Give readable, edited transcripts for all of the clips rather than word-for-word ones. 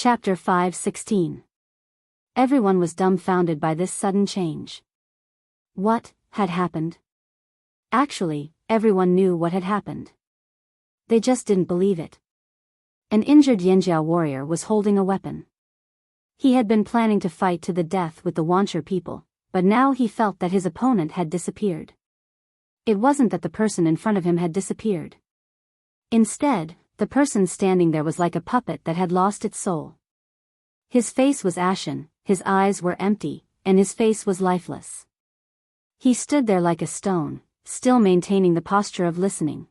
Chapter 5:16. Everyone was dumbfounded by this sudden change. What had happened? Actually, everyone knew what had happened. They just didn't believe it. An injured Yanjiao warrior was holding a weapon. He had been planning to fight to the death with the Wuxia people, but now he felt that his opponent had disappeared. It wasn't that the person in front of him had disappeared. Instead, the person standing there was like a puppet that had lost its soul. His face was ashen, his eyes were empty, and his face was lifeless. He stood there like a stone, still maintaining the posture of listening.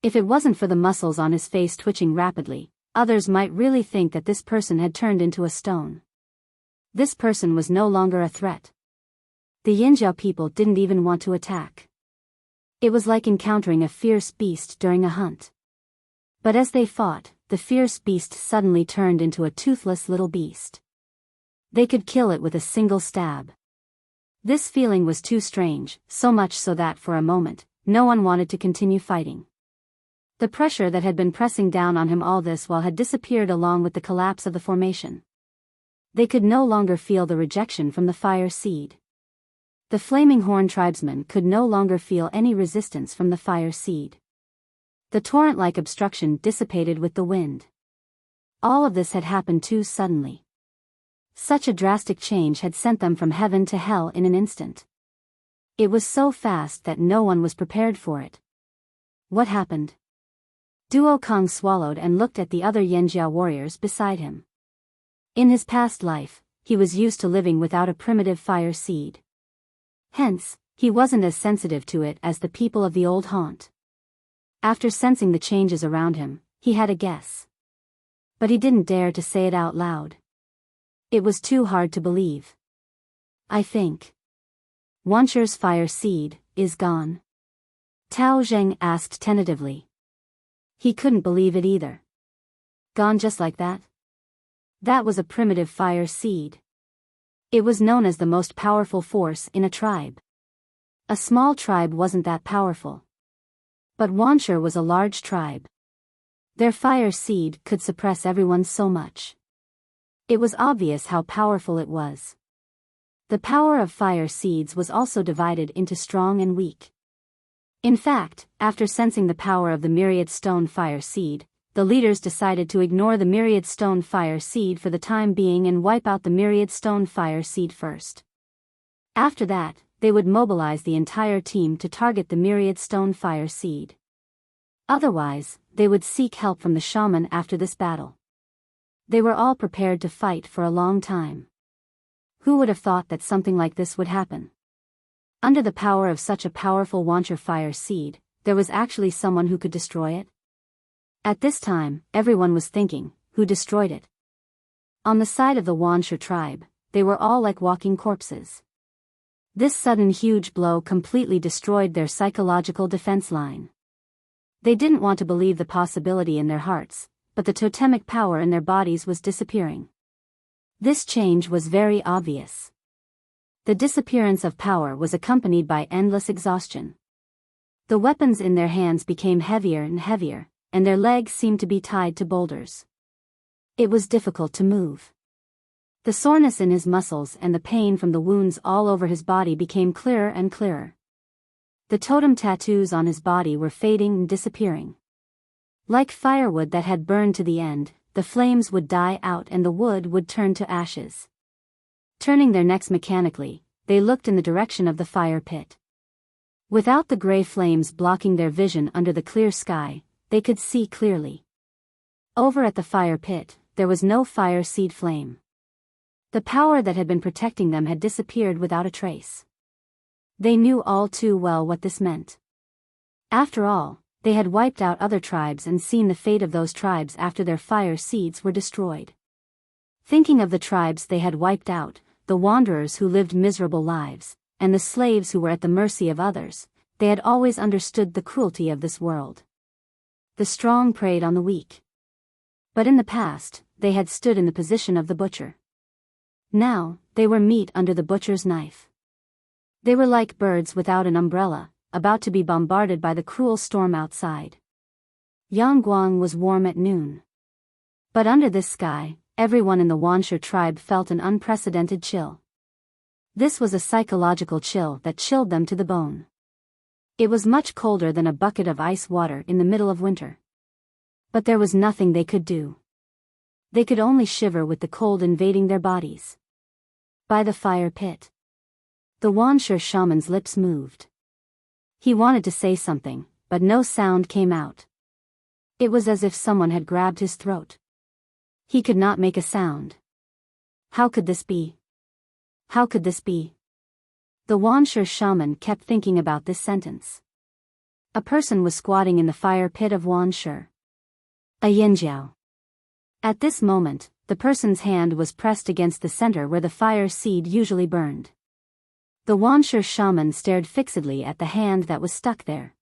If it wasn't for the muscles on his face twitching rapidly, others might really think that this person had turned into a stone. This person was no longer a threat. The Yanjiao people didn't even want to attack. It was like encountering a fierce beast during a hunt. But as they fought, the fierce beast suddenly turned into a toothless little beast. They could kill it with a single stab. This feeling was too strange, so much so that for a moment, no one wanted to continue fighting. The pressure that had been pressing down on him all this while had disappeared along with the collapse of the formation. They could no longer feel the rejection from the fire seed. The flaming horn tribesmen could no longer feel any resistance from the fire seed. The torrent-like obstruction dissipated with the wind. All of this had happened too suddenly. Such a drastic change had sent them from heaven to hell in an instant. It was so fast that no one was prepared for it. What happened? Duo Kong swallowed and looked at the other Yanjiao warriors beside him. In his past life, he was used to living without a primitive fire seed. Hence, he wasn't as sensitive to it as the people of the old haunt. After sensing the changes around him, he had a guess. But he didn't dare to say it out loud. It was too hard to believe. I think Wuxia's fire seed is gone. Tao Zheng asked tentatively. He couldn't believe it either. Gone just like that? That was a primitive fire seed. It was known as the most powerful force in a tribe. A small tribe wasn't that powerful. But Wuxia was a large tribe. Their fire seed could suppress everyone so much. It was obvious how powerful it was. The power of fire seeds was also divided into strong and weak. In fact, after sensing the power of the myriad stone fire seed, the leaders decided to ignore the myriad stone fire seed for the time being and wipe out the myriad stone fire seed first. After that, they would mobilize the entire team to target the myriad stone fire seed. Otherwise, they would seek help from the shaman after this battle. They were all prepared to fight for a long time. Who would have thought that something like this would happen? Under the power of such a powerful Wuxia fire seed, there was actually someone who could destroy it? At this time, everyone was thinking, who destroyed it? On the side of the Wuxia tribe, they were all like walking corpses. This sudden huge blow completely destroyed their psychological defense line. They didn't want to believe the possibility in their hearts, but the totemic power in their bodies was disappearing. This change was very obvious. The disappearance of power was accompanied by endless exhaustion. The weapons in their hands became heavier and heavier, and their legs seemed to be tied to boulders. It was difficult to move. The soreness in his muscles and the pain from the wounds all over his body became clearer and clearer. The totem tattoos on his body were fading and disappearing. Like firewood that had burned to the end, the flames would die out and the wood would turn to ashes. Turning their necks mechanically, they looked in the direction of the fire pit. Without the gray flames blocking their vision under the clear sky, they could see clearly. Over at the fire pit, there was no fire seed flame. The power that had been protecting them had disappeared without a trace. They knew all too well what this meant. After all, they had wiped out other tribes and seen the fate of those tribes after their fire seeds were destroyed. Thinking of the tribes they had wiped out, the wanderers who lived miserable lives, and the slaves who were at the mercy of others, they had always understood the cruelty of this world. The strong preyed on the weak. But in the past, they had stood in the position of the butcher. Now, they were meat under the butcher's knife. They were like birds without an umbrella, about to be bombarded by the cruel storm outside. Yangguang was warm at noon. But under this sky, everyone in the Wuxia tribe felt an unprecedented chill. This was a psychological chill that chilled them to the bone. It was much colder than a bucket of ice water in the middle of winter. But there was nothing they could do. They could only shiver with the cold invading their bodies. By the fire pit. The Wuxia shaman's lips moved. He wanted to say something, but no sound came out. It was as if someone had grabbed his throat. He could not make a sound. How could this be? How could this be? The Wuxia shaman kept thinking about this sentence. A person was squatting in the fire pit of Wuxia. A Yanjiao. At this moment, the person's hand was pressed against the center where the fire seed usually burned. The Wuxia shaman stared fixedly at the hand that was stuck there.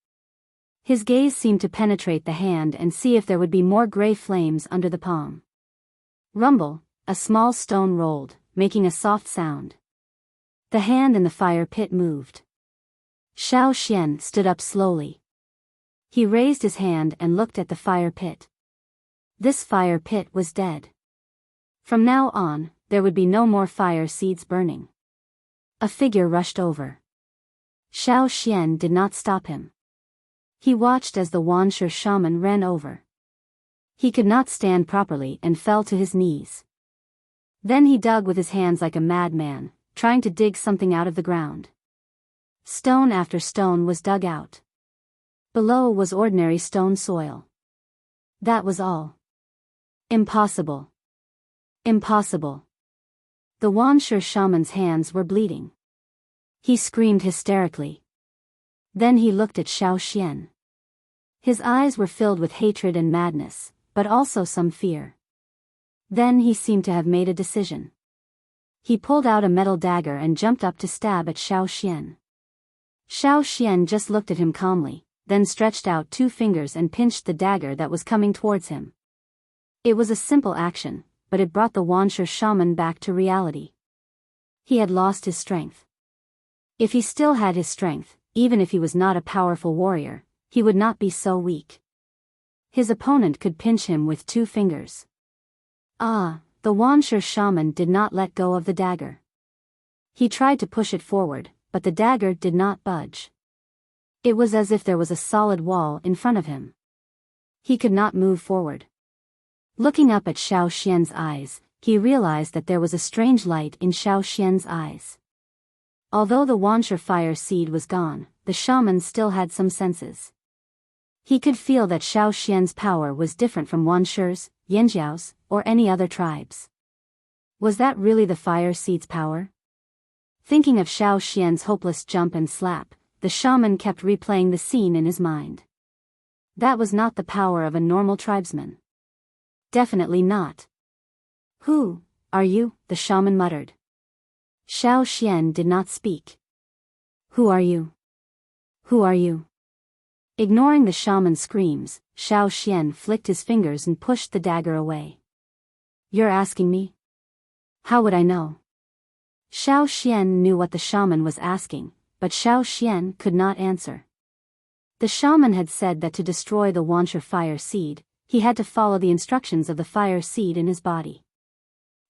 His gaze seemed to penetrate the hand and see if there would be more gray flames under the palm. Rumble, a small stone rolled, making a soft sound. The hand in the fire pit moved. Xiao Xian stood up slowly. He raised his hand and looked at the fire pit. This fire pit was dead. From now on, there would be no more fire seeds burning. A figure rushed over. Xiao Xian did not stop him. He watched as the Wuxia shaman ran over. He could not stand properly and fell to his knees. Then he dug with his hands like a madman, trying to dig something out of the ground. Stone after stone was dug out. Below was ordinary stone soil. That was all. Impossible. Impossible. The Wuxia shaman's hands were bleeding. He screamed hysterically. Then he looked at Xiao Xian. His eyes were filled with hatred and madness, but also some fear. Then he seemed to have made a decision. He pulled out a metal dagger and jumped up to stab at Xiao Xian. Xiao Xian just looked at him calmly, then stretched out 2 fingers and pinched the dagger that was coming towards him. It was a simple action, but it brought the Wuxia shaman back to reality. He had lost his strength. If he still had his strength, even if he was not a powerful warrior, he would not be so weak. His opponent could pinch him with 2 fingers. The Wuxia shaman did not let go of the dagger. He tried to push it forward, but the dagger did not budge. It was as if there was a solid wall in front of him. He could not move forward. Looking up at Xiao Xian's eyes, he realized that there was a strange light in Xiao Xian's eyes. Although the Wuxia fire seed was gone, the shaman still had some senses. He could feel that Xiao Xian's power was different from Wuxia's, Yanjiao's, or any other tribes. Was that really the fire seed's power? Thinking of Xiao Xian's hopeless jump and slap, the shaman kept replaying the scene in his mind. That was not the power of a normal tribesman. Definitely not. Who are you? The shaman muttered. Xiao Xian did not speak. Who are you? Who are you? Ignoring the shaman's screams, Xiao Xian flicked his fingers and pushed the dagger away. You're asking me? How would I know? Xiao Xian knew what the shaman was asking, but Xiao Xian could not answer. The shaman had said that to destroy the Wuxia fire seed, he had to follow the instructions of the fire seed in his body.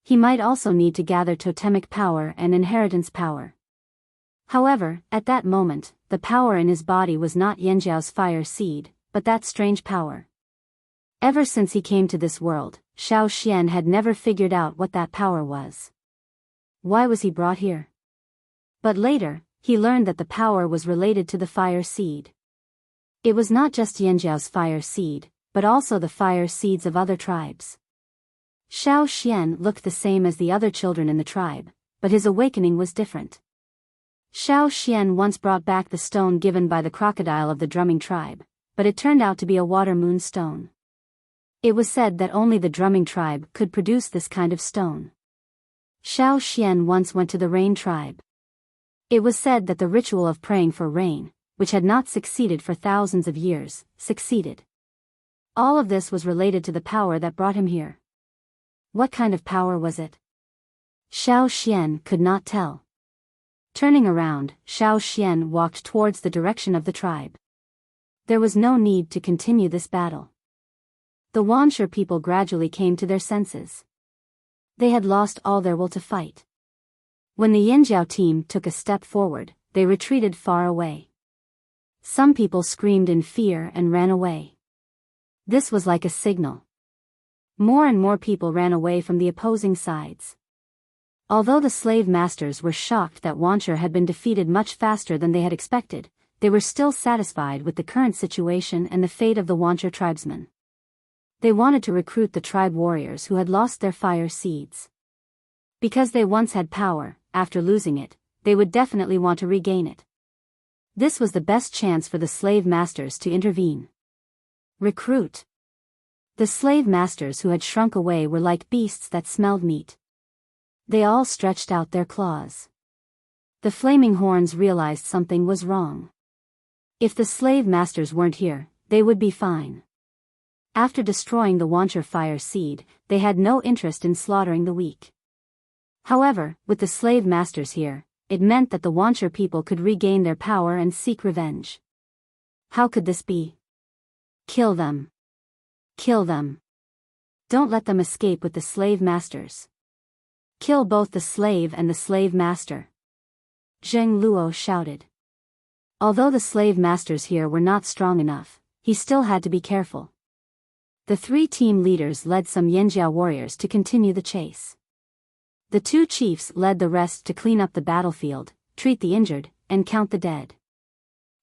He might also need to gather totemic power and inheritance power. However, at that moment, the power in his body was not Yanjiao's fire seed, but that strange power. Ever since he came to this world, Xiao Xian had never figured out what that power was. Why was he brought here? But later, he learned that the power was related to the fire seed. It was not just Yanjiao's fire seed, but also the fire seeds of other tribes. Xiao Xian looked the same as the other children in the tribe, but his awakening was different. Xiao Xian once brought back the stone given by the crocodile of the drumming tribe, but it turned out to be a water moon stone. It was said that only the drumming tribe could produce this kind of stone. Xiao Xian once went to the rain tribe. It was said that the ritual of praying for rain, which had not succeeded for thousands of years, succeeded. All of this was related to the power that brought him here. What kind of power was it? Xiao Xian could not tell. Turning around, Xiao Xian walked towards the direction of the tribe. There was no need to continue this battle. The Wuxia people gradually came to their senses. They had lost all their will to fight. When the Yinjiao team took a step forward, they retreated far away. Some people screamed in fear and ran away. This was like a signal. More and more people ran away from the opposing sides. Although the slave masters were shocked that Wanchur had been defeated much faster than they had expected, they were still satisfied with the current situation and the fate of the Wanchur tribesmen. They wanted to recruit the tribe warriors who had lost their fire seeds. Because they once had power, after losing it, they would definitely want to regain it. This was the best chance for the slave masters to intervene. Recruit. The slave masters who had shrunk away were like beasts that smelled meat. They all stretched out their claws. The flaming horns realized something was wrong. If the slave masters weren't here, they would be fine. After destroying the Wanchur fire seed, they had no interest in slaughtering the weak. However, with the slave masters here, it meant that the Wanchur people could regain their power and seek revenge. How could this be? Kill them. Kill them. Don't let them escape with the slave masters. Kill both the slave and the slave master. Zheng Luo shouted. Although the slave masters here were not strong enough, he still had to be careful. The three team leaders led some Yanjiao warriors to continue the chase. The two chiefs led the rest to clean up the battlefield, treat the injured, and count the dead.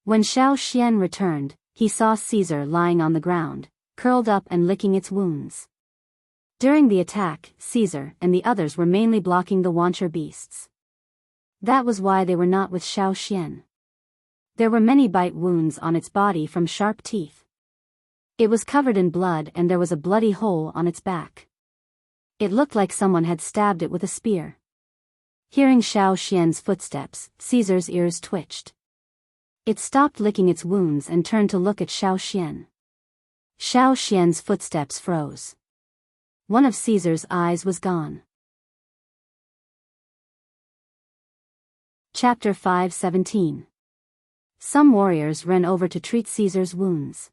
When Xiao Xian returned, he saw Caesar lying on the ground, curled up and licking its wounds. During the attack, Caesar and the others were mainly blocking the Wanchur beasts. That was why they were not with Xiao Xian. There were many bite wounds on its body from sharp teeth. It was covered in blood and there was a bloody hole on its back. It looked like someone had stabbed it with a spear. Hearing Xiao Xian's footsteps, Caesar's ears twitched. It stopped licking its wounds and turned to look at Xiao Xian. Xiao Xian's footsteps froze. One of Caesar's eyes was gone. Chapter 5:17. Some warriors ran over to treat Caesar's wounds.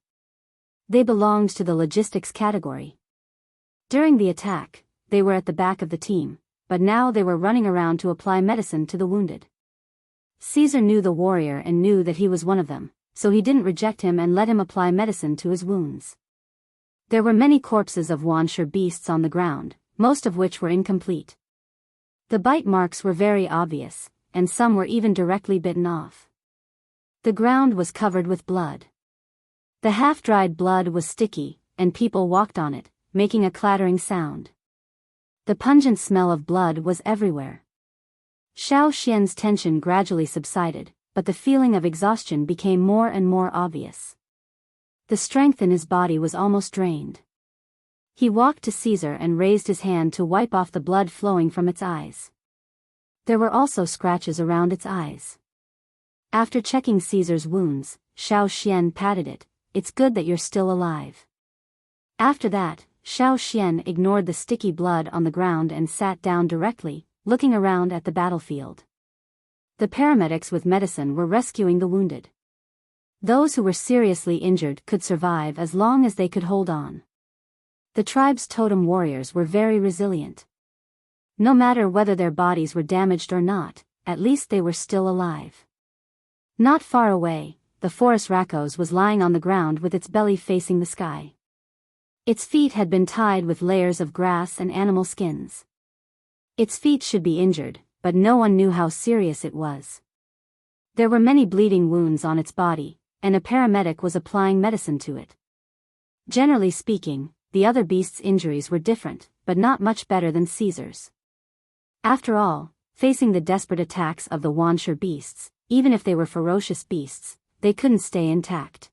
They belonged to the logistics category. During the attack, they were at the back of the team, but now they were running around to apply medicine to the wounded. Caesar knew the warrior and knew that he was one of them, so he didn't reject him and let him apply medicine to his wounds. There were many corpses of Wanchur beasts on the ground, most of which were incomplete. The bite marks were very obvious, and some were even directly bitten off. The ground was covered with blood. The half-dried blood was sticky, and people walked on it, making a clattering sound. The pungent smell of blood was everywhere. Xiao Xian's tension gradually subsided, but the feeling of exhaustion became more and more obvious. The strength in his body was almost drained. He walked to Caesar and raised his hand to wipe off the blood flowing from its eyes. There were also scratches around its eyes. After checking Caesar's wounds, Xiao Xian patted it. "It's good that you're still alive." After that, Xiao Xian ignored the sticky blood on the ground and sat down directly, looking around at the battlefield. The paramedics with medicine were rescuing the wounded. Those who were seriously injured could survive as long as they could hold on. The tribe's totem warriors were very resilient. No matter whether their bodies were damaged or not, at least they were still alive. Not far away, the forest Rakos was lying on the ground with its belly facing the sky. Its feet had been tied with layers of grass and animal skins. Its feet should be injured, but no one knew how serious it was. There were many bleeding wounds on its body, and a paramedic was applying medicine to it. Generally speaking, the other beasts' injuries were different, but not much better than Caesar's. After all, facing the desperate attacks of the Wanchur beasts, even if they were ferocious beasts, they couldn't stay intact.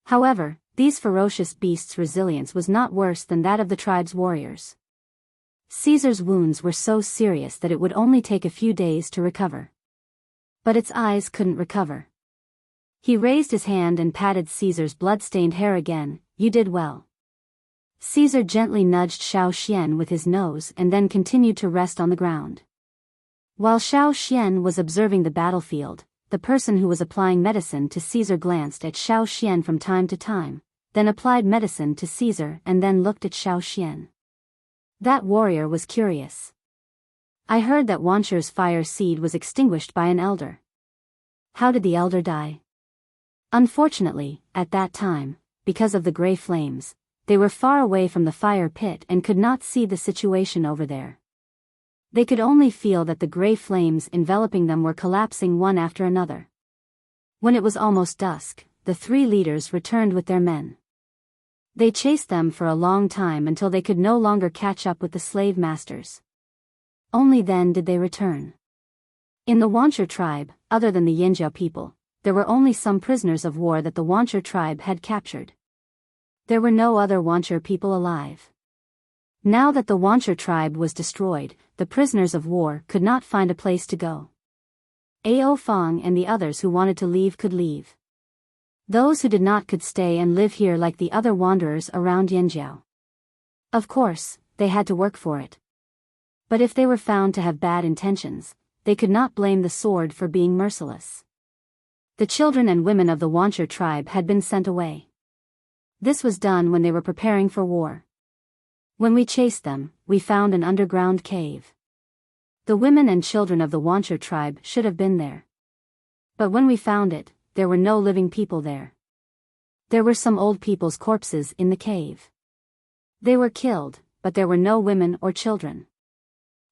However, these ferocious beasts' resilience was not worse than that of the tribe's warriors. Caesar's wounds were so serious that it would only take a few days to recover. But its eyes couldn't recover. He raised his hand and patted Caesar's blood-stained hair again. "You did well." Caesar gently nudged Xiao Xian with his nose and then continued to rest on the ground. While Xiao Xian was observing the battlefield, the person who was applying medicine to Caesar glanced at Xiao Xian from time to time, then applied medicine to Caesar and then looked at Xiao Xian. That warrior was curious. I heard that Wancher's fire seed was extinguished by an elder. How did the elder die? Unfortunately, at that time, because of the gray flames, they were far away from the fire pit and could not see the situation over there. They could only feel that the gray flames enveloping them were collapsing one after another. When it was almost dusk, the 3 leaders returned with their men. They chased them for a long time until they could no longer catch up with the slave masters. Only then did they return. In the Wancher tribe, other than the Yinjiao people, there were only some prisoners of war that the Wancher tribe had captured. There were no other Wancher people alive. Now that the Wancher tribe was destroyed, the prisoners of war could not find a place to go. Ao Fong and the others who wanted to leave could leave. Those who did not could stay and live here like the other wanderers around Yinjiao. Of course, they had to work for it. But if they were found to have bad intentions, they could not blame the sword for being merciless. The children and women of the Wancher tribe had been sent away. This was done when they were preparing for war. When we chased them, we found an underground cave. The women and children of the Wancher tribe should have been there. But when we found it, there were no living people there. There were some old people's corpses in the cave. They were killed, but there were no women or children.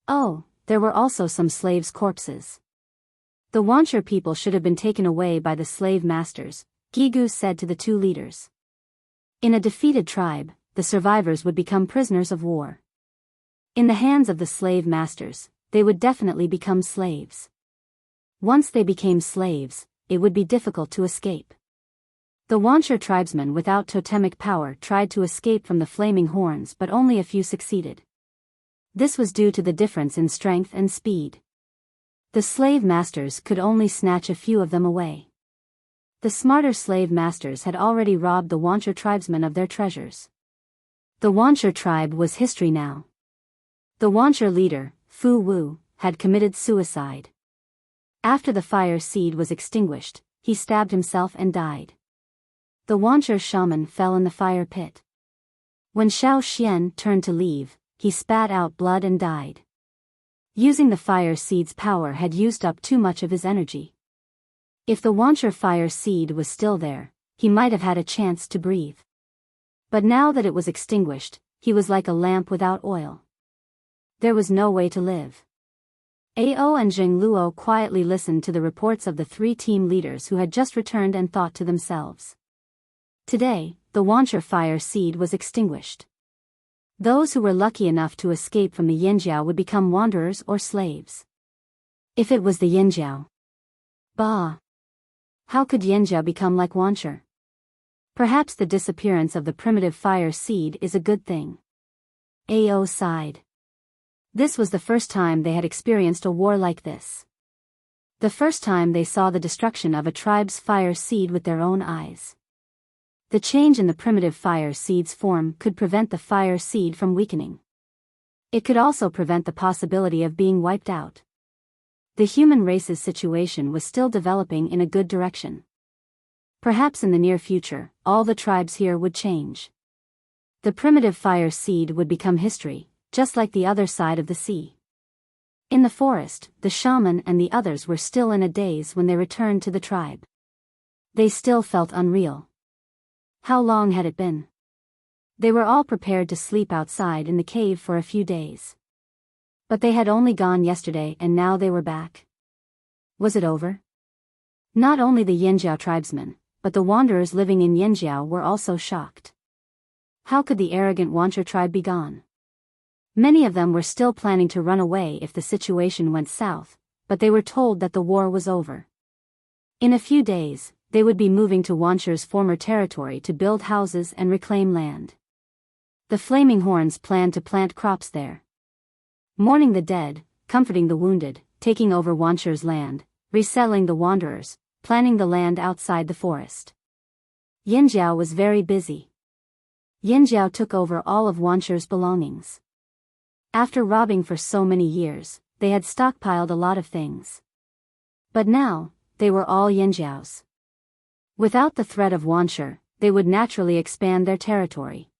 Oh, there were also some slaves' corpses. The Wancher people should have been taken away by the slave masters, Gigu said to the 2 leaders. In a defeated tribe, the survivors would become prisoners of war. In the hands of the slave masters, they would definitely become slaves. Once they became slaves, it would be difficult to escape. The Wancher tribesmen without totemic power tried to escape from the flaming horns, but only a few succeeded. This was due to the difference in strength and speed. The slave masters could only snatch a few of them away. The smarter slave masters had already robbed the Wancher tribesmen of their treasures. The Wancher tribe was history now. The Wancher leader, Fu Wu, had committed suicide. After the fire seed was extinguished, he stabbed himself and died. The Wancher shaman fell in the fire pit. When Xiao Xian turned to leave, he spat out blood and died. Using the fire seed's power had used up too much of his energy. If the Wancher fire seed was still there, he might have had a chance to breathe. But now that it was extinguished, he was like a lamp without oil. There was no way to live. Ao and Zheng Luo quietly listened to the reports of the 3 team leaders who had just returned and thought to themselves. Today, the Wancher fire seed was extinguished. Those who were lucky enough to escape from the Yinjiao would become wanderers or slaves. If it was the Yinjiao. Bah! How could Yinjiao become like Wancher? Perhaps the disappearance of the primitive fire seed is a good thing. Ao sighed. This was the first time they had experienced a war like this. The first time they saw the destruction of a tribe's fire seed with their own eyes. The change in the primitive fire seed's form could prevent the fire seed from weakening. It could also prevent the possibility of being wiped out. The human race's situation was still developing in a good direction. Perhaps in the near future, all the tribes here would change. The primitive fire seed would become history, just like the other side of the sea. In the forest, the shaman and the others were still in a daze when they returned to the tribe. They still felt unreal. How long had it been? They were all prepared to sleep outside in the cave for a few days. But they had only gone yesterday and now they were back. Was it over? Not only the Yinjiao tribesmen, but the wanderers living in Yinjiao were also shocked. How could the arrogant Wancher tribe be gone? Many of them were still planning to run away if the situation went south, but they were told that the war was over. In a few days, they would be moving to Wancher's former territory to build houses and reclaim land. The Flaming Horns planned to plant crops there. Mourning the dead, comforting the wounded, taking over Wancher's land, resettling the wanderers, planning the land outside the forest. Yinjiao was very busy. Yinjiao took over all of Wancher's belongings. After robbing for so many years, they had stockpiled a lot of things. But now, they were all Yinjiao's. Without the threat of Wancher, they would naturally expand their territory.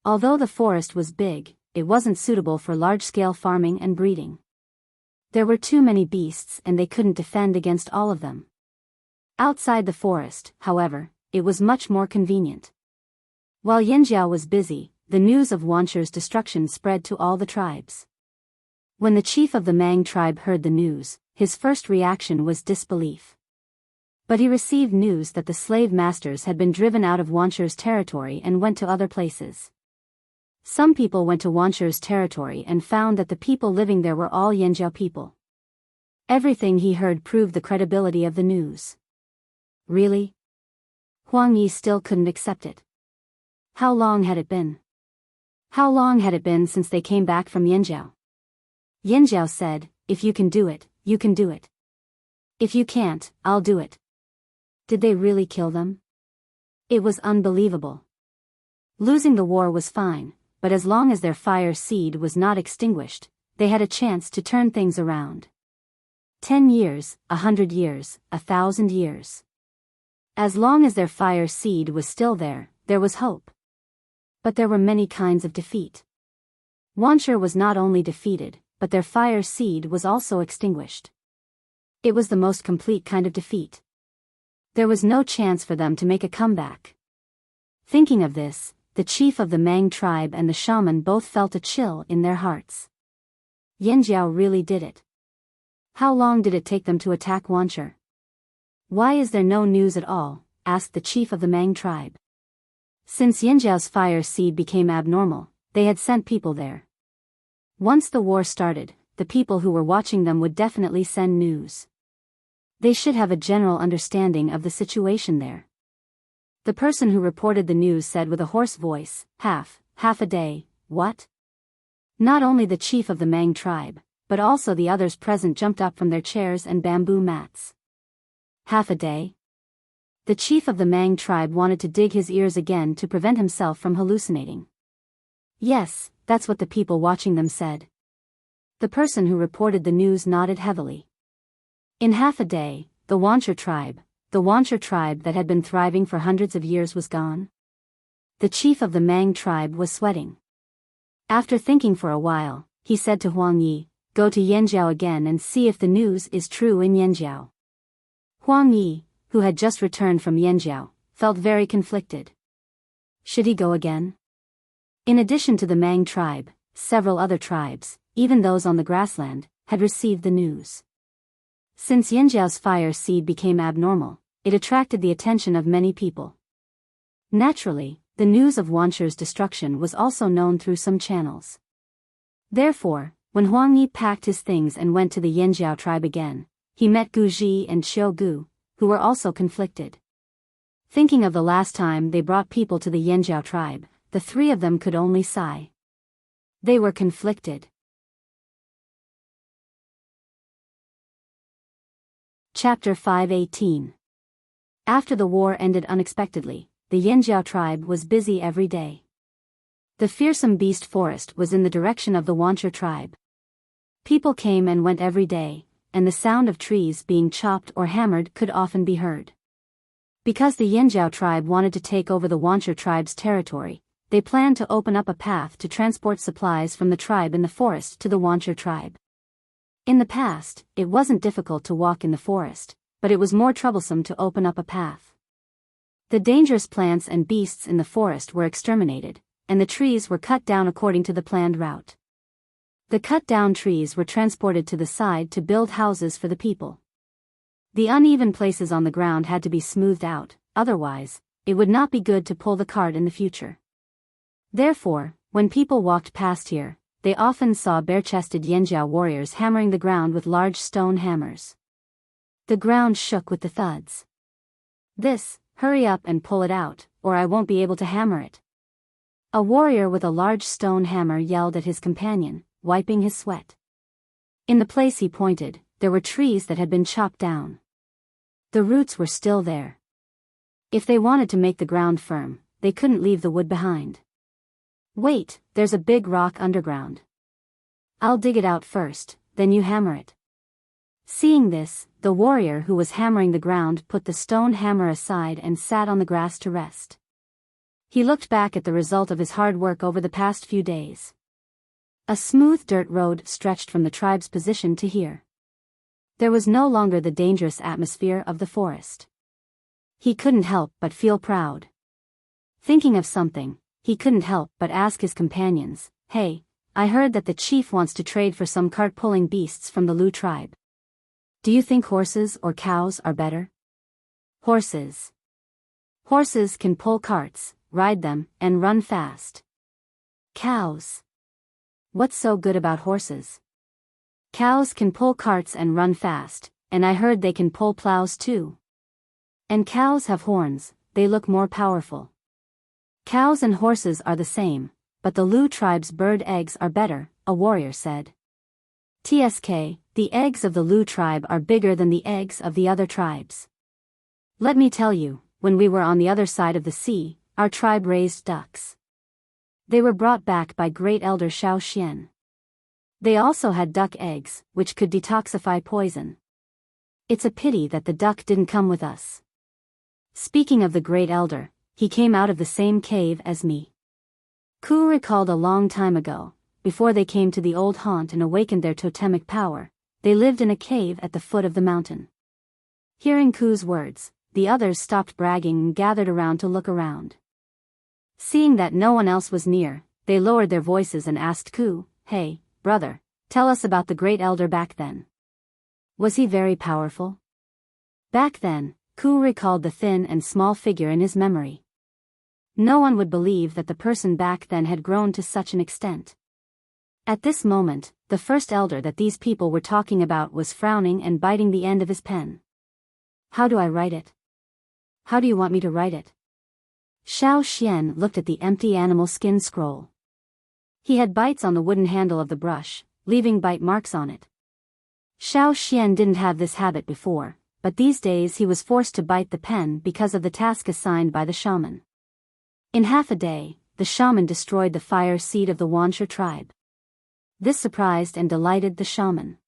Although the forest was big, it wasn't suitable for large-scale farming and breeding. There were too many beasts and they couldn't defend against all of them. Outside the forest, however, it was much more convenient. While Yanjiao was busy, the news of Wanchu's destruction spread to all the tribes. When the chief of the Mang tribe heard the news, his first reaction was disbelief. But he received news that the slave masters had been driven out of Wanchu's territory and went to other places. Some people went to Wanchu's territory and found that the people living there were all Yanjiao people. Everything he heard proved the credibility of the news. Really? Huang Yi still couldn't accept it. How long had it been? How long had it been since they came back from Yanjiao? Yanjiao said, "If you can do it, you can do it. If you can't, I'll do it." Did they really kill them? It was unbelievable. Losing the war was fine, but as long as their fire seed was not extinguished, they had a chance to turn things around. 10 years, 100 years, 1,000 years. As long as their fire seed was still there, there was hope. But there were many kinds of defeat. Wanchu was not only defeated, but their fire seed was also extinguished. It was the most complete kind of defeat. There was no chance for them to make a comeback. Thinking of this, the chief of the Mang tribe and the shaman both felt a chill in their hearts. Yanjiao really did it. How long did it take them to attack Wanchu? "Why is there no news at all?" asked the chief of the Mang tribe. Since Yanjiao's fire seed became abnormal, they had sent people there. Once the war started, the people who were watching them would definitely send news. They should have a general understanding of the situation there. The person who reported the news said with a hoarse voice, half a day, what?" Not only the chief of the Mang tribe, but also the others present jumped up from their chairs and bamboo mats. Half a day? The chief of the Mang tribe wanted to dig his ears again to prevent himself from hallucinating. Yes, that's what the people watching them said. The person who reported the news nodded heavily. In half a day, the Wanchu tribe that had been thriving for hundreds of years was gone. The chief of the Mang tribe was sweating. After thinking for a while, he said to Huang Yi, "Go to Yanjiao again and see if the news is true in Yanjiao." Huang Yi, who had just returned from Yanjiao, felt very conflicted. Should he go again? In addition to the Mang tribe, several other tribes, even those on the grassland, had received the news. Since Yanjiao's fire seed became abnormal, it attracted the attention of many people. Naturally, the news of Wanchu's destruction was also known through some channels. Therefore, when Huang Yi packed his things and went to the Yanjiao tribe again, he met Gu Ji and Xiu Gu, who were also conflicted. Thinking of the last time they brought people to the Yanjiao tribe, the three of them could only sigh. They were conflicted. Chapter 518. After the war ended unexpectedly, the Yanjiao tribe was busy every day. The fearsome beast forest was in the direction of the Wanchu tribe. People came and went every day, and the sound of trees being chopped or hammered could often be heard. Because the Yanjiao tribe wanted to take over the Wanchu tribe's territory, they planned to open up a path to transport supplies from the tribe in the forest to the Wanchu tribe. In the past, it wasn't difficult to walk in the forest, but it was more troublesome to open up a path. The dangerous plants and beasts in the forest were exterminated, and the trees were cut down according to the planned route. The cut-down trees were transported to the side to build houses for the people. The uneven places on the ground had to be smoothed out, otherwise, it would not be good to pull the cart in the future. Therefore, when people walked past here, they often saw bare-chested Yanjiao warriors hammering the ground with large stone hammers. The ground shook with the thuds. Hurry up and pull it out, or I won't be able to hammer it. A warrior with a large stone hammer yelled at his companion, wiping his sweat. In the place he pointed, there were trees that had been chopped down. The roots were still there. If they wanted to make the ground firm, they couldn't leave the wood behind. Wait, there's a big rock underground. I'll dig it out first, then you hammer it. Seeing this, the warrior who was hammering the ground put the stone hammer aside and sat on the grass to rest. He looked back at the result of his hard work over the past few days. A smooth dirt road stretched from the tribe's position to here. There was no longer the dangerous atmosphere of the forest. He couldn't help but feel proud. Thinking of something, he couldn't help but ask his companions, "Hey, I heard that the chief wants to trade for some cart-pulling beasts from the Lu tribe. Do you think horses or cows are better?" Horses. Horses can pull carts, ride them, and run fast. Cows. What's so good about horses? Cows can pull carts and run fast, and I heard they can pull plows too. And cows have horns, they look more powerful. Cows and horses are the same, but the Lu tribe's bird eggs are better, a warrior said. TSK, the eggs of the Lu tribe are bigger than the eggs of the other tribes. Let me tell you, when we were on the other side of the sea, our tribe raised ducks. They were brought back by Great Elder Xiao Xian. They also had duck eggs, which could detoxify poison. It's a pity that the duck didn't come with us. Speaking of the Great Elder, he came out of the same cave as me. Ku recalled a long time ago, before they came to the old haunt and awakened their totemic power, they lived in a cave at the foot of the mountain. Hearing Ku's words, the others stopped bragging and gathered around to look around. Seeing that no one else was near, they lowered their voices and asked Ku, "Hey, brother, tell us about the Great Elder back then. Was he very powerful?" Back then, Ku recalled the thin and small figure in his memory. No one would believe that the person back then had grown to such an extent. At this moment, the first elder that these people were talking about was frowning and biting the end of his pen. "How do I write it? How do you want me to write it?" Xiao Xian looked at the empty animal skin scroll. He had bites on the wooden handle of the brush, leaving bite marks on it. Xiao Xian didn't have this habit before, but these days he was forced to bite the pen because of the task assigned by the shaman. In half a day, the shaman destroyed the fire seed of the Wuxia tribe. This surprised and delighted the shaman.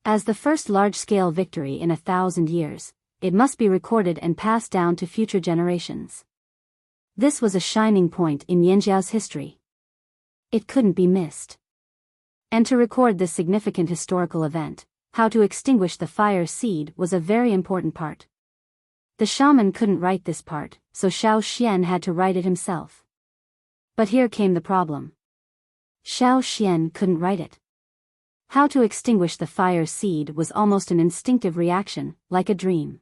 As the first large-scale victory in 1,000 years, it must be recorded and passed down to future generations. This was a shining point in Yanjiao's history. It couldn't be missed. And to record this significant historical event, how to extinguish the fire seed was a very important part. The shaman couldn't write this part, so Xiao Xian had to write it himself. But here came the problem. Xiao Xian couldn't write it. How to extinguish the fire seed was almost an instinctive reaction, like a dream.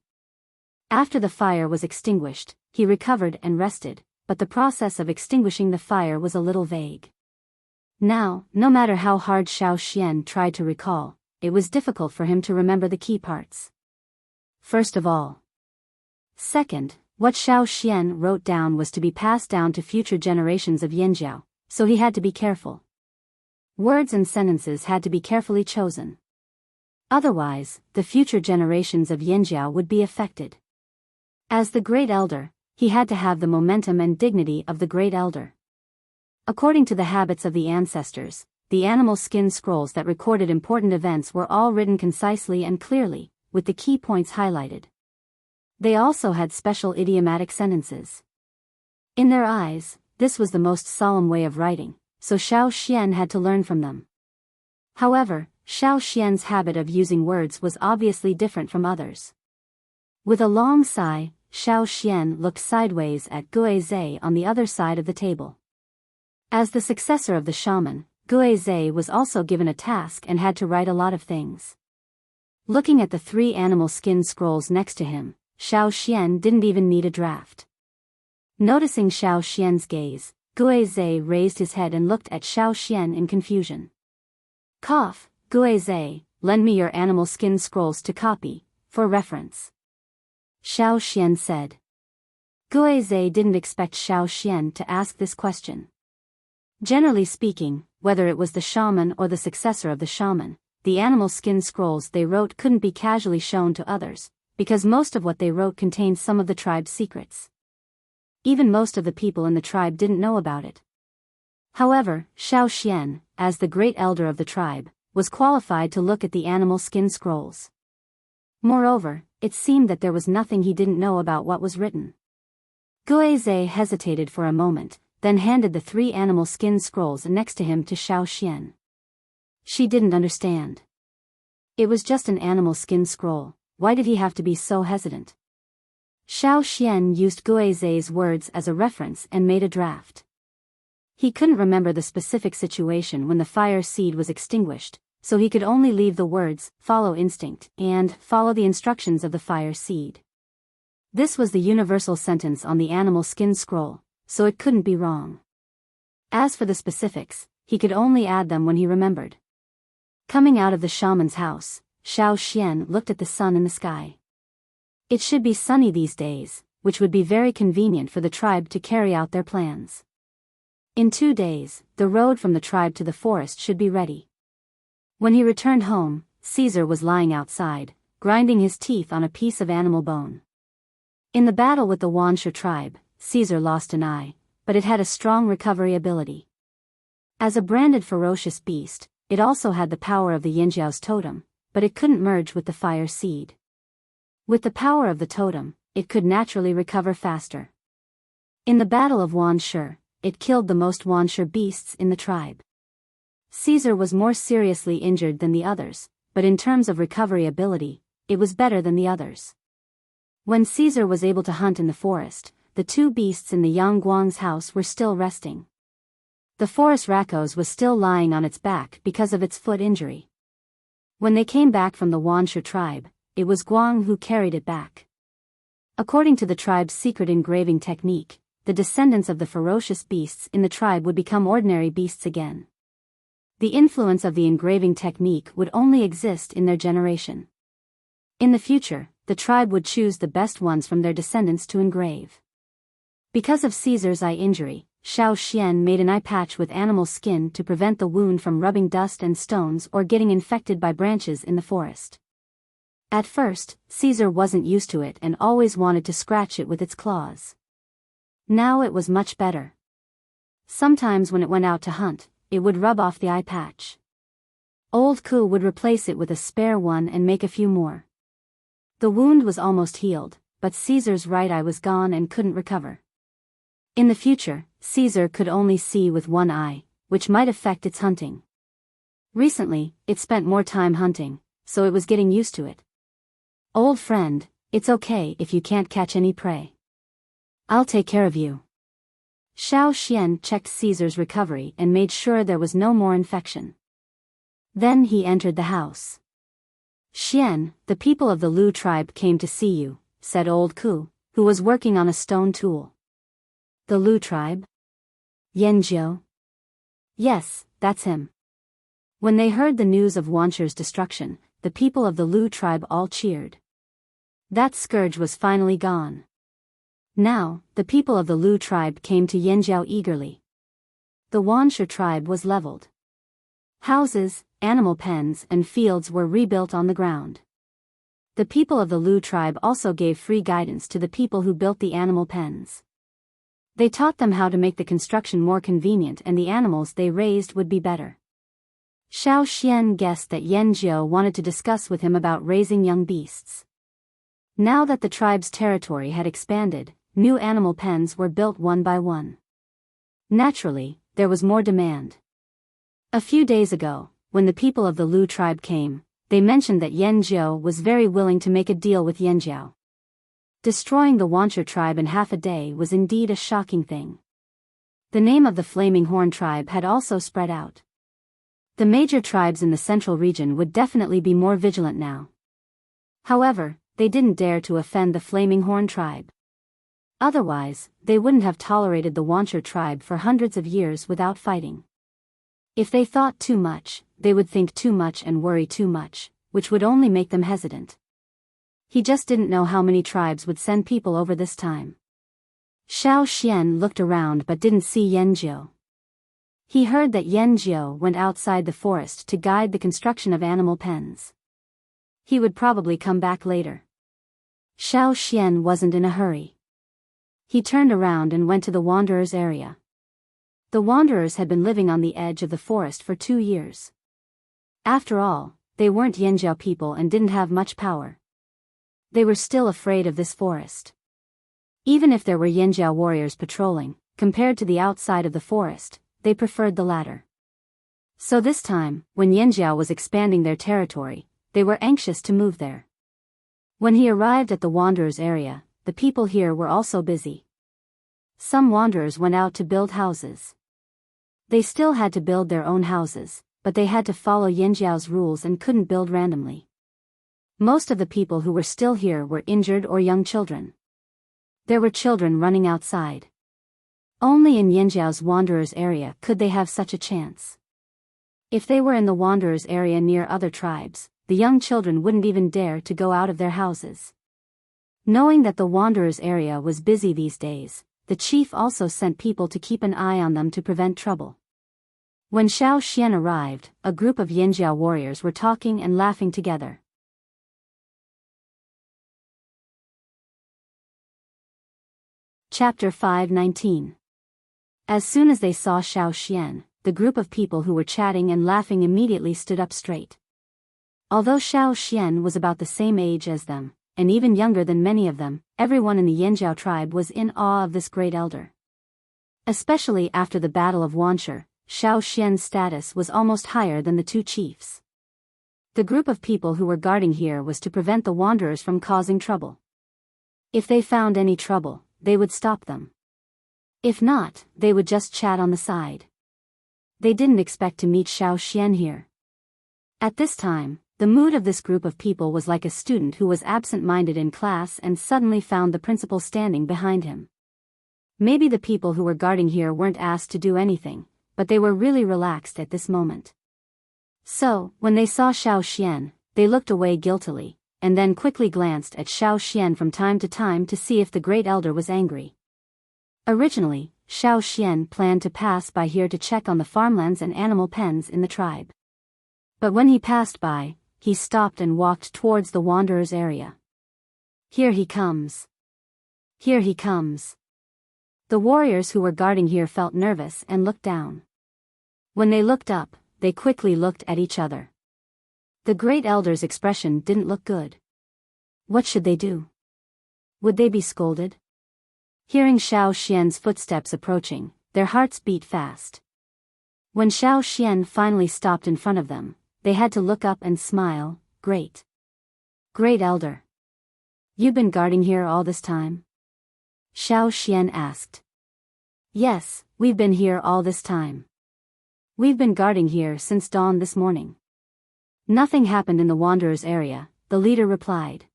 After the fire was extinguished, he recovered and rested, but the process of extinguishing the fire was a little vague. Now, no matter how hard Xiao Xian tried to recall, it was difficult for him to remember the key parts. First of all. Second, what Xiao Xian wrote down was to be passed down to future generations of Yanjiao, so he had to be careful. Words and sentences had to be carefully chosen. Otherwise, the future generations of Yanjiao would be affected. As the Great Elder, he had to have the momentum and dignity of the Great Elder. According to the habits of the ancestors, the animal skin scrolls that recorded important events were all written concisely and clearly, with the key points highlighted. They also had special idiomatic sentences. In their eyes, this was the most solemn way of writing, so Xiao Xian had to learn from them. However, Xiao Xian's habit of using words was obviously different from others. With a long sigh, Xiao Xian looked sideways at Guizhe on the other side of the table. As the successor of the shaman, Guizhe was also given a task and had to write a lot of things. Looking at the 3 animal skin scrolls next to him, Xiao Xian didn't even need a draft. Noticing Xiao Xian's gaze, Guizhe raised his head and looked at Xiao Xian in confusion. "Cough, Guizhe, lend me your animal skin scrolls to copy, for reference," Xiao Xian said. Guizhe didn't expect Xiao Xian to ask this question. Generally speaking, whether it was the shaman or the successor of the shaman, the animal skin scrolls they wrote couldn't be casually shown to others, because most of what they wrote contained some of the tribe's secrets. Even most of the people in the tribe didn't know about it. However, Xiao Xian, as the great elder of the tribe, was qualified to look at the animal skin scrolls. Moreover, it seemed that there was nothing he didn't know about what was written. Guizhe hesitated for a moment, then handed the 3 animal skin scrolls next to him to Xiao Xian. She didn't understand. It was just an animal skin scroll, why did he have to be so hesitant? Xiao Xian used Guizai's words as a reference and made a draft. He couldn't remember the specific situation when the fire seed was extinguished, so he could only leave the words, follow instinct, and follow the instructions of the fire seed. This was the universal sentence on the animal skin scroll, so it couldn't be wrong. As for the specifics, he could only add them when he remembered. Coming out of the shaman's house, Xiao Xian looked at the sun in the sky. It should be sunny these days, which would be very convenient for the tribe to carry out their plans. In 2 days, the road from the tribe to the forest should be ready. When he returned home, Caesar was lying outside, grinding his teeth on a piece of animal bone. In the battle with the Wuxia tribe, Caesar lost an eye, but it had a strong recovery ability. As a branded ferocious beast, it also had the power of the Yinjiao's totem, but it couldn't merge with the fire seed. With the power of the totem, it could naturally recover faster. In the Battle of Wuxia, it killed the most Wuxia beasts in the tribe. Caesar was more seriously injured than the others, but in terms of recovery ability, it was better than the others. When Caesar was able to hunt in the forest, the 2 beasts in the young Guang's house were still resting. The forest Rakos was still lying on its back because of its foot injury. When they came back from the Wuxia tribe, it was Guang who carried it back. According to the tribe's secret engraving technique, the descendants of the ferocious beasts in the tribe would become ordinary beasts again. The influence of the engraving technique would only exist in their generation. In the future, the tribe would choose the best ones from their descendants to engrave. Because of Caesar's eye injury, Xiao Xian made an eye patch with animal skin to prevent the wound from rubbing dust and stones or getting infected by branches in the forest. At first, Caesar wasn't used to it and always wanted to scratch it with its claws. Now it was much better. Sometimes when it went out to hunt, it would rub off the eye patch. Old Ku would replace it with a spare one and make a few more. The wound was almost healed, but Caesar's right eye was gone and couldn't recover. In the future, Caesar could only see with one eye, which might affect its hunting. Recently, it spent more time hunting, so it was getting used to it. Old friend, it's okay if you can't catch any prey. I'll take care of you. Xiao Xian checked Caesar's recovery and made sure there was no more infection. Then he entered the house. Xian, the people of the Lu tribe came to see you, said old Ku, who was working on a stone tool. The Lu tribe? Yanjiao? Yes, that's him. When they heard the news of Wuxia's destruction, the people of the Lu tribe all cheered. That scourge was finally gone. Now, the people of the Lu tribe came to Yanjiao eagerly. The Wuxia tribe was leveled. Houses, animal pens and fields were rebuilt on the ground. The people of the Lu tribe also gave free guidance to the people who built the animal pens. They taught them how to make the construction more convenient and the animals they raised would be better. Xiao Xian guessed that Yanjiao wanted to discuss with him about raising young beasts. Now that the tribe's territory had expanded, new animal pens were built one by one. Naturally, there was more demand. A few days ago, when the people of the Lu tribe came, they mentioned that Yanjiao was very willing to make a deal with Yanjiao. Destroying the Wuxia tribe in half a day was indeed a shocking thing. The name of the Flaming Horn tribe had also spread out. The major tribes in the central region would definitely be more vigilant now. However, they didn't dare to offend the Flaming Horn tribe. Otherwise, they wouldn't have tolerated the Wuxia tribe for hundreds of years without fighting. If they thought too much, they would think too much and worry too much, which would only make them hesitant. He just didn't know how many tribes would send people over this time. Xiao Xian looked around but didn't see Yanjiao. He heard that Yanjiao went outside the forest to guide the construction of animal pens. He would probably come back later. Xiao Xian wasn't in a hurry. He turned around and went to the Wanderers' area. The Wanderers had been living on the edge of the forest for 2 years. After all, they weren't Yanjiao people and didn't have much power. They were still afraid of this forest. Even if there were Yanjiao warriors patrolling, compared to the outside of the forest, they preferred the latter. So this time, when Yanjiao was expanding their territory, they were anxious to move there. When he arrived at the wanderers' area, the people here were also busy. Some wanderers went out to build houses. They still had to build their own houses, but they had to follow Yanjiao's rules and couldn't build randomly. Most of the people who were still here were injured or young children. There were children running outside. Only in Yanjiao's wanderers' area could they have such a chance. If they were in the wanderers' area near other tribes, the young children wouldn't even dare to go out of their houses. Knowing that the wanderers' area was busy these days, the chief also sent people to keep an eye on them to prevent trouble. When Xiao Xian arrived, a group of Yanjiao warriors were talking and laughing together. Chapter 5:19. As soon as they saw Xiao Xian, the group of people who were chatting and laughing immediately stood up straight. Although Xiao Xian was about the same age as them, and even younger than many of them, everyone in the Yanjiao tribe was in awe of this great elder. Especially after the Battle of Wanshi, Xiao Xian's status was almost higher than the two chiefs. The group of people who were guarding here was to prevent the wanderers from causing trouble. If they found any trouble, they would stop them. If not, they would just chat on the side. They didn't expect to meet Xiao Xian here. At this time, the mood of this group of people was like a student who was absent-minded in class and suddenly found the principal standing behind him. Maybe the people who were guarding here weren't asked to do anything, but they were really relaxed at this moment. So, when they saw Xiao Xian, they looked away guiltily, and then quickly glanced at Xiao Xian from time to see if the great elder was angry. Originally, Xiao Xian planned to pass by here to check on the farmlands and animal pens in the tribe. But when he passed by, he stopped and walked towards the wanderers' area. Here he comes. Here he comes. The warriors who were guarding here felt nervous and looked down. When they looked up, they quickly looked at each other. The great elder's expression didn't look good. What should they do? Would they be scolded? Hearing Xiao Xian's footsteps approaching, their hearts beat fast. When Xiao Xian finally stopped in front of them, they had to look up and smile. Great elder. You've been guarding here all this time? Xiao Xian asked. Yes, we've been here all this time. We've been guarding here since dawn this morning. Nothing happened in the wanderers' area, the leader replied.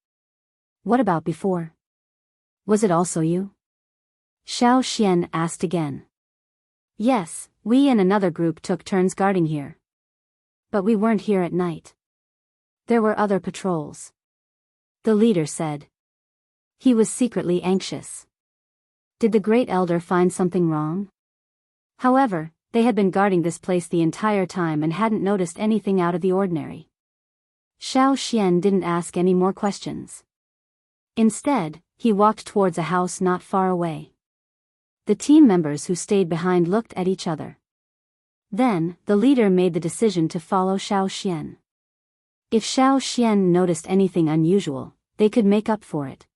What about before? Was it also you? Xiao Xian asked again. Yes, we and another group took turns guarding here. But we weren't here at night. There were other patrols. The leader said. He was secretly anxious. Did the great elder find something wrong? However, they had been guarding this place the entire time and hadn't noticed anything out of the ordinary. Xiao Xian didn't ask any more questions. Instead, he walked towards a house not far away. The team members who stayed behind looked at each other. Then, the leader made the decision to follow Xiao Xian. If Xiao Xian noticed anything unusual, they could make up for it.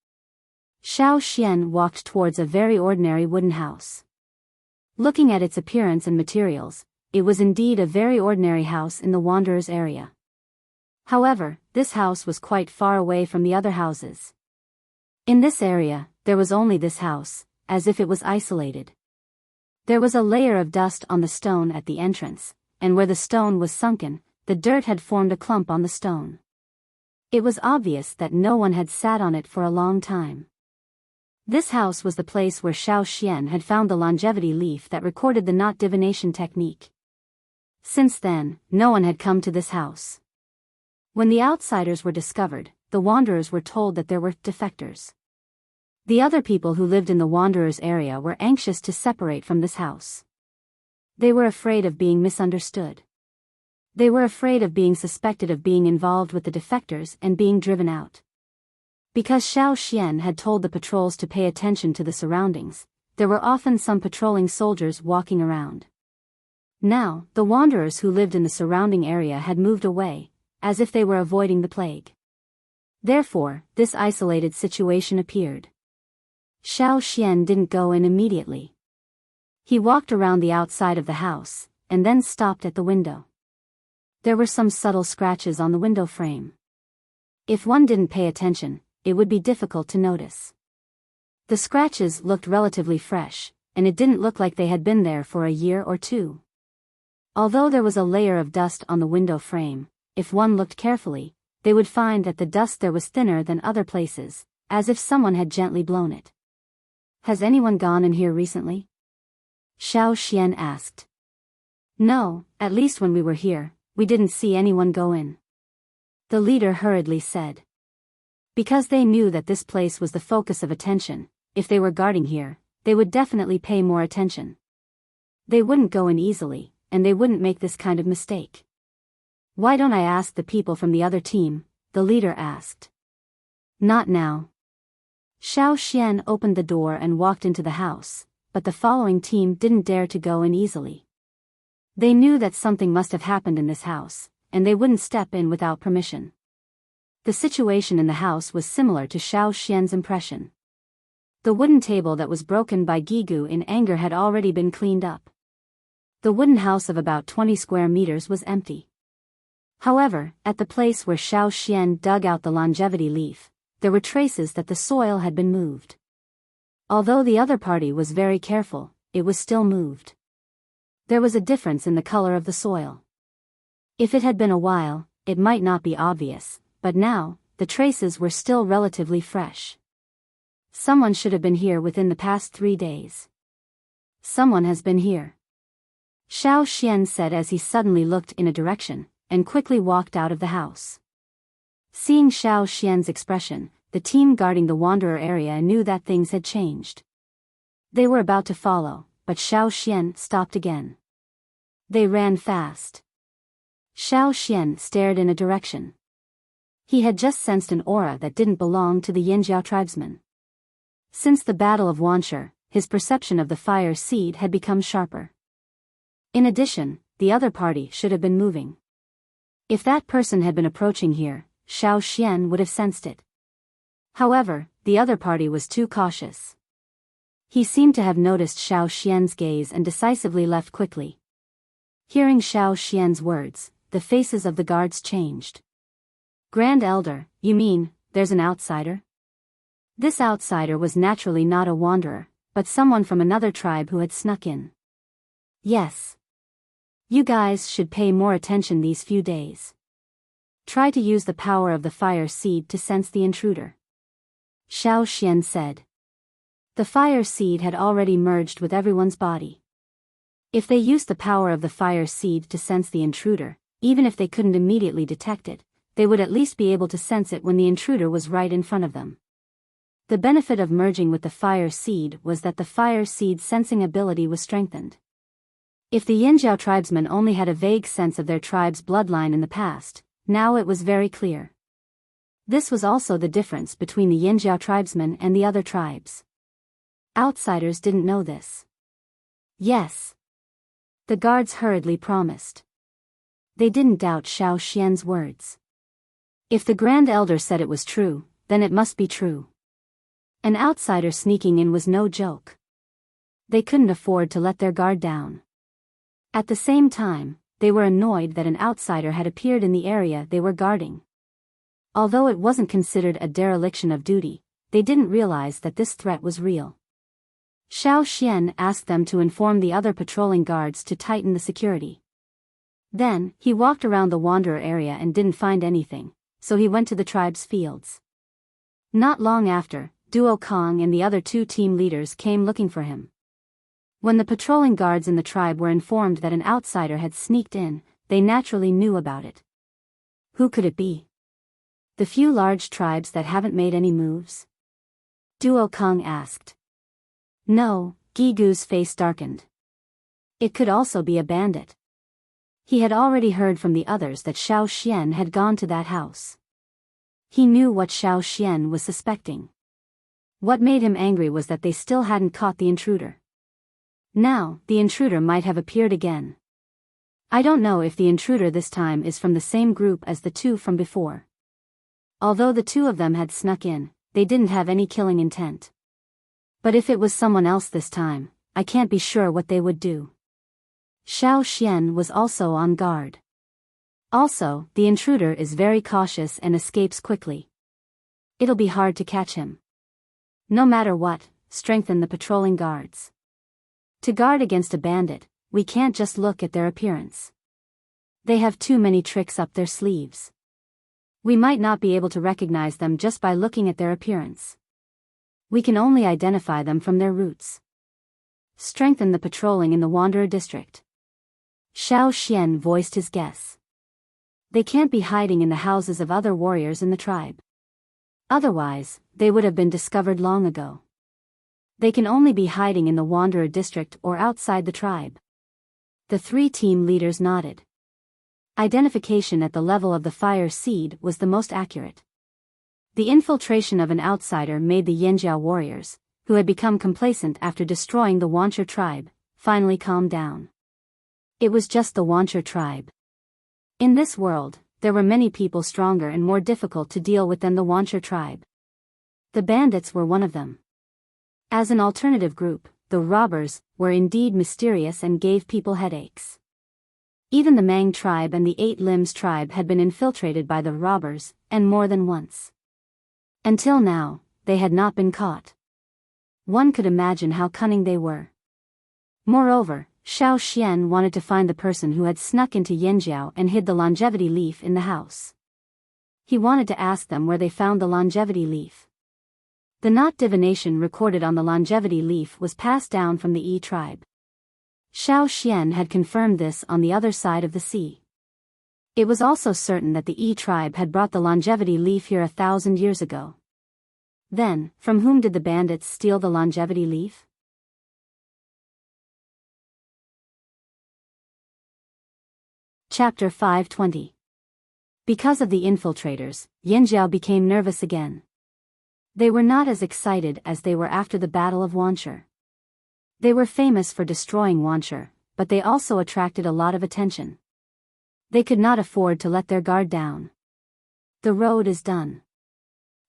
Xiao Xian walked towards a very ordinary wooden house. Looking at its appearance and materials, it was indeed a very ordinary house in the wanderers' area. However, this house was quite far away from the other houses. In this area, there was only this house, as if it was isolated. There was a layer of dust on the stone at the entrance, and where the stone was sunken, the dirt had formed a clump on the stone. It was obvious that no one had sat on it for a long time. This house was the place where Xiao Xian had found the longevity leaf that recorded the knot divination technique. Since then, no one had come to this house. When the outsiders were discovered, the wanderers were told that there were defectors. The other people who lived in the wanderers' area were anxious to separate from this house. They were afraid of being misunderstood. They were afraid of being suspected of being involved with the defectors and being driven out. Because Xiao Xian had told the patrols to pay attention to the surroundings, there were often some patrolling soldiers walking around. Now, the wanderers who lived in the surrounding area had moved away, as if they were avoiding the plague. Therefore, this isolated situation appeared. Xiao Xian didn't go in immediately. He walked around the outside of the house, and then stopped at the window. There were some subtle scratches on the window frame. If one didn't pay attention, it would be difficult to notice. The scratches looked relatively fresh, and it didn't look like they had been there for a year or two. Although there was a layer of dust on the window frame, if one looked carefully, they would find that the dust there was thinner than other places, as if someone had gently blown it. "Has anyone gone in here recently?" Xiao Xian asked. "No, at least when we were here, we didn't see anyone go in," the leader hurriedly said. Because they knew that this place was the focus of attention, if they were guarding here, they would definitely pay more attention. They wouldn't go in easily, and they wouldn't make this kind of mistake. "Why don't I ask the people from the other team?" the leader asked. "Not now." Xiao Xian opened the door and walked into the house, but the following team didn't dare to go in easily. They knew that something must have happened in this house, and they wouldn't step in without permission. The situation in the house was similar to Xiao Xian's impression. The wooden table that was broken by Gigu in anger had already been cleaned up. The wooden house of about 20 square meters was empty. However, at the place where Xiao Xian dug out the longevity leaf, there were traces that the soil had been moved. Although the other party was very careful, it was still moved. There was a difference in the color of the soil. If it had been a while, it might not be obvious, but now, the traces were still relatively fresh. Someone should have been here within the past 3 days. "Someone has been here," Xiao Xian said as he suddenly looked in a direction, and quickly walked out of the house. Seeing Xiao Xian's expression, the team guarding the Wanderer area knew that things had changed. They were about to follow, but Xiao Xian stopped again. They ran fast. Xiao Xian stared in a direction. He had just sensed an aura that didn't belong to the Yinjiao tribesmen. Since the Battle of Wanshi, his perception of the fire seed had become sharper. In addition, the other party should have been moving. If that person had been approaching here, Xiao Xian would have sensed it. However, the other party was too cautious. He seemed to have noticed Xiao Xian's gaze and decisively left quickly. Hearing Xiao Xian's words, the faces of the guards changed. "Grand Elder, you mean, there's an outsider?" This outsider was naturally not a wanderer, but someone from another tribe who had snuck in. "Yes. You guys should pay more attention these few days. Try to use the power of the fire seed to sense the intruder," Xiao Xian said. The fire seed had already merged with everyone's body. If they used the power of the fire seed to sense the intruder, even if they couldn't immediately detect it, they would at least be able to sense it when the intruder was right in front of them. The benefit of merging with the fire seed was that the fire seed's sensing ability was strengthened. If the Yinjiao tribesmen only had a vague sense of their tribe's bloodline in the past, now it was very clear. This was also the difference between the Yinjiao tribesmen and the other tribes. Outsiders didn't know this. "Yes," the guards hurriedly promised. They didn't doubt Xiao Xian's words. If the Grand Elder said it was true, then it must be true. An outsider sneaking in was no joke. They couldn't afford to let their guard down. At the same time, they were annoyed that an outsider had appeared in the area they were guarding. Although it wasn't considered a dereliction of duty, they didn't realize that this threat was real. Xiao Xian asked them to inform the other patrolling guards to tighten the security. Then, he walked around the Wanderer area and didn't find anything, so he went to the tribe's fields. Not long after, Duo Kong and the other 2 team leaders came looking for him. When the patrolling guards in the tribe were informed that an outsider had sneaked in, they naturally knew about it. Who could it be? The few large tribes that haven't made any moves? Duo Kong asked. No, Gigu's face darkened. It could also be a bandit. He had already heard from the others that Xiao Xian had gone to that house. He knew what Xiao Xian was suspecting. What made him angry was that they still hadn't caught the intruder. Now, the intruder might have appeared again. I don't know if the intruder this time is from the same group as the 2 from before. Although the 2 of them had snuck in, they didn't have any killing intent. But if it was someone else this time, I can't be sure what they would do. Xiao Xian was also on guard. Also, the intruder is very cautious and escapes quickly. It'll be hard to catch him. No matter what, strengthen the patrolling guards. To guard against a bandit, we can't just look at their appearance. They have too many tricks up their sleeves. We might not be able to recognize them just by looking at their appearance. We can only identify them from their roots. Strengthen the patrolling in the Wanderer district. Xiao Xian voiced his guess. They can't be hiding in the houses of other warriors in the tribe. Otherwise, they would have been discovered long ago. They can only be hiding in the Wanderer district or outside the tribe. The 3 team leaders nodded. Identification at the level of the fire seed was the most accurate. The infiltration of an outsider made the Yanjiao warriors, who had become complacent after destroying the Wuxia tribe, finally calm down. It was just the Wuxia tribe. In this world, there were many people stronger and more difficult to deal with than the Wuxia tribe. The bandits were one of them. As an alternative group, the robbers were indeed mysterious and gave people headaches. Even the Mang tribe and the 8 Limbs tribe had been infiltrated by the robbers, and more than once. Until now, they had not been caught. One could imagine how cunning they were. Moreover, Xiao Xian wanted to find the person who had snuck into Yanjiao and hid the longevity leaf in the house. He wanted to ask them where they found the longevity leaf. The knot divination recorded on the longevity leaf was passed down from the E tribe. Xiao Xian had confirmed this on the other side of the sea. It was also certain that the E tribe had brought the longevity leaf here 1,000 years ago. Then, from whom did the bandits steal the longevity leaf? Chapter 520. Because of the infiltrators, Yanjiao became nervous again. They were not as excited as they were after the Battle of Wuxia. They were famous for destroying Wuxia, but they also attracted a lot of attention. They could not afford to let their guard down. The road is done.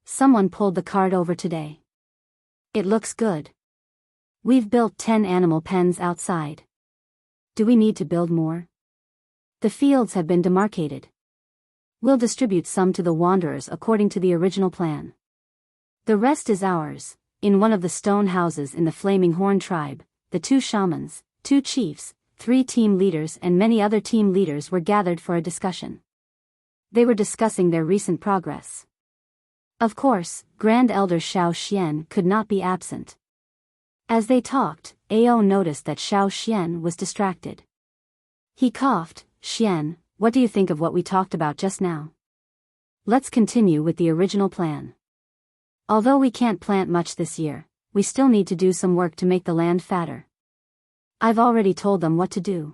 Someone pulled the cart over today. It looks good. We've built 10 animal pens outside. Do we need to build more? The fields have been demarcated. We'll distribute some to the wanderers according to the original plan. The rest is ours. In one of the stone houses in the Flaming Horn tribe, the 2 shamans, 2 chiefs, 3 team leaders and many other team leaders were gathered for a discussion. They were discussing their recent progress. Of course, Grand Elder Xiao Xian could not be absent. As they talked, Ao noticed that Xiao Xian was distracted. He coughed. Xian, what do you think of what we talked about just now? Let's continue with the original plan. Although we can't plant much this year, we still need to do some work to make the land fatter. I've already told them what to do.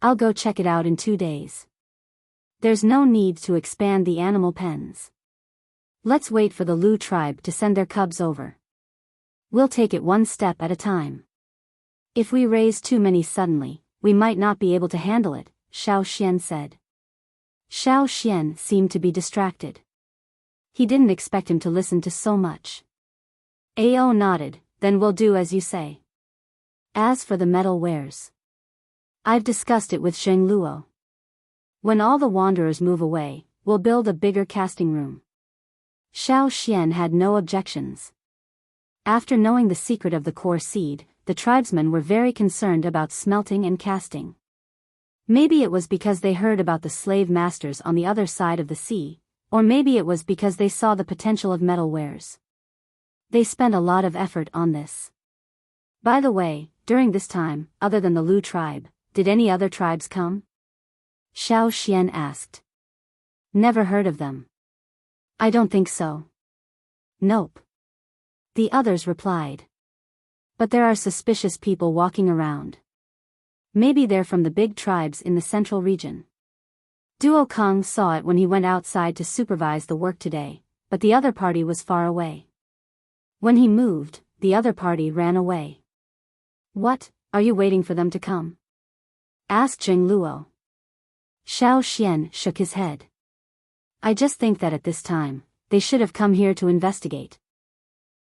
I'll go check it out in 2 days. There's no need to expand the animal pens. Let's wait for the Lu tribe to send their cubs over. We'll take it one step at a time. If we raise too many suddenly, we might not be able to handle it, Xiao Xian said. Xiao Xian seemed to be distracted. He didn't expect him to listen to so much. Ao nodded, then we'll do as you say. As for the metal wares, I've discussed it with Zheng Luo. When all the wanderers move away, we'll build a bigger casting room. Xiao Xian had no objections. After knowing the secret of the core seed, the tribesmen were very concerned about smelting and casting. Maybe it was because they heard about the slave masters on the other side of the sea, or maybe it was because they saw the potential of metal wares. They spent a lot of effort on this. By the way, during this time, other than the Lu tribe, did any other tribes come? Xiao Xian asked. Never heard of them. I don't think so. Nope. The others replied. But there are suspicious people walking around. Maybe they're from the big tribes in the central region. Duo Kong saw it when he went outside to supervise the work today, but the other party was far away. When he moved, the other party ran away. What, are you waiting for them to come? Asked Zheng Luo. Xiao Xian shook his head. I just think that at this time, they should have come here to investigate.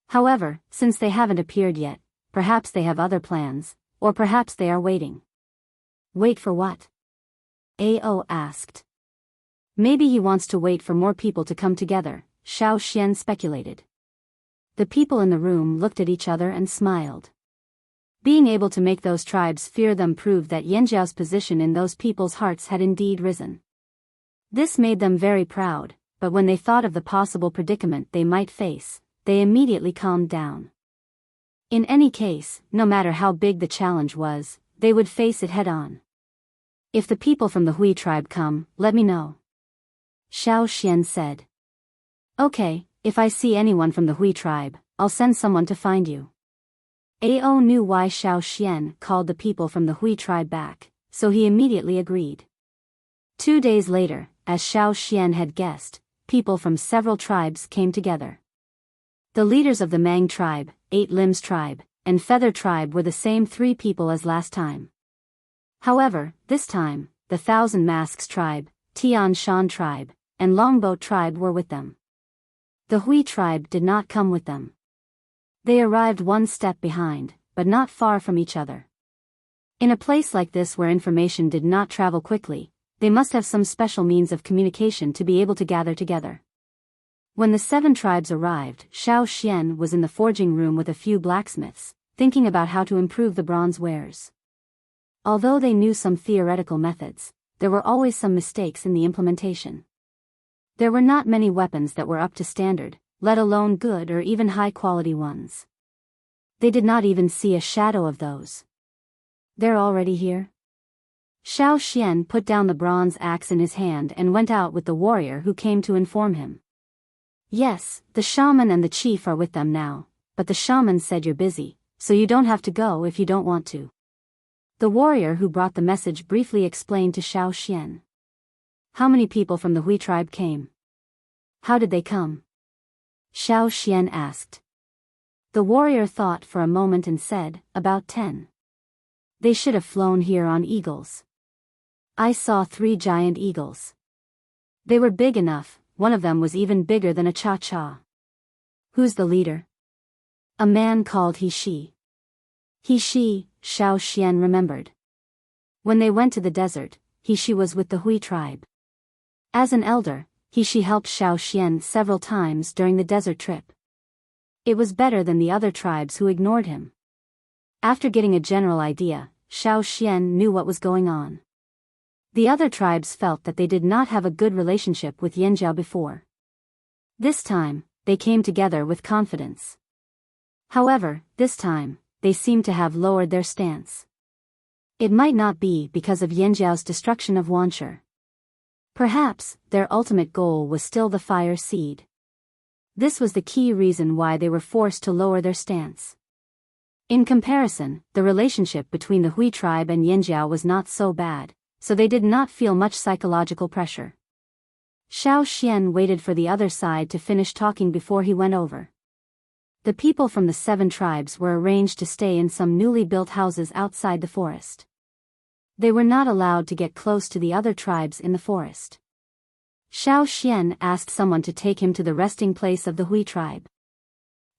However, since they haven't appeared yet, perhaps they have other plans, or perhaps they are waiting. Wait for what? Ao asked. Maybe he wants to wait for more people to come together, Xiao Xian speculated. The people in the room looked at each other and smiled. Being able to make those tribes fear them proved that Yanjiao's position in those people's hearts had indeed risen. This made them very proud, but when they thought of the possible predicament they might face, they immediately calmed down. In any case, no matter how big the challenge was, they would face it head-on. If the people from the Hui tribe come, let me know. Xiao Xian said. Okay, if I see anyone from the Hui tribe, I'll send someone to find you. Ao knew why Xiao Xian called the people from the Hui tribe back, so he immediately agreed. 2 days later, as Xiao Xian had guessed, people from several tribes came together. The leaders of the Mang tribe, Eight Limbs tribe, and Feather tribe were the same 3 people as last time. However, this time, the Thousand Masks tribe, Tian Shan tribe, and Longboat tribe were with them. The Hui tribe did not come with them. They arrived one step behind, but not far from each other. In a place like this where information did not travel quickly, they must have some special means of communication to be able to gather together. When the 7 tribes arrived, Xiao Xian was in the forging room with a few blacksmiths, thinking about how to improve the bronze wares. Although they knew some theoretical methods, there were always some mistakes in the implementation. There were not many weapons that were up to standard, let alone good or even high-quality ones. They did not even see a shadow of those. They're already here? Xiao Xian put down the bronze axe in his hand and went out with the warrior who came to inform him. Yes, the shaman and the chief are with them now, but the shaman said you're busy, so you don't have to go if you don't want to. The warrior who brought the message briefly explained to Xiao Xian. How many people from the Hui tribe came? How did they come? Xiao Xian asked. The warrior thought for a moment and said, about 10. They should have flown here on eagles. I saw 3 giant eagles. They were big enough, one of them was even bigger than a cha-cha. Who's the leader? A man called He-Shi. He-Shi, Xiao Xian remembered. When they went to the desert, He-Shi was with the Hui tribe. As an elder, He-Shi helped Xiao Xian several times during the desert trip. It was better than the other tribes who ignored him. After getting a general idea, Xiao Xian knew what was going on. The other tribes felt that they did not have a good relationship with Yanjiao before. This time, they came together with confidence. However, this time, they seemed to have lowered their stance. It might not be because of Yanjiao's destruction of Wanshi. Perhaps, their ultimate goal was still the fire seed. This was the key reason why they were forced to lower their stance. In comparison, the relationship between the Hui tribe and Yanjiao was not so bad, so they did not feel much psychological pressure. Xiao Xian waited for the other side to finish talking before he went over. The people from the 7 tribes were arranged to stay in some newly built houses outside the forest. They were not allowed to get close to the other tribes in the forest. Xiao Xian asked someone to take him to the resting place of the Hui tribe.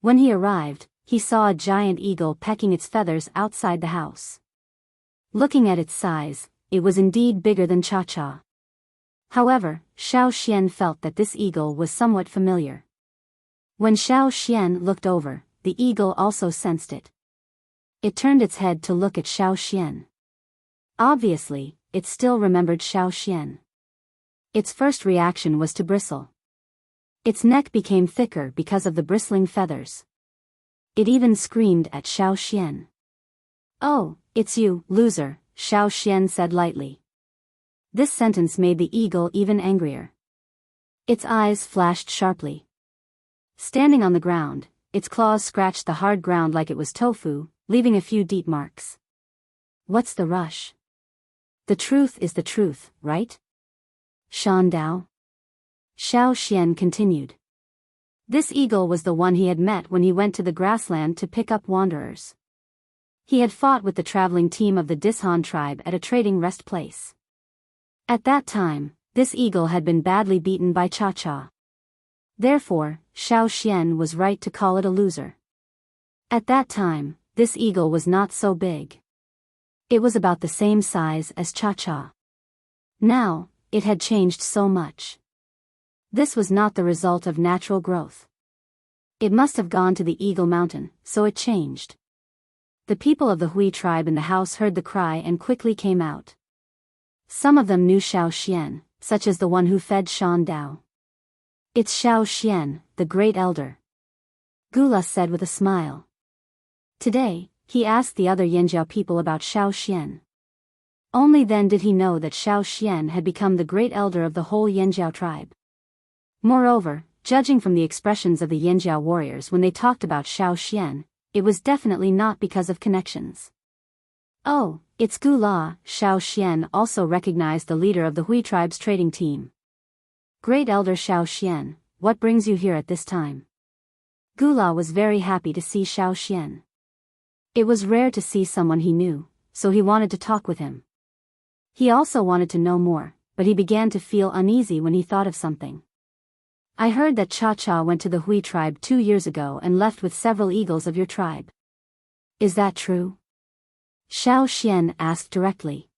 When he arrived, he saw a giant eagle pecking its feathers outside the house. Looking at its size, it was indeed bigger than Cha-Cha. However, Xiao Xian felt that this eagle was somewhat familiar. When Xiao Xian looked over, the eagle also sensed it. It turned its head to look at Xiao Xian. Obviously, it still remembered Xiao Xian. Its first reaction was to bristle. Its neck became thicker because of the bristling feathers. It even screamed at Xiao Xian. Oh, it's you, loser, Xiao Xian said lightly. This sentence made the eagle even angrier. Its eyes flashed sharply. Standing on the ground, its claws scratched the hard ground like it was tofu, leaving a few deep marks. What's the rush? The truth is the truth, right? Shan Dao? Xiao Xian continued. This eagle was the one he had met when he went to the grassland to pick up wanderers. He had fought with the traveling team of the Dishan tribe at a trading rest place. At that time, this eagle had been badly beaten by Cha-Cha. Therefore, Xiao Xian was right to call it a loser. At that time, this eagle was not so big. It was about the same size as Cha-Cha. Now, it had changed so much. This was not the result of natural growth. It must have gone to the Eagle Mountain, so it changed. The people of the Hui tribe in the house heard the cry and quickly came out. Some of them knew Xiao Xian, such as the one who fed Shan Dao. It's Xiao Xian, the great elder. Gula said with a smile. Today, he asked the other Yanjiao people about Xiao Xian. Only then did he know that Xiao Xian had become the great elder of the whole Yanjiao tribe. Moreover, judging from the expressions of the Yanjiao warriors when they talked about Xiao Xian, it was definitely not because of connections. Oh, it's Gula. Xiao Xian also recognized the leader of the Hui tribe's trading team. Great elder Xiao Xian, what brings you here at this time? Gula was very happy to see Xiao Xian. It was rare to see someone he knew, so he wanted to talk with him. He also wanted to know more, but he began to feel uneasy when he thought of something. I heard that Cha-Cha went to the Hui tribe 2 years ago and left with several eagles of your tribe. Is that true? Xiao Xian asked directly.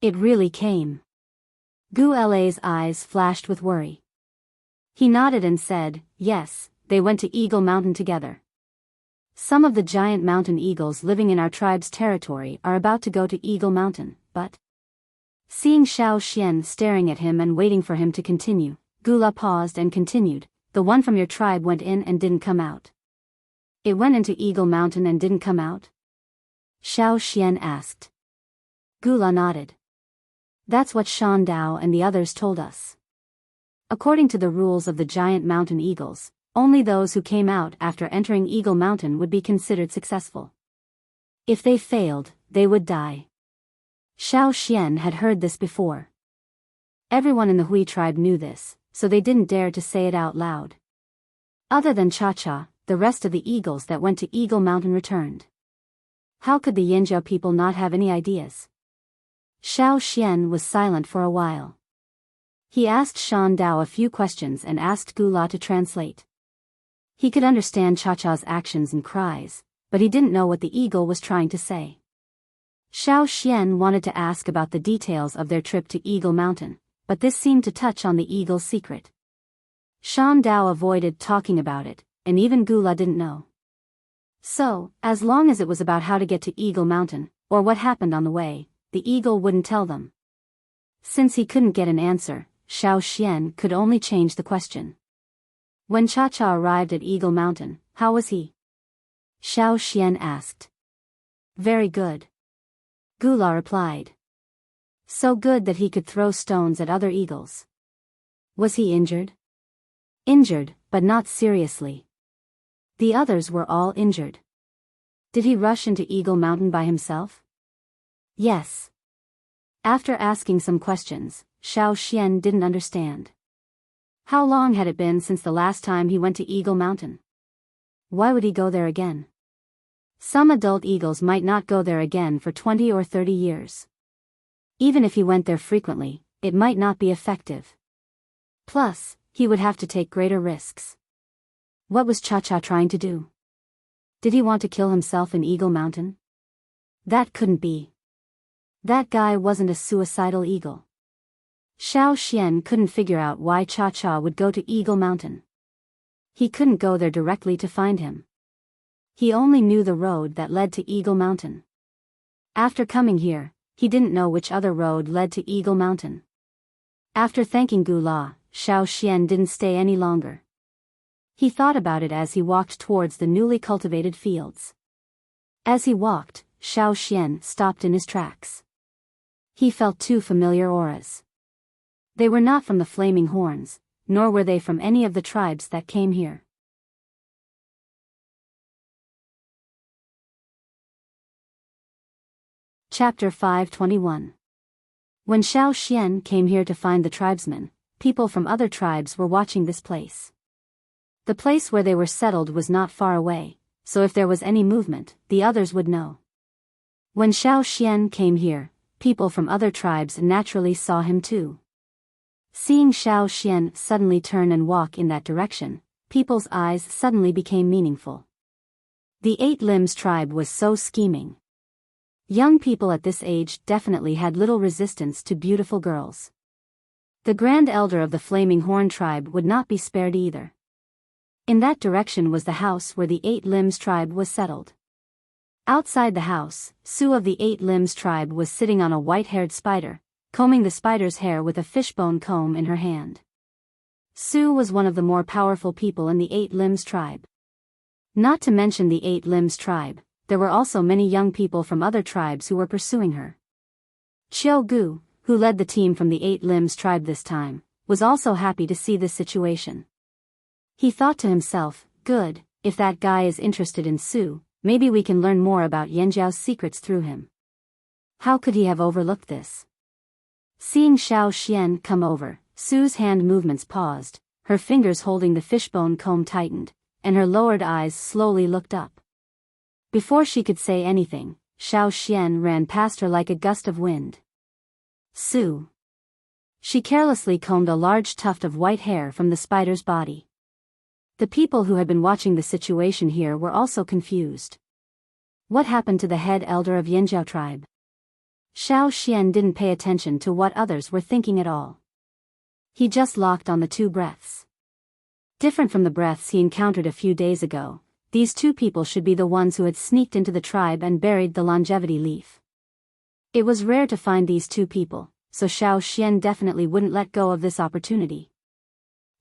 It really came. Gu La's eyes flashed with worry. He nodded and said, yes, they went to Eagle Mountain together. Some of the giant mountain eagles living in our tribe's territory are about to go to Eagle Mountain, but... Seeing Xiao Xian staring at him and waiting for him to continue, Gula paused and continued, the one from your tribe went in and didn't come out. It went into Eagle Mountain and didn't come out? Xiao Xian asked. Gula nodded. That's what Shan Dao and the others told us. According to the rules of the giant mountain eagles, only those who came out after entering Eagle Mountain would be considered successful. If they failed, they would die. Xiao Xian had heard this before. Everyone in the Hui tribe knew this, so they didn't dare to say it out loud. Other than Cha-Cha, the rest of the eagles that went to Eagle Mountain returned. How could the Yanjiao people not have any ideas? Xiao Xian was silent for a while. He asked Shan Dao a few questions and asked Gula to translate. He could understand Cha-Cha's actions and cries, but he didn't know what the eagle was trying to say. Xiao Xian wanted to ask about the details of their trip to Eagle Mountain, but this seemed to touch on the eagle's secret. Shan Dao avoided talking about it, and even Gula didn't know. So, as long as it was about how to get to Eagle Mountain, or what happened on the way, the eagle wouldn't tell them. Since he couldn't get an answer, Xiao Xian could only change the question. When Cha-Cha arrived at Eagle Mountain, how was he? Xiao Xian asked. Very good. Gula replied. So good that he could throw stones at other eagles. Was he injured? Injured, but not seriously. The others were all injured. Did he rush into Eagle Mountain by himself? Yes. After asking some questions, Xiao Xian didn't understand. How long had it been since the last time he went to Eagle Mountain? Why would he go there again? Some adult eagles might not go there again for 20 or 30 years. Even if he went there frequently, it might not be effective. Plus, he would have to take greater risks. What was Cha-Cha trying to do? Did he want to kill himself in Eagle Mountain? That couldn't be. That guy wasn't a suicidal eagle. Xiao Xian couldn't figure out why Cha-Cha would go to Eagle Mountain. He couldn't go there directly to find him. He only knew the road that led to Eagle Mountain. After coming here, he didn't know which other road led to Eagle Mountain. After thanking Gula, Xiao Xian didn't stay any longer. He thought about it as he walked towards the newly cultivated fields. As he walked, Xiao Xian stopped in his tracks. He felt two familiar auras. They were not from the Flaming Horns, nor were they from any of the tribes that came here. Chapter 521. When Xiao Xian came here to find the tribesmen, people from other tribes were watching this place. The place where they were settled was not far away, so if there was any movement, the others would know. When Xiao Xian came here, people from other tribes naturally saw him too. Seeing Xiao Xian suddenly turn and walk in that direction, people's eyes suddenly became meaningful. The Eight Limbs tribe was so scheming. Young people at this age definitely had little resistance to beautiful girls. The Grand Elder of the Flaming Horn tribe would not be spared either. In that direction was the house where the Eight Limbs tribe was settled. Outside the house, Sue of the Eight Limbs tribe was sitting on a white-haired spider, combing the spider's hair with a fishbone comb in her hand. Sue was one of the more powerful people in the Eight Limbs tribe. Not to mention the Eight Limbs tribe, there were also many young people from other tribes who were pursuing her. Chiao Gu, who led the team from the Eight Limbs tribe this time, was also happy to see this situation. He thought to himself, good, if that guy is interested in Sue, maybe we can learn more about Yanjiao's secrets through him. How could he have overlooked this? Seeing Xiao Xian come over, Sue's hand movements paused, her fingers holding the fishbone comb tightened, and her lowered eyes slowly looked up. Before she could say anything, Xiao Xian ran past her like a gust of wind. Sue. She carelessly combed a large tuft of white hair from the spider's body. The people who had been watching the situation here were also confused. What happened to the head elder of Yanjiao tribe? Xiao Xian didn't pay attention to what others were thinking at all. He just locked on the two breaths. Different from the breaths he encountered a few days ago, these two people should be the ones who had sneaked into the tribe and buried the longevity leaf. It was rare to find these two people, so Xiao Xian definitely wouldn't let go of this opportunity.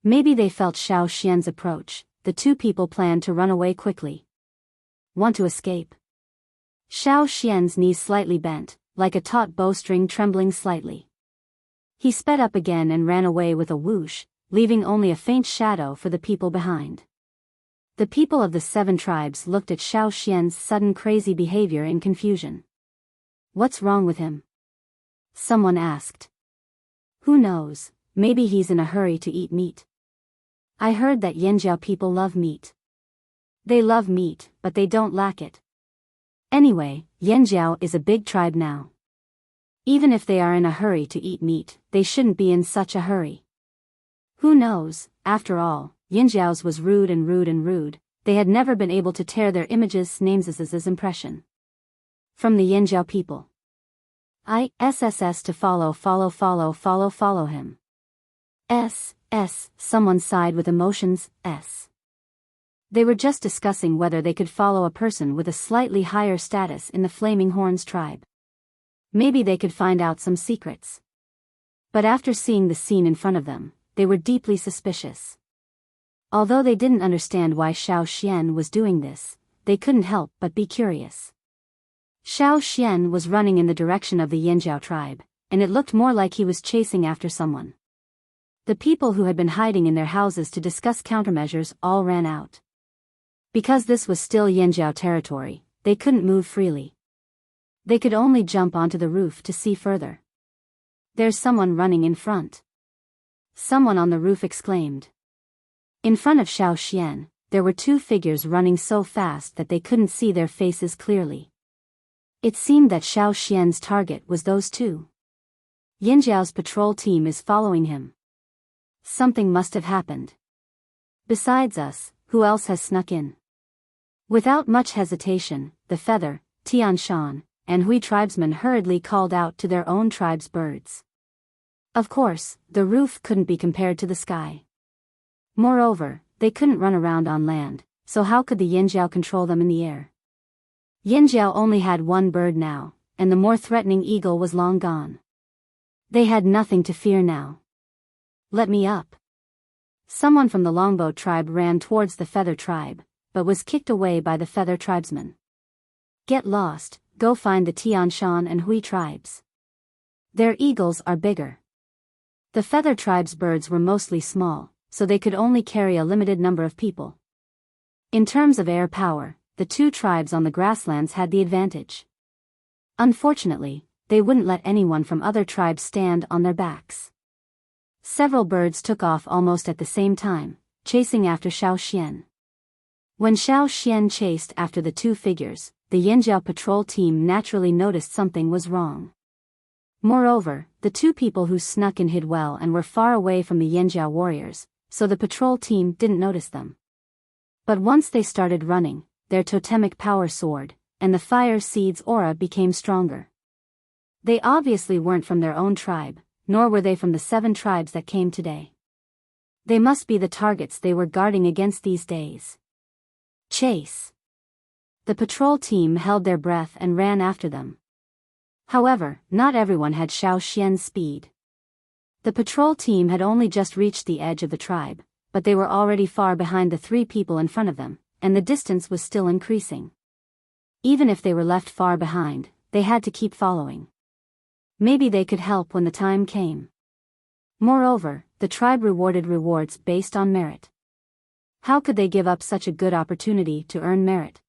Maybe they felt Xiao Xian's approach. The two people planned to run away quickly. Want to escape? Xiao Xian's knees slightly bent, like a taut bowstring trembling slightly. He sped up again and ran away with a whoosh, leaving only a faint shadow for the people behind. The people of the 7 tribes looked at Xiao Xian's sudden crazy behavior in confusion. What's wrong with him? Someone asked. Who knows, maybe he's in a hurry to eat meat. I heard that Yanjiao people love meat. They love meat, but they don't lack it. Anyway, Yanjiao is a big tribe now. Even if they are in a hurry to eat meat, they shouldn't be in such a hurry. Who knows, after all, Yanjiao's was rude and rude and rude, they had never been able to tear their images' names' impression. From the Yanjiao people. SSS to follow him. Someone sighed with emotions, They were just discussing whether they could follow a person with a slightly higher status in the Flaming Horns tribe. Maybe they could find out some secrets. But after seeing the scene in front of them, they were deeply suspicious. Although they didn't understand why Xiao Xian was doing this, they couldn't help but be curious. Xiao Xian was running in the direction of the Yanjiao tribe, and it looked more like he was chasing after someone. The people who had been hiding in their houses to discuss countermeasures all ran out. Because this was still Yanjiao territory, they couldn't move freely. They could only jump onto the roof to see further. There's someone running in front. Someone on the roof exclaimed. In front of Xiao Xian, there were 2 figures running so fast that they couldn't see their faces clearly. It seemed that Xiao Xian's target was those 2. Yanjiao's patrol team is following him. Something must have happened. Besides us, who else has snuck in? Without much hesitation, the Feather, Tian Shan, and Hui tribesmen hurriedly called out to their own tribe's birds. Of course, the roof couldn't be compared to the sky. Moreover, they couldn't run around on land, so how could the Yanjiao control them in the air? Yanjiao only had 1 bird now, and the more threatening eagle was long gone. They had nothing to fear now. Let me up. Someone from the Longbow tribe ran towards the Feather tribe, but was kicked away by the Feather tribesmen. Get lost, go find the Tian Shan and Hui tribes. Their eagles are bigger. The Feather tribe's birds were mostly small, so they could only carry a limited number of people. In terms of air power, the 2 tribes on the grasslands had the advantage. Unfortunately, they wouldn't let anyone from other tribes stand on their backs. Several birds took off almost at the same time, chasing after Xiao Xian. When Xiao Xian chased after the 2 figures, the Yanjiao patrol team naturally noticed something was wrong. Moreover, the 2 people who snuck in hid well and were far away from the Yanjiao warriors, so the patrol team didn't notice them. But once they started running, their totemic power soared, and the fire seed's aura became stronger. They obviously weren't from their own tribe, nor were they from the 7 tribes that came today. They must be the targets they were guarding against these days. Chase! The patrol team held their breath and ran after them. However, not everyone had Xiao Xian's speed. The patrol team had only just reached the edge of the tribe, but they were already far behind the 3 people in front of them, and the distance was still increasing. Even if they were left far behind, they had to keep following. Maybe they could help when the time came. Moreover, the tribe rewarded rewards based on merit. How could they give up such a good opportunity to earn merit?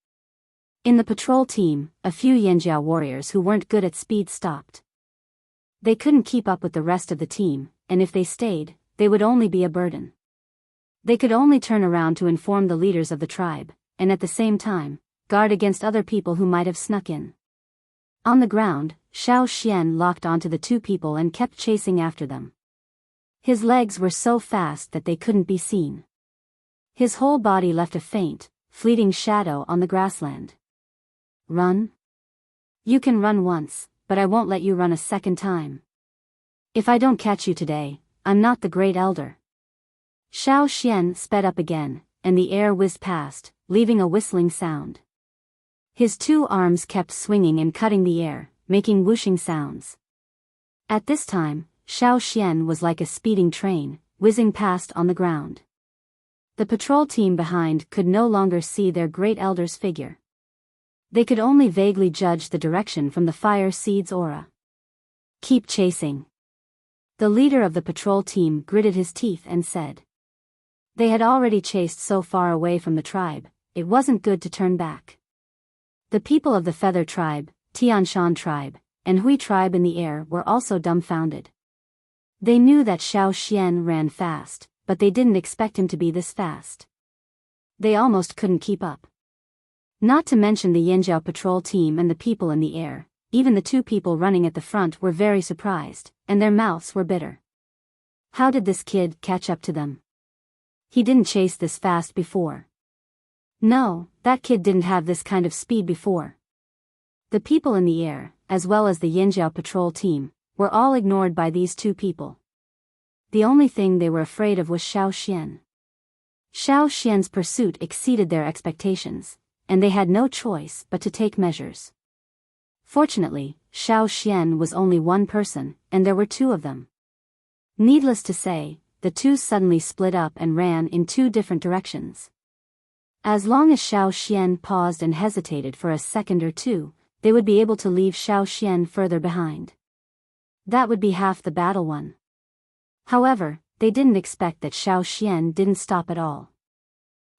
In the patrol team, a few Yanjiao warriors who weren't good at speed stopped. They couldn't keep up with the rest of the team, and if they stayed, they would only be a burden. They could only turn around to inform the leaders of the tribe, and at the same time, guard against other people who might have snuck in. On the ground, Xiao Xian locked onto the 2 people and kept chasing after them. His legs were so fast that they couldn't be seen. His whole body left a faint, fleeting shadow on the grassland. Run? You can run once, but I won't let you run a second time. If I don't catch you today, I'm not the great elder. Xiao Xian sped up again, and the air whizzed past, leaving a whistling sound. His 2 arms kept swinging and cutting the air, making whooshing sounds. At this time, Xiao Xian was like a speeding train, whizzing past on the ground. The patrol team behind could no longer see their great elder's figure. They could only vaguely judge the direction from the fire seed's aura. Keep chasing. The leader of the patrol team gritted his teeth and said. They had already chased so far away from the tribe, it wasn't good to turn back. The people of the Feather tribe, Tianshan tribe, and Hui tribe in the air were also dumbfounded. They knew that Xiao Xian ran fast, but they didn't expect him to be this fast. They almost couldn't keep up. Not to mention the Yanjiao patrol team and the people in the air, even the 2 people running at the front were very surprised, and their mouths were bitter. How did this kid catch up to them? He didn't chase this fast before. No, that kid didn't have this kind of speed before. The people in the air, as well as the Yanjiao patrol team, were all ignored by these 2 people. The only thing they were afraid of was Xiao Xian. Xiao Xian's pursuit exceeded their expectations, and they had no choice but to take measures. Fortunately, Xiao Xian was only one person, and there were 2 of them. Needless to say, the 2 suddenly split up and ran in 2 different directions. As long as Xiao Xian paused and hesitated for a second or 2, they would be able to leave Xiao Xian further behind. That would be half the battle won. However, they didn't expect that Xiao Xian didn't stop at all.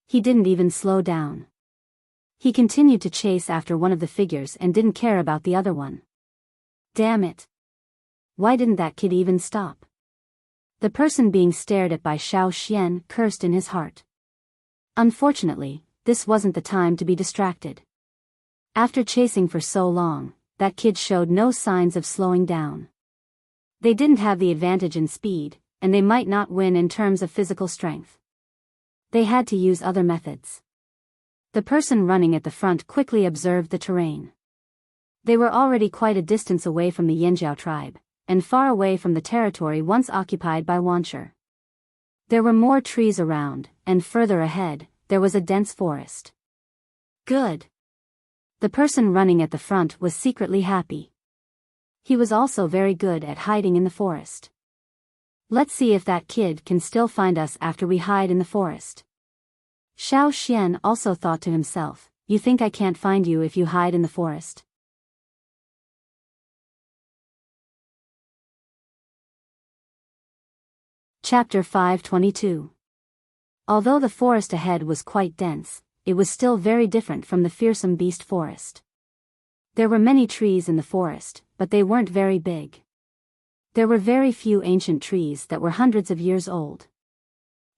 He didn't even slow down. He continued to chase after one of the figures and didn't care about the other one. Damn it! Why didn't that kid even stop? The person being stared at by Xiao Xian cursed in his heart. Unfortunately, this wasn't the time to be distracted. After chasing for so long, that kid showed no signs of slowing down. They didn't have the advantage in speed, and they might not win in terms of physical strength. They had to use other methods. The person running at the front quickly observed the terrain. They were already quite a distance away from the Yanjiao tribe, and far away from the territory once occupied by Wanshi. There were more trees around, and further ahead, there was a dense forest. Good. The person running at the front was secretly happy. He was also very good at hiding in the forest. Let's see if that kid can still find us after we hide in the forest. Xiao Xian also thought to himself, you think I can't find you if you hide in the forest? Chapter 522. Although the forest ahead was quite dense, it was still very different from the fearsome beast forest. There were many trees in the forest, but they weren't very big. There were very few ancient trees that were hundreds of years old.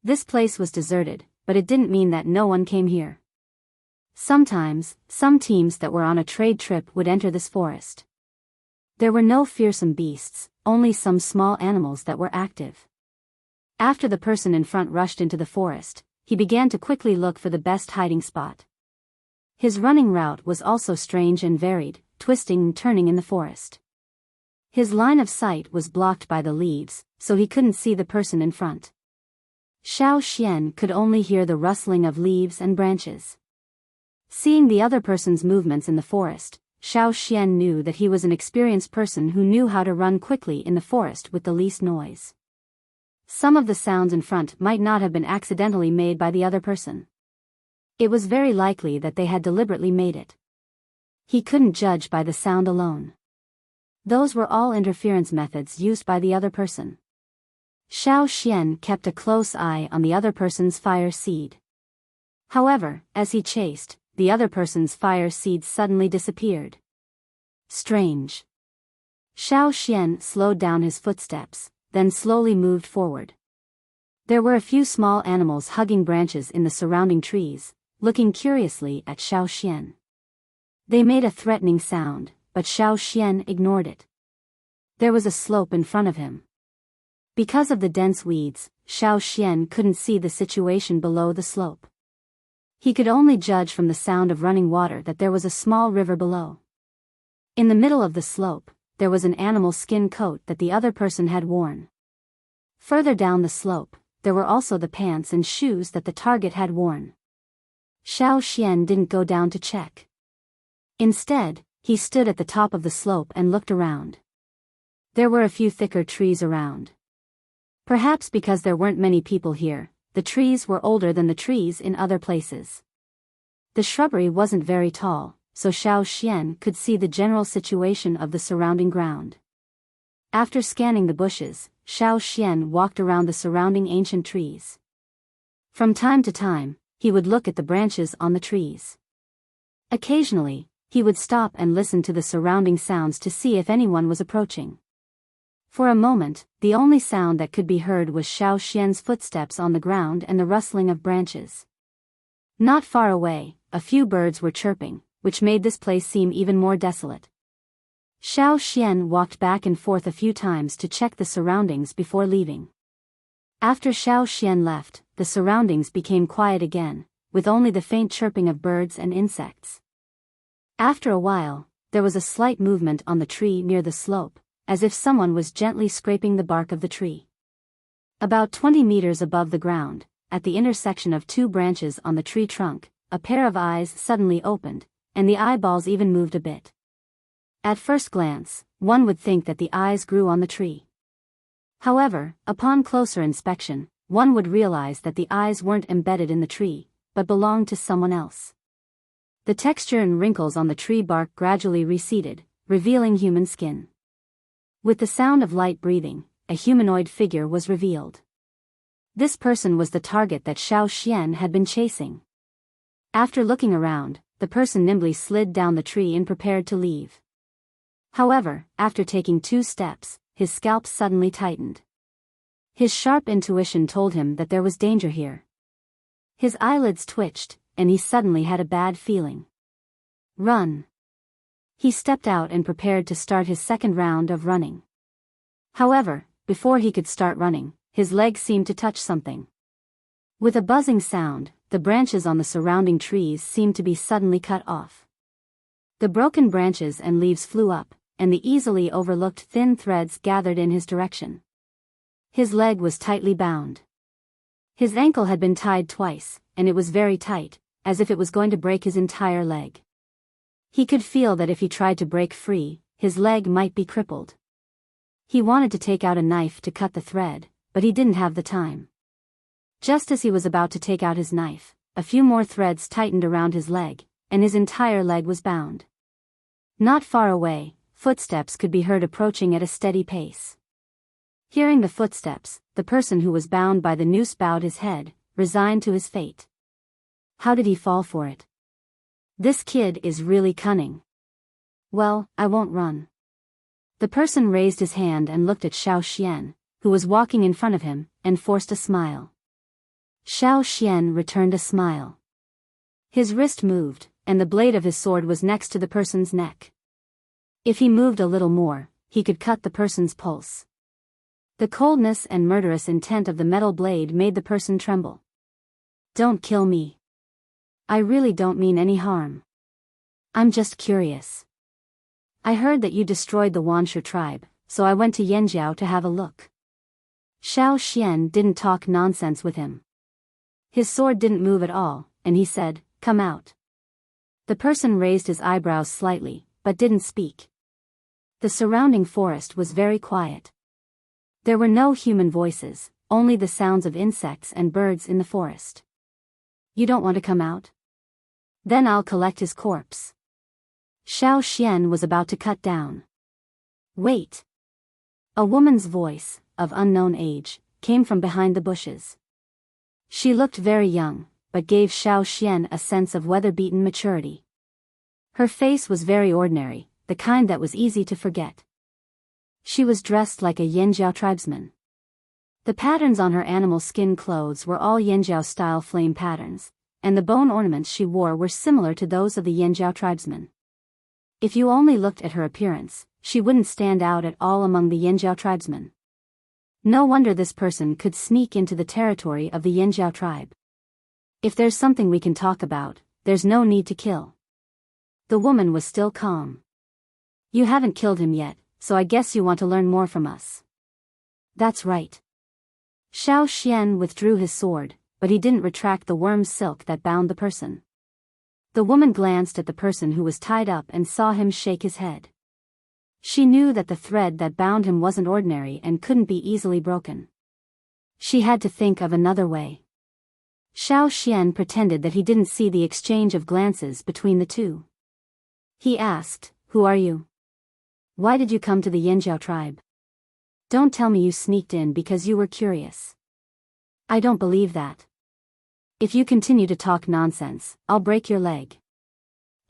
This place was deserted, but it didn't mean that no one came here. Sometimes, some teams that were on a trade trip would enter this forest. There were no fearsome beasts, only some small animals that were active. After the person in front rushed into the forest, he began to quickly look for the best hiding spot. His running route was also strange and varied, twisting and turning in the forest. His line of sight was blocked by the leaves, so he couldn't see the person in front. Xiao Xian could only hear the rustling of leaves and branches. Seeing the other person's movements in the forest, Xiao Xian knew that he was an experienced person who knew how to run quickly in the forest with the least noise. Some of the sounds in front might not have been accidentally made by the other person. It was very likely that they had deliberately made it. He couldn't judge by the sound alone. Those were all interference methods used by the other person. Xiao Xian kept a close eye on the other person's fire seed. However, as he chased, the other person's fire seed suddenly disappeared. Strange. Xiao Xian slowed down his footsteps, then slowly moved forward. There were a few small animals hugging branches in the surrounding trees, looking curiously at Xiao Xian. They made a threatening sound, but Xiao Xian ignored it. There was a slope in front of him. Because of the dense weeds, Xiao Xian couldn't see the situation below the slope. He could only judge from the sound of running water that there was a small river below. In the middle of the slope, there was an animal skin coat that the other person had worn. Further down the slope, there were also the pants and shoes that the target had worn. Xiao Xian didn't go down to check. Instead, he stood at the top of the slope and looked around. There were a few thicker trees around. Perhaps because there weren't many people here, the trees were older than the trees in other places. The shrubbery wasn't very tall, so Xiao Xian could see the general situation of the surrounding ground. After scanning the bushes, Xiao Xian walked around the surrounding ancient trees. From time to time, he would look at the branches on the trees. Occasionally, he would stop and listen to the surrounding sounds to see if anyone was approaching. For a moment, the only sound that could be heard was Xiao Xian's footsteps on the ground and the rustling of branches. Not far away, a few birds were chirping, which made this place seem even more desolate. Xiao Xian walked back and forth a few times to check the surroundings before leaving. After Xiao Xian left, the surroundings became quiet again, with only the faint chirping of birds and insects. After a while, there was a slight movement on the tree near the slope, as if someone was gently scraping the bark of the tree. About 20 meters above the ground, at the intersection of two branches on the tree trunk, a pair of eyes suddenly opened, and the eyeballs even moved a bit. At first glance, one would think that the eyes grew on the tree. However, upon closer inspection, one would realize that the eyes weren't embedded in the tree, but belonged to someone else. The texture and wrinkles on the tree bark gradually receded, revealing human skin. With the sound of light breathing, a humanoid figure was revealed. This person was the target that Xiao Xian had been chasing. After looking around, the person nimbly slid down the tree and prepared to leave. However, after taking 2 steps, his scalp suddenly tightened. His sharp intuition told him that there was danger here. His eyelids twitched, and he suddenly had a bad feeling. Run! He stepped out and prepared to start his second round of running. However, before he could start running, his leg seemed to touch something. With a buzzing sound, the branches on the surrounding trees seemed to be suddenly cut off. The broken branches and leaves flew up, and the easily overlooked thin threads gathered in his direction. His leg was tightly bound. His ankle had been tied twice, and it was very tight, as if it was going to break his entire leg. He could feel that if he tried to break free, his leg might be crippled. He wanted to take out a knife to cut the thread, but he didn't have the time. Just as he was about to take out his knife, a few more threads tightened around his leg, and his entire leg was bound. Not far away, footsteps could be heard approaching at a steady pace. Hearing the footsteps, the person who was bound by the noose bowed his head, resigned to his fate. How did he fall for it? This kid is really cunning. Well, I won't run. The person raised his hand and looked at Xiao Xian, who was walking in front of him, and forced a smile. Xiao Xian returned a smile. His wrist moved, and the blade of his sword was next to the person's neck. If he moved a little more, he could cut the person's pulse. The coldness and murderous intent of the metal blade made the person tremble. Don't kill me. I really don't mean any harm. I'm just curious. I heard that you destroyed the Wuxia tribe, so I went to Yanjiao to have a look. Xiao Xian didn't talk nonsense with him. His sword didn't move at all, and he said, "Come out." The person raised his eyebrows slightly, but didn't speak. The surrounding forest was very quiet. There were no human voices, only the sounds of insects and birds in the forest. You don't want to come out? Then I'll collect his corpse. Xiao Xian was about to cut down. Wait. A woman's voice, of unknown age, came from behind the bushes. She looked very young, but gave Xiao Xian a sense of weather-beaten maturity. Her face was very ordinary, the kind that was easy to forget. She was dressed like a Yanjiao tribesman. The patterns on her animal skin clothes were all Yanjiao-style flame patterns, and the bone ornaments she wore were similar to those of the Yanjiao tribesmen. If you only looked at her appearance, she wouldn't stand out at all among the Yanjiao tribesmen. No wonder this person could sneak into the territory of the Yanjiao tribe. If there's something we can talk about, there's no need to kill. The woman was still calm. You haven't killed him yet, so I guess you want to learn more from us. That's right. Xiao Xian withdrew his sword, but he didn't retract the worm's silk that bound the person. The woman glanced at the person who was tied up and saw him shake his head. She knew that the thread that bound him wasn't ordinary and couldn't be easily broken. She had to think of another way. Xiao Xian pretended that he didn't see the exchange of glances between the two. He asked, "Who are you? Why did you come to the Yanjiao tribe? Don't tell me you sneaked in because you were curious. I don't believe that. If you continue to talk nonsense, I'll break your leg."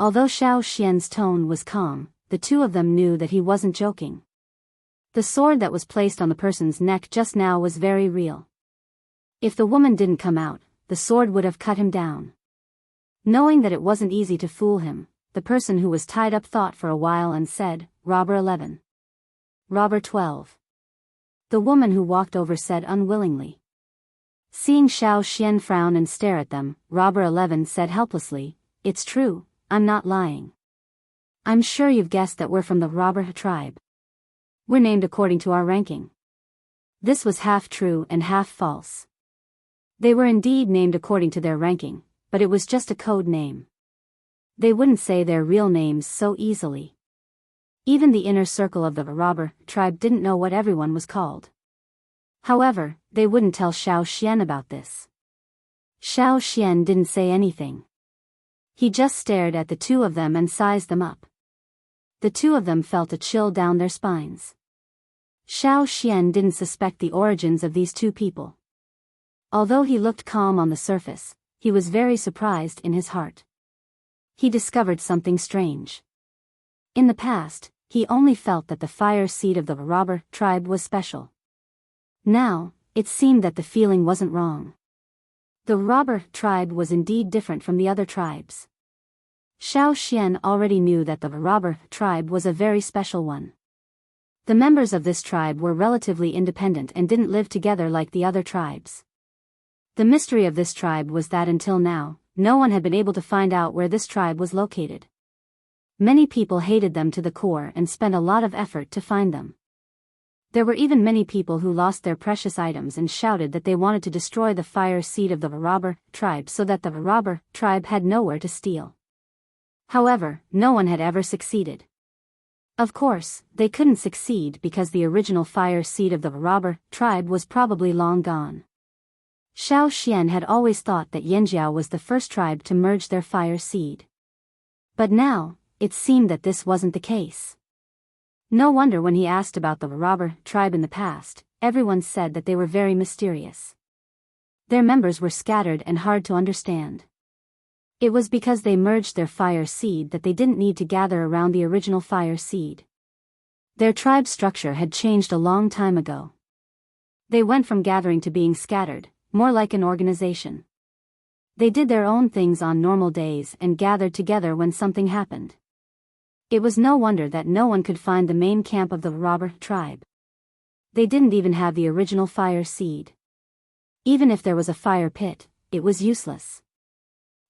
Although Xiao Xian's tone was calm, the two of them knew that he wasn't joking. The sword that was placed on the person's neck just now was very real. If the woman didn't come out, the sword would have cut him down. Knowing that it wasn't easy to fool him, the person who was tied up thought for a while and said, "Robber 11. Robber 12. The woman who walked over said unwillingly. Seeing Xiao Xian frown and stare at them, Robber 11 said helplessly, "It's true, I'm not lying. I'm sure you've guessed that we're from the robber tribe. We're named according to our ranking." This was half true and half false. They were indeed named according to their ranking, but it was just a code name. They wouldn't say their real names so easily. Even the inner circle of the robber tribe didn't know what everyone was called. However, they wouldn't tell Xiao Xian about this. Xiao Xian didn't say anything. He just stared at the two of them and sized them up. The two of them felt a chill down their spines. Xiao Xian didn't suspect the origins of these two people. Although he looked calm on the surface, he was very surprised in his heart. He discovered something strange. In the past, he only felt that the fire seed of the robber tribe was special. Now, it seemed that the feeling wasn't wrong. The robber tribe was indeed different from the other tribes. Xiao Xian already knew that the robber tribe was a very special one. The members of this tribe were relatively independent and didn't live together like the other tribes. The mystery of this tribe was that until now, no one had been able to find out where this tribe was located. Many people hated them to the core and spent a lot of effort to find them. There were even many people who lost their precious items and shouted that they wanted to destroy the fire seed of the robber tribe so that the robber tribe had nowhere to steal. However, no one had ever succeeded. Of course, they couldn't succeed because the original fire seed of the robber tribe was probably long gone. Xiao Xian had always thought that Yanjiao was the first tribe to merge their fire seed. But now, it seemed that this wasn't the case. No wonder when he asked about the robber tribe in the past, everyone said that they were very mysterious. Their members were scattered and hard to understand. It was because they merged their fire seed that they didn't need to gather around the original fire seed. Their tribe structure had changed a long time ago. They went from gathering to being scattered, more like an organization. They did their own things on normal days and gathered together when something happened. It was no wonder that no one could find the main camp of the robber tribe. They didn't even have the original fire seed. Even if there was a fire pit, it was useless.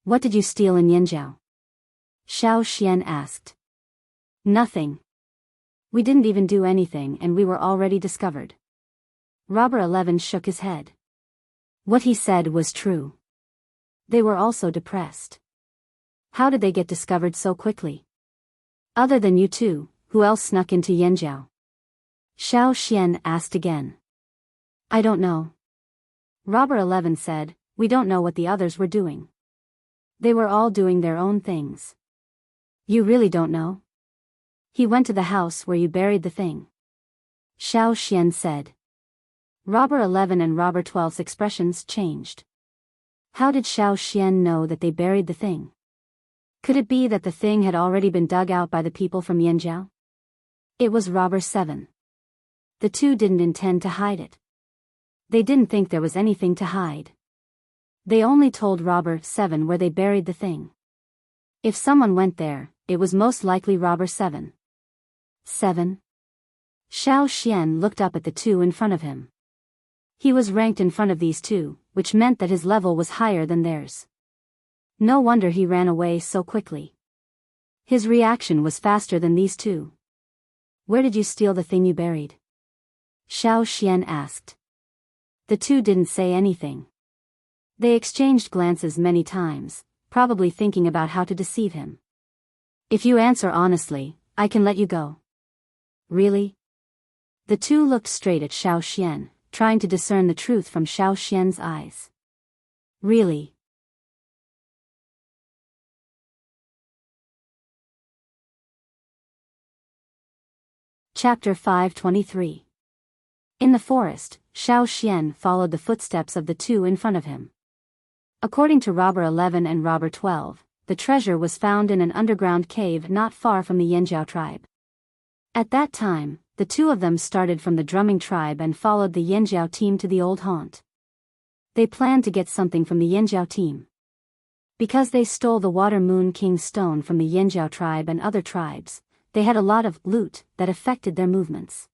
What did you steal in Yanjiao? Xiao Xian asked. Nothing. We didn't even do anything and we were already discovered. Robber 11 shook his head. What he said was true. They were also depressed. How did they get discovered so quickly? Other than you two, who else snuck into Yanjiao? Xiao Xian asked again. I don't know. Robber 11 said, we don't know what the others were doing. They were all doing their own things. You really don't know? He went to the house where you buried the thing. Xiao Xian said. Robber 11 and Robber 12's expressions changed. How did Xiao Xian know that they buried the thing? Could it be that the thing had already been dug out by the people from Yanjiao? It was Robber 7. The two didn't intend to hide it. They didn't think there was anything to hide. They only told Robber 7 where they buried the thing. If someone went there, it was most likely Robber 7. 7? Xiao Xian looked up at the two in front of him. He was ranked in front of these two, which meant that his level was higher than theirs. No wonder he ran away so quickly. His reaction was faster than these two. Where did you steal the thing you buried? Xiao Xian asked. The two didn't say anything. They exchanged glances many times, probably thinking about how to deceive him. If you answer honestly, I can let you go. Really? The two looked straight at Xiao Xian, trying to discern the truth from Xiao Xian's eyes. Really? Chapter 523. In the forest, Xiao Xian followed the footsteps of the two in front of him. According to Robber 11 and Robber 12, the treasure was found in an underground cave not far from the Yanjiao tribe. At that time, the two of them started from the drumming tribe and followed the Yanjiao team to the old haunt. They planned to get something from the Yanjiao team. Because they stole the Water Moon King's stone from the Yanjiao tribe and other tribes, they had a lot of loot that affected their movements.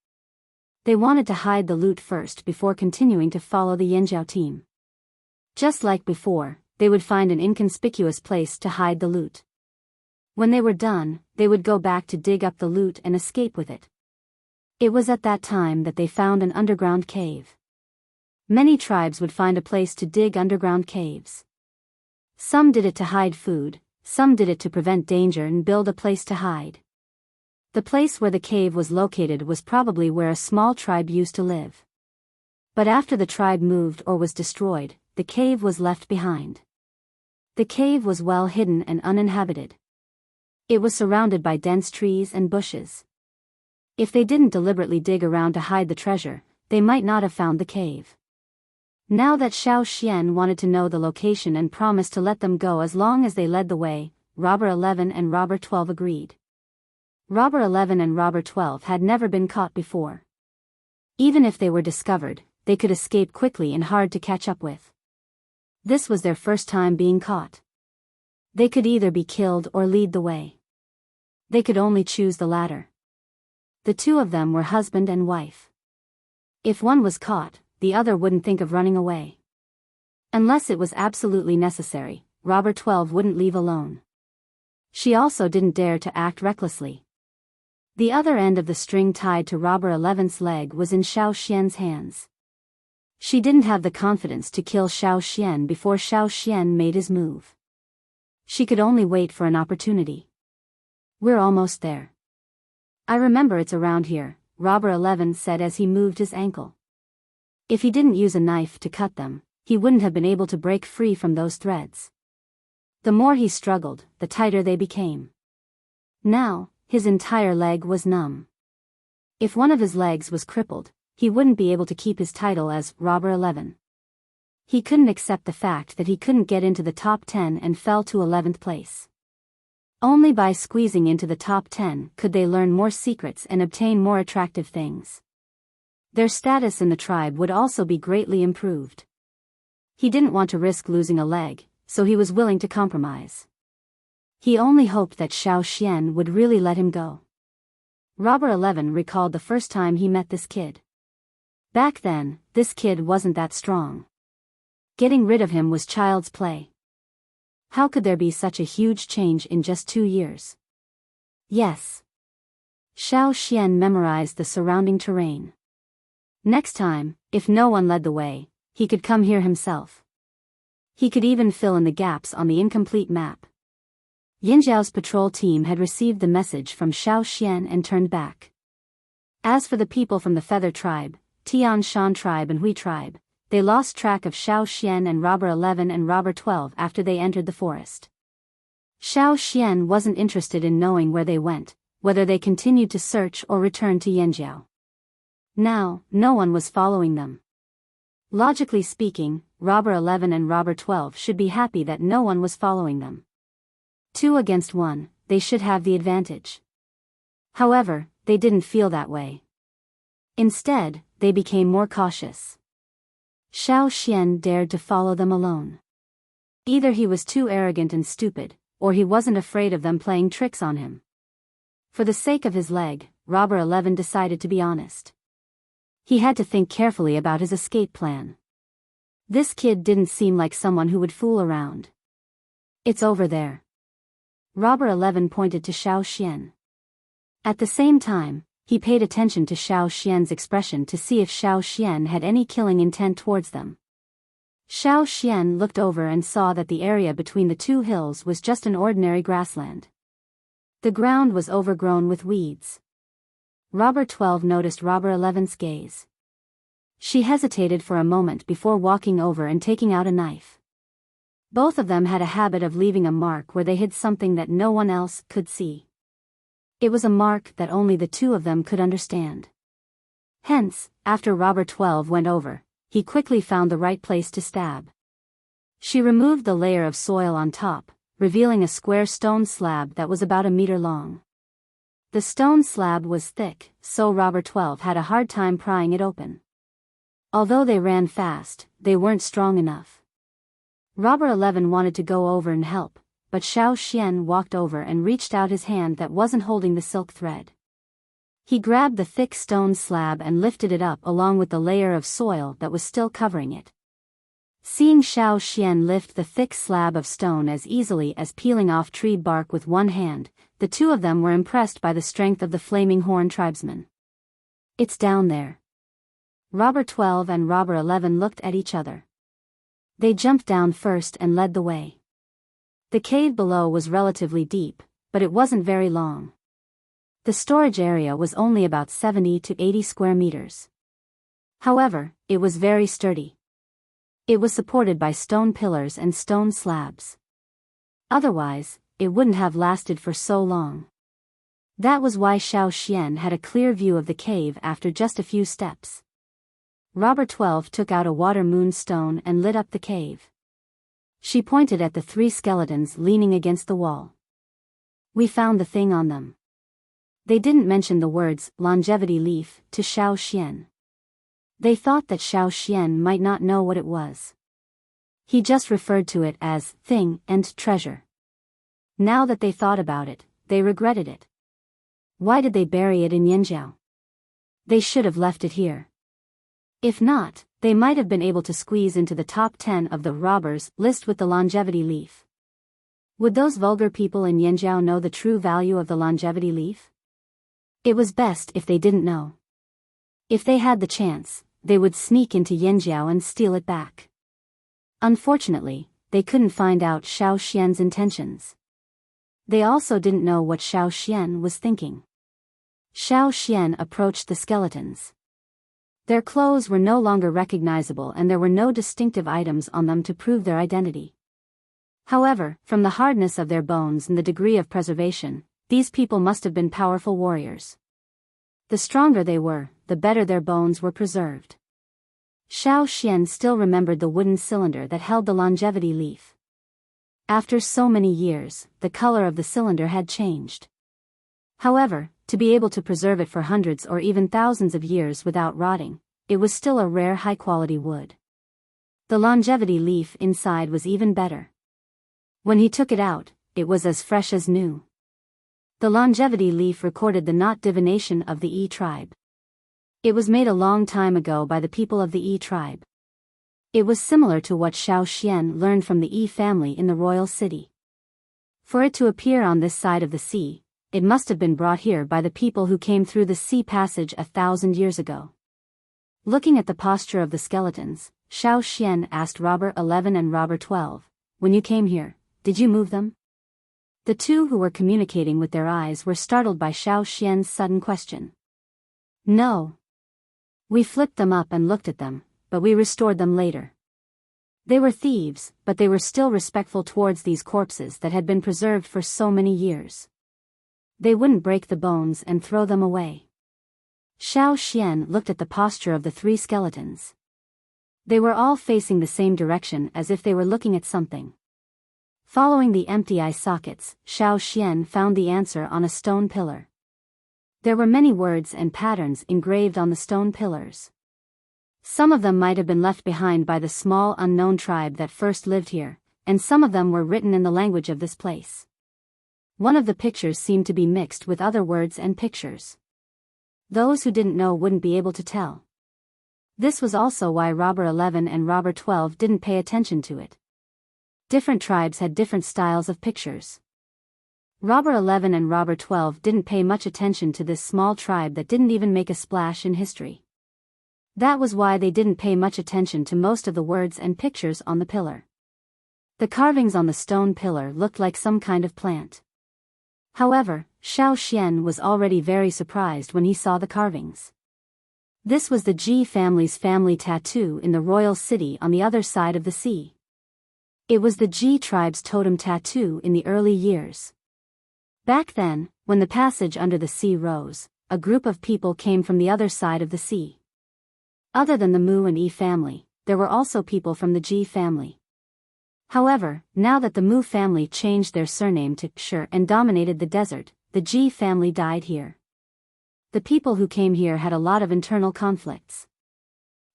They wanted to hide the loot first before continuing to follow the Yanjiao team. Just like before, they would find an inconspicuous place to hide the loot. When they were done, they would go back to dig up the loot and escape with it. It was at that time that they found an underground cave. Many tribes would find a place to dig underground caves. Some did it to hide food, some did it to prevent danger and build a place to hide. The place where the cave was located was probably where a small tribe used to live. But after the tribe moved or was destroyed, the cave was left behind. The cave was well hidden and uninhabited. It was surrounded by dense trees and bushes. If they didn't deliberately dig around to hide the treasure, they might not have found the cave. Now that Xiao Xian wanted to know the location and promised to let them go as long as they led the way, Robber 11 and Robber 12 agreed. Robber 11 and Robber 12 had never been caught before. Even if they were discovered, they could escape quickly and hard to catch up with. This was their first time being caught. They could either be killed or lead the way. They could only choose the latter. The two of them were husband and wife. If one was caught, the other wouldn't think of running away. Unless it was absolutely necessary, Robber 12 wouldn't leave alone. She also didn't dare to act recklessly. The other end of the string tied to Robber 11's leg was in Xiao Xian's hands. She didn't have the confidence to kill Xiao Xian before Xiao Xian made his move. She could only wait for an opportunity. We're almost there. I remember it's around here, Robber 11 said as he moved his ankle. If he didn't use a knife to cut them, he wouldn't have been able to break free from those threads. The more he struggled, the tighter they became. Now, his entire leg was numb. If one of his legs was crippled, he wouldn't be able to keep his title as Robber 11. He couldn't accept the fact that he couldn't get into the top 10 and fell to 11th place. Only by squeezing into the top 10 could they learn more secrets and obtain more attractive things. Their status in the tribe would also be greatly improved. He didn't want to risk losing a leg, so he was willing to compromise. He only hoped that Xiao Xian would really let him go. Robber 11 recalled the first time he met this kid. Back then, this kid wasn't that strong. Getting rid of him was child's play. How could there be such a huge change in just 2 years? Yes. Xiao Xian memorized the surrounding terrain. Next time, if no one led the way, he could come here himself. He could even fill in the gaps on the incomplete map. Yinjiao's patrol team had received the message from Xiao Xian and turned back. As for the people from the Feather Tribe, Tian Shan Tribe and Hui Tribe, they lost track of Xiao Xian and Robber 11 and Robber 12 after they entered the forest. Xiao Xian wasn't interested in knowing where they went, whether they continued to search or returned to Yinjiao. Now, no one was following them. Logically speaking, Robber 11 and Robber 12 should be happy that no one was following them. 2 against 1, they should have the advantage. However, they didn't feel that way. Instead, they became more cautious. Xiao Xian dared to follow them alone. Either he was too arrogant and stupid, or he wasn't afraid of them playing tricks on him. For the sake of his leg, Robber 11 decided to be honest. He had to think carefully about his escape plan. This kid didn't seem like someone who would fool around. It's over there. Robber 11 pointed to Xiao Xian. At the same time, he paid attention to Xiao Xian's expression to see if Xiao Xian had any killing intent towards them. Xiao Xian looked over and saw that the area between the 2 hills was just an ordinary grassland. The ground was overgrown with weeds. Robber 12 noticed Robber 11's gaze. She hesitated for a moment before walking over and taking out a knife. Both of them had a habit of leaving a mark where they hid something that no one else could see. It was a mark that only the 2 of them could understand. Hence, after Robber 12 went over, he quickly found the right place to stab. She removed the layer of soil on top, revealing a square stone slab that was about a meter long. The stone slab was thick, so Robber 12 had a hard time prying it open. Although they ran fast, they weren't strong enough. Robber 11 wanted to go over and help, but Xiao Xian walked over and reached out his hand that wasn't holding the silk thread. He grabbed the thick stone slab and lifted it up along with the layer of soil that was still covering it. Seeing Xiao Xian lift the thick slab of stone as easily as peeling off tree bark with one hand, the 2 of them were impressed by the strength of the Flaming Horn tribesman. It's down there. Robber 12 and Robber 11 looked at each other. They jumped down first and led the way. The cave below was relatively deep, but it wasn't very long. The storage area was only about 70 to 80 square meters. However, it was very sturdy. It was supported by stone pillars and stone slabs. Otherwise, it wouldn't have lasted for so long. That was why Xiao Xian had a clear view of the cave after just a few steps. Robber 12 took out a water moon stone and lit up the cave. She pointed at the 3 skeletons leaning against the wall. We found the thing on them. They didn't mention the words longevity leaf to Xiao Xian. They thought that Xiao Xian might not know what it was. He just referred to it as thing and treasure. Now that they thought about it, they regretted it. Why did they bury it in Yinjiao? They should have left it here. If not, they might have been able to squeeze into the top 10 of the robbers list with the longevity leaf. Would those vulgar people in Yinjiao know the true value of the longevity leaf? It was best if they didn't know. If they had the chance, they would sneak into Yinjiao and steal it back. Unfortunately, they couldn't find out Xiao Xian's intentions. They also didn't know what Xiao Xian was thinking. Xiao Xian approached the skeletons. Their clothes were no longer recognizable and there were no distinctive items on them to prove their identity. However, from the hardness of their bones and the degree of preservation, these people must have been powerful warriors. The stronger they were, the better their bones were preserved. Xiao Xian still remembered the wooden cylinder that held the longevity leaf. After so many years, the color of the cylinder had changed. However, to be able to preserve it for hundreds or even thousands of years without rotting, it was still a rare high-quality wood. The longevity leaf inside was even better. When he took it out, it was as fresh as new. The longevity leaf recorded the knot divination of the E tribe. It was made a long time ago by the people of the E tribe. It was similar to what Xiao Xian learned from the Yi family in the royal city. For it to appear on this side of the sea, it must have been brought here by the people who came through the sea passage 1,000 years ago. Looking at the posture of the skeletons, Xiao Xian asked Robber 11 and Robber 12, "When you came here, did you move them?" The two who were communicating with their eyes were startled by Xiao Xian's sudden question. "No. We flipped them up and looked at them, but we restored them later." They were thieves, but they were still respectful towards these corpses that had been preserved for so many years. They wouldn't break the bones and throw them away. Xiao Xian looked at the posture of the three skeletons. They were all facing the same direction as if they were looking at something. Following the empty eye sockets, Xiao Xian found the answer on a stone pillar. There were many words and patterns engraved on the stone pillars. Some of them might have been left behind by the small unknown tribe that first lived here, and some of them were written in the language of this place. One of the pictures seemed to be mixed with other words and pictures. Those who didn't know wouldn't be able to tell. This was also why Robber 11 and Robber 12 didn't pay attention to it. Different tribes had different styles of pictures. Robber 11 and Robber 12 didn't pay much attention to this small tribe that didn't even make a splash in history. That was why they didn't pay much attention to most of the words and pictures on the pillar. The carvings on the stone pillar looked like some kind of plant. However, Xiao Xian was already very surprised when he saw the carvings. This was the Ji family's family tattoo in the royal city on the other side of the sea. It was the Ji tribe's totem tattoo in the early years. Back then, when the passage under the sea rose, a group of people came from the other side of the sea. Other than the Mu and Yi family, there were also people from the Ji family. However, now that the Mu family changed their surname to Shi and dominated the desert, the Ji family died here. The people who came here had a lot of internal conflicts.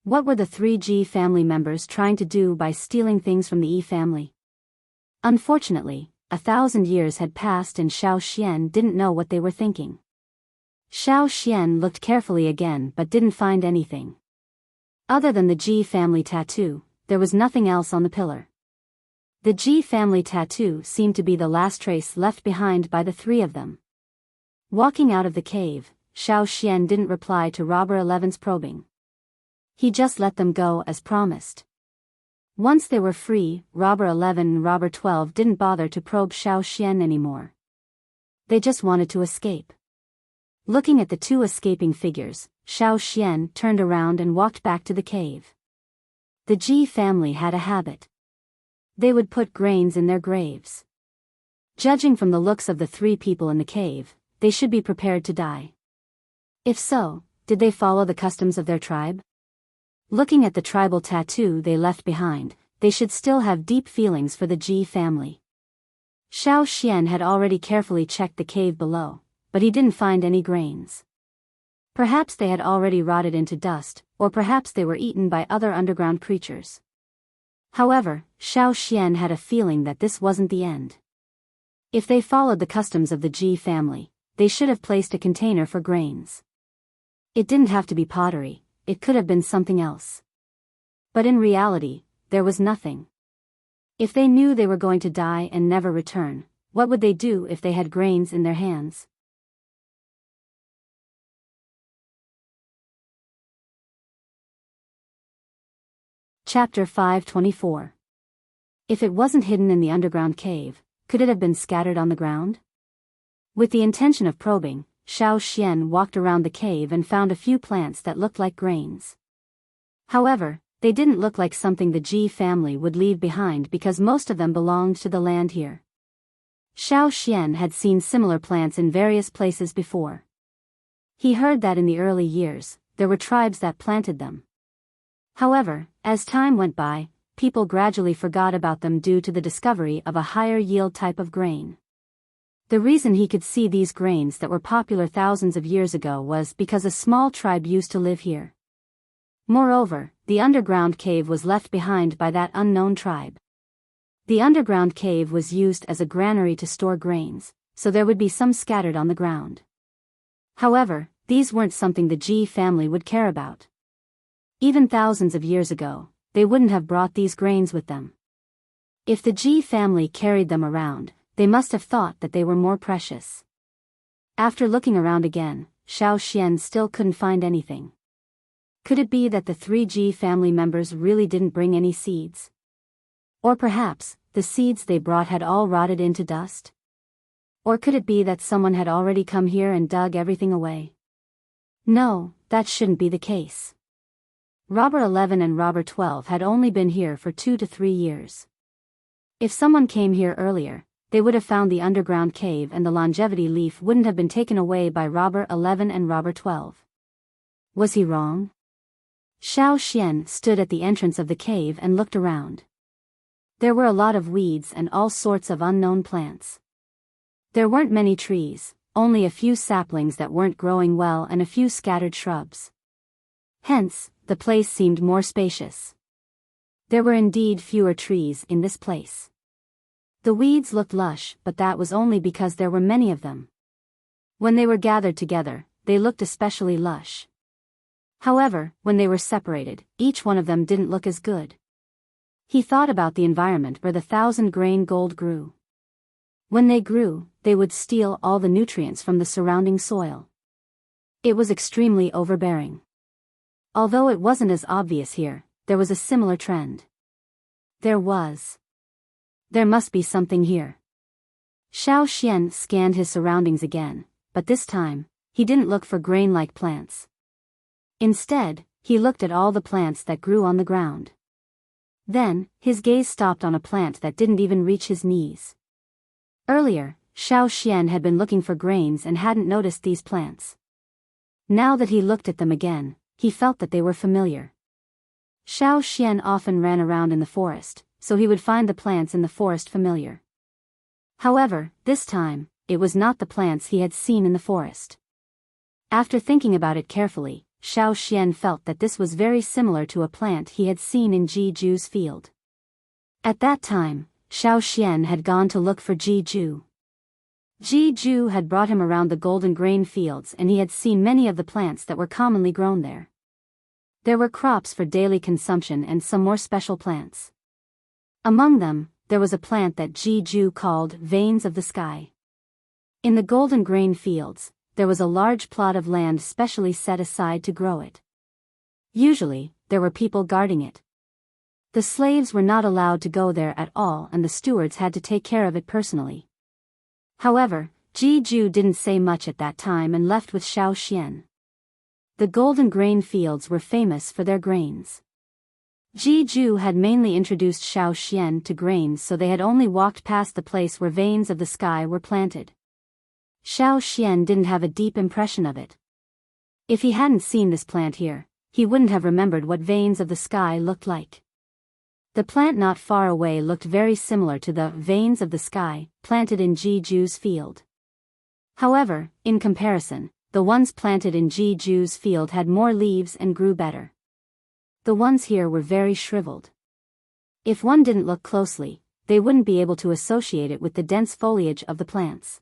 What were the three Ji family members trying to do by stealing things from the Yi family? Unfortunately, 1,000 years had passed and Xiao Xian didn't know what they were thinking. Xiao Xian looked carefully again but didn't find anything. Other than the Ji family tattoo, there was nothing else on the pillar. The Ji family tattoo seemed to be the last trace left behind by the three of them. Walking out of the cave, Xiao Xian didn't reply to Robber 11's probing. He just let them go as promised. Once they were free, Robber 11 and Robber 12 didn't bother to probe Xiao Xian anymore. They just wanted to escape. Looking at the two escaping figures, Xiao Xian turned around and walked back to the cave. The Ji family had a habit. They would put grains in their graves. Judging from the looks of the three people in the cave, they should be prepared to die. If so, did they follow the customs of their tribe? Looking at the tribal tattoo they left behind, they should still have deep feelings for the Ji family. Xiao Xian had already carefully checked the cave below, but he didn't find any grains. Perhaps they had already rotted into dust, or perhaps they were eaten by other underground creatures. However, Xiao Xian had a feeling that this wasn't the end. If they followed the customs of the Ji family, they should have placed a container for grains. It didn't have to be pottery, it could have been something else. But in reality, there was nothing. If they knew they were going to die and never return, what would they do if they had grains in their hands? Chapter 524. If it wasn't hidden in the underground cave, could it have been scattered on the ground? With the intention of probing, Xiao Xian walked around the cave and found a few plants that looked like grains. However, they didn't look like something the Ji family would leave behind because most of them belonged to the land here. Xiao Xian had seen similar plants in various places before. He heard that in the early years, there were tribes that planted them. However, as time went by, people gradually forgot about them due to the discovery of a higher yield type of grain. The reason he could see these grains that were popular thousands of years ago was because a small tribe used to live here. Moreover, the underground cave was left behind by that unknown tribe. The underground cave was used as a granary to store grains, so there would be some scattered on the ground. However, these weren't something the Ji family would care about. Even thousands of years ago, they wouldn't have brought these grains with them. If the Ji family carried them around, they must have thought that they were more precious. After looking around again, Xiao Xian still couldn't find anything. Could it be that the 3 Ji family members really didn't bring any seeds? Or perhaps, the seeds they brought had all rotted into dust? Or could it be that someone had already come here and dug everything away? No, that shouldn't be the case. Robber 11 and Robber 12 had only been here for 2 to 3 years. If someone came here earlier, they would have found the underground cave and the longevity leaf wouldn't have been taken away by Robber 11 and Robber 12. Was he wrong? Xiao Xian stood at the entrance of the cave and looked around. There were a lot of weeds and all sorts of unknown plants. There weren't many trees, only a few saplings that weren't growing well and a few scattered shrubs. Hence, the place seemed more spacious. There were indeed fewer trees in this place. The weeds looked lush, but that was only because there were many of them. When they were gathered together, they looked especially lush. However, when they were separated, each one of them didn't look as good. He thought about the environment where the 1,000-grain gold grew. When they grew, they would steal all the nutrients from the surrounding soil. It was extremely overbearing. Although it wasn't as obvious here, there was a similar trend. There must be something here. Xiao Xian scanned his surroundings again, but this time, he didn't look for grain-like plants. Instead, he looked at all the plants that grew on the ground. Then, his gaze stopped on a plant that didn't even reach his knees. Earlier, Xiao Xian had been looking for grains and hadn't noticed these plants. Now that he looked at them again, he felt that they were familiar. Xiao Xian often ran around in the forest, so he would find the plants in the forest familiar. However, this time, it was not the plants he had seen in the forest. After thinking about it carefully, Xiao Xian felt that this was very similar to a plant he had seen in Ji Ju's field. At that time, Xiao Xian had gone to look for Ji Ju. Ji Ju had brought him around the golden grain fields and he had seen many of the plants that were commonly grown there. There were crops for daily consumption and some more special plants. Among them, there was a plant that Ji Ju called veins of the sky. In the golden grain fields, there was a large plot of land specially set aside to grow it. Usually, there were people guarding it. The slaves were not allowed to go there at all and the stewards had to take care of it personally. However, Ji Ju didn't say much at that time and left with Xiao Xian. The golden grain fields were famous for their grains. Ji Ju had mainly introduced Xiao Xian to grains, so they had only walked past the place where veins of the sky were planted. Xiao Xian didn't have a deep impression of it. If he hadn't seen this plant here, he wouldn't have remembered what veins of the sky looked like. The plant not far away looked very similar to the veins of the sky planted in Ji Ju's field. However, in comparison, the ones planted in Ji Ju's field had more leaves and grew better. The ones here were very shriveled. If one didn't look closely, they wouldn't be able to associate it with the dense foliage of the plants.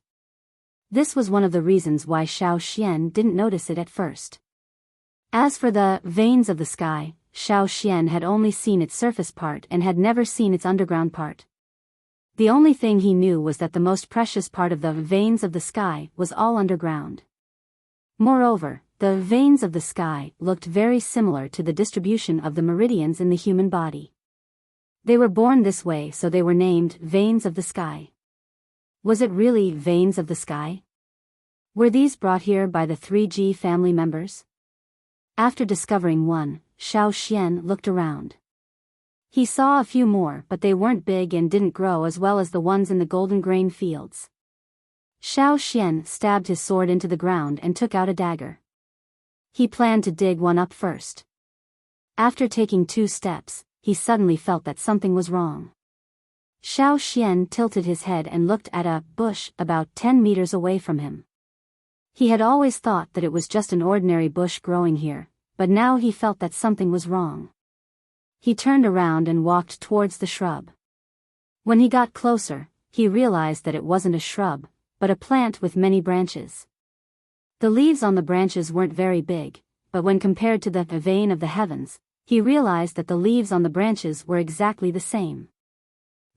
This was one of the reasons why Xiao Xian didn't notice it at first. As for the veins of the sky, Xiao Xian had only seen its surface part and had never seen its underground part. The only thing he knew was that the most precious part of the veins of the sky was all underground. Moreover, the veins of the sky looked very similar to the distribution of the meridians in the human body. They were born this way, so they were named veins of the sky. Was it really veins of the sky? Were these brought here by the 3G family members? After discovering one, Xiao Xian looked around. He saw a few more, but they weren't big and didn't grow as well as the ones in the golden grain fields. Xiao Xian stabbed his sword into the ground and took out a dagger. He planned to dig one up first. After taking 2 steps, he suddenly felt that something was wrong. Xiao Xian tilted his head and looked at a bush about 10 meters away from him. He had always thought that it was just an ordinary bush growing here, but now he felt that something was wrong. He turned around and walked towards the shrub. When he got closer, he realized that it wasn't a shrub, but a plant with many branches. The leaves on the branches weren't very big, but when compared to the vein of the heavens, He realized that the leaves on the branches were exactly the same.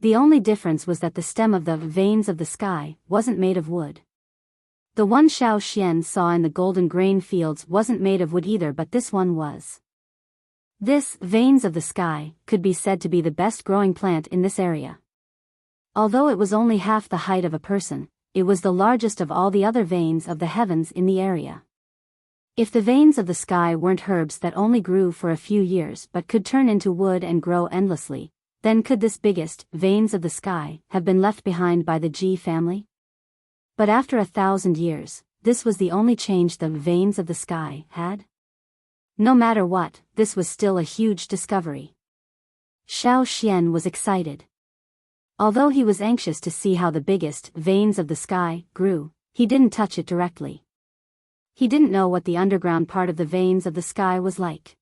The only difference was that the stem of the veins of the sky wasn't made of wood. The one Xiao Xian saw in the golden grain fields wasn't made of wood either, but this one was. This, veins of the sky, could be said to be the best growing plant in this area. Although it was only half the height of a person, it was the largest of all the other veins of the heavens in the area. If the veins of the sky weren't herbs that only grew for a few years but could turn into wood and grow endlessly, then could this biggest, veins of the sky, have been left behind by the Ji family? But after 1,000 years, this was the only change the veins of the sky had? No matter what, this was still a huge discovery. Xiao Xian was excited. Although he was anxious to see how the biggest veins of the sky grew, he didn't touch it directly. He didn't know what the underground part of the veins of the sky was like.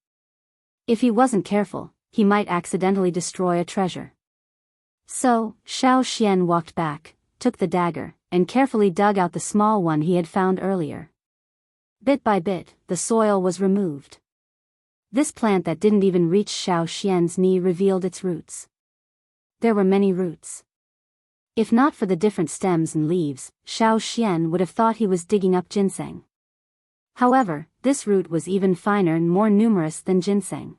If he wasn't careful, he might accidentally destroy a treasure. So, Xiao Xian walked back, took the dagger, and carefully dug out the small one he had found earlier. Bit by bit, the soil was removed. This plant that didn't even reach Xiao Xian's knee revealed its roots. There were many roots. If not for the different stems and leaves, Xiao Xian would have thought he was digging up ginseng. However, this root was even finer and more numerous than ginseng.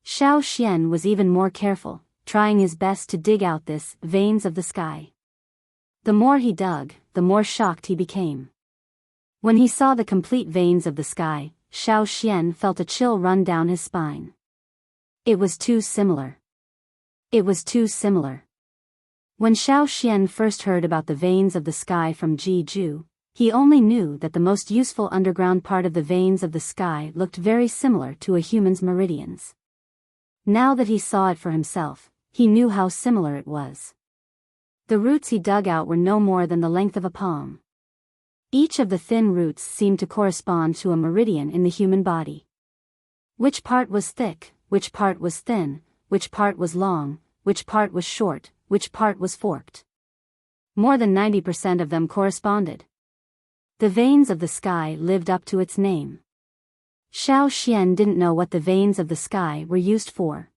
Xiao Xian was even more careful, trying his best to dig out this veins of the sky. The more he dug, the more shocked he became. When he saw the complete veins of the sky, Xiao Xian felt a chill run down his spine. It was too similar. It was too similar. When Xiao Xian first heard about the veins of the sky from Ji Ju, he only knew that the most useful underground part of the veins of the sky looked very similar to a human's meridians. Now that he saw it for himself, he knew how similar it was. The roots he dug out were no more than the length of a palm. Each of the thin roots seemed to correspond to a meridian in the human body. Which part was thick, which part was thin, which part was long, which part was short, which part was forked. More than 90% of them corresponded. The veins of the sky lived up to its name. Xiao Xian didn't know what the veins of the sky were used for.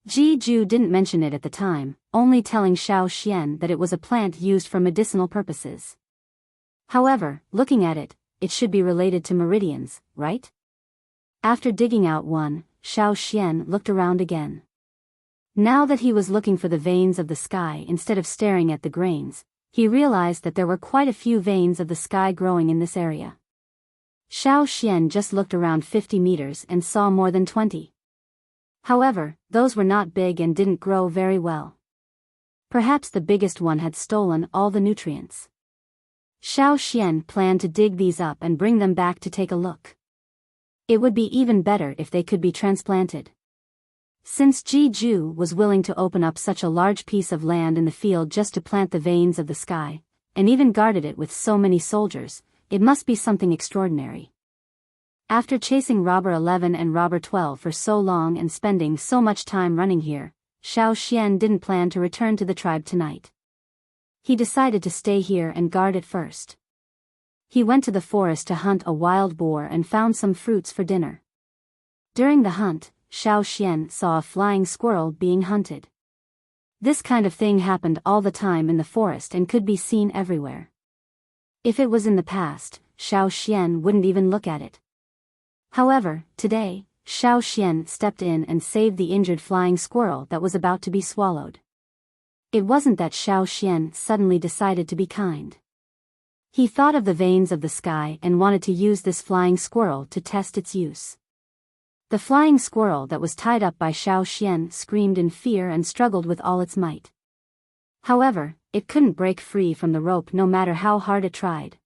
Ji Ju didn't mention it at the time, only telling Xiao Xian that it was a plant used for medicinal purposes. However, looking at it, it should be related to meridians, right? After digging out one, Xiao Xian looked around again. Now that he was looking for the veins of the sky instead of staring at the grains, he realized that there were quite a few veins of the sky growing in this area. Xiao Xian just looked around 50 meters and saw more than 20. However, those were not big and didn't grow very well. Perhaps the biggest one had stolen all the nutrients. Xiao Xian planned to dig these up and bring them back to take a look. It would be even better if they could be transplanted. Since Ji Ju was willing to open up such a large piece of land in the field just to plant the veins of the sky, and even guarded it with so many soldiers, it must be something extraordinary. After chasing Robber 11 and Robber 12 for so long and spending so much time running here, Xiao Xian didn't plan to return to the tribe tonight. He decided to stay here and guard it first. He went to the forest to hunt a wild boar and found some fruits for dinner. During the hunt, Xiao Xian saw a flying squirrel being hunted. This kind of thing happened all the time in the forest and could be seen everywhere. If it was in the past, Xiao Xian wouldn't even look at it. However, today, Xiao Xian stepped in and saved the injured flying squirrel that was about to be swallowed. It wasn't that Xiao Xian suddenly decided to be kind. He thought of the veins of the sky and wanted to use this flying squirrel to test its use. The flying squirrel that was tied up by Xiao Xian screamed in fear and struggled with all its might. However, it couldn't break free from the rope no matter how hard it tried.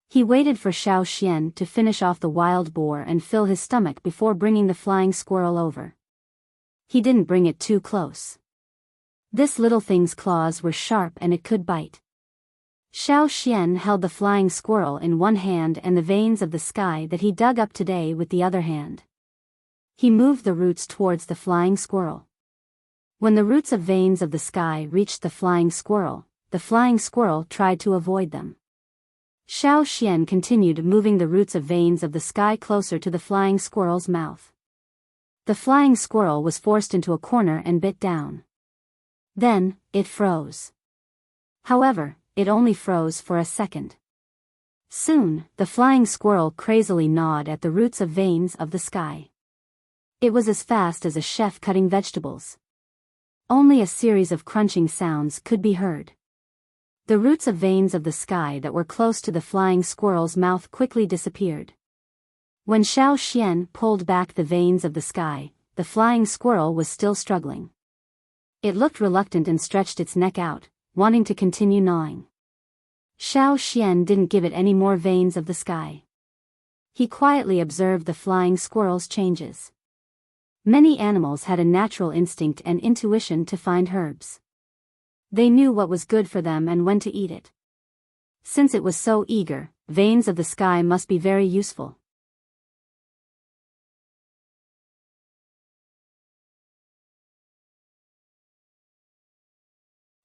He waited for Xiao Xian to finish off the wild boar and fill his stomach before bringing the flying squirrel over. He didn't bring it too close. This little thing's claws were sharp and it could bite. Xiao Xian held the flying squirrel in one hand and the veins of the sky that he dug up today with the other hand. He moved the roots towards the flying squirrel. When the roots of veins of the sky reached the flying squirrel tried to avoid them. Xiao Xian continued moving the roots of veins of the sky closer to the flying squirrel's mouth. The flying squirrel was forced into a corner and bit down. Then, it froze. However, it only froze for a second. Soon, the flying squirrel crazily gnawed at the roots of veins of the sky. It was as fast as a chef cutting vegetables. Only a series of crunching sounds could be heard. The roots of veins of the sky that were close to the flying squirrel's mouth quickly disappeared. When Xiao Xian pulled back the veins of the sky, the flying squirrel was still struggling. It looked reluctant and stretched its neck out, wanting to continue gnawing. Xiao Xian didn't give it any more veins of the sky. He quietly observed the flying squirrel's changes. Many animals had a natural instinct and intuition to find herbs. They knew what was good for them and when to eat it. Since it was so eager, veins of the sky must be very useful.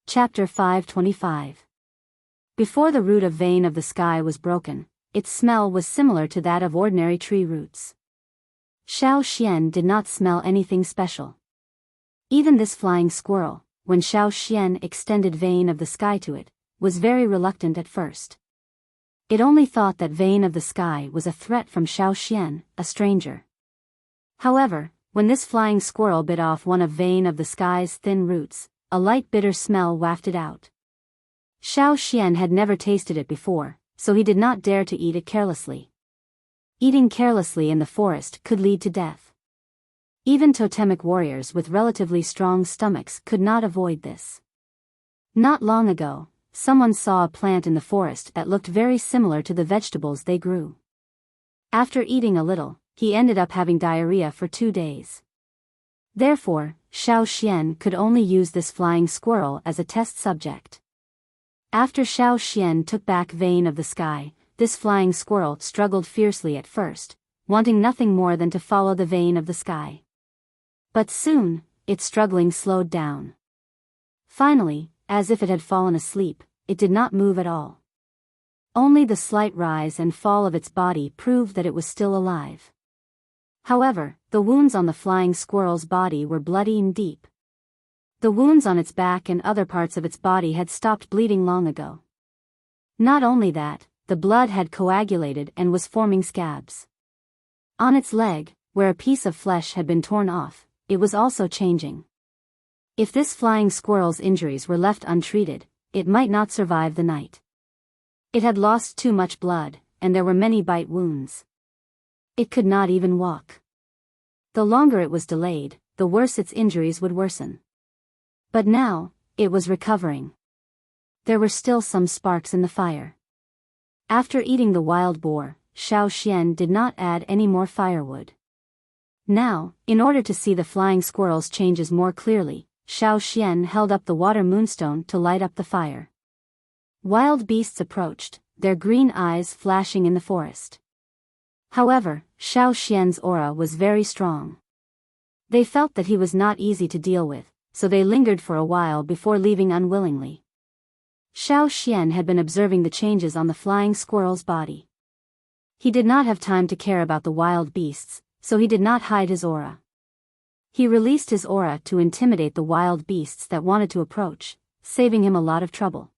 Chapter 525. Before the root of vein of the sky was broken, its smell was similar to that of ordinary tree roots. Xiao Xian did not smell anything special. Even this flying squirrel, when Xiao Xian extended vein of the sky to it, was very reluctant at first. It only thought that vein of the sky was a threat from Xiao Xian, a stranger. However, when this flying squirrel bit off one of vein of the sky's thin roots, a light bitter smell wafted out. Xiao Xian had never tasted it before, so he did not dare to eat it carelessly. Eating carelessly in the forest could lead to death. Even totemic warriors with relatively strong stomachs could not avoid this. Not long ago, someone saw a plant in the forest that looked very similar to the vegetables they grew. After eating a little, he ended up having diarrhea for 2 days. Therefore, Xiao Xian could only use this flying squirrel as a test subject. After Xiao Xian took back vein of the sky, this flying squirrel struggled fiercely at first, wanting nothing more than to follow the vein of the sky. But soon, its struggling slowed down. Finally, as if it had fallen asleep, it did not move at all. Only the slight rise and fall of its body proved that it was still alive. However, the wounds on the flying squirrel's body were bloody and deep. The wounds on its back and other parts of its body had stopped bleeding long ago. Not only that, the blood had coagulated and was forming scabs. On its leg, where a piece of flesh had been torn off, it was also changing. If this flying squirrel's injuries were left untreated, it might not survive the night. It had lost too much blood, and there were many bite wounds. It could not even walk. The longer it was delayed, the worse its injuries would worsen. But now, it was recovering. There were still some sparks in the fire. After eating the wild boar, Xiao Xian did not add any more firewood. Now, in order to see the flying squirrel's changes more clearly, Xiao Xian held up the water moonstone to light up the fire. Wild beasts approached, their green eyes flashing in the forest. However, Xiao Xian's aura was very strong. They felt that he was not easy to deal with, so they lingered for a while before leaving unwillingly. Xiao Xian had been observing the changes on the flying squirrel's body. He did not have time to care about the wild beasts, so he did not hide his aura. He released his aura to intimidate the wild beasts that wanted to approach, saving him a lot of trouble.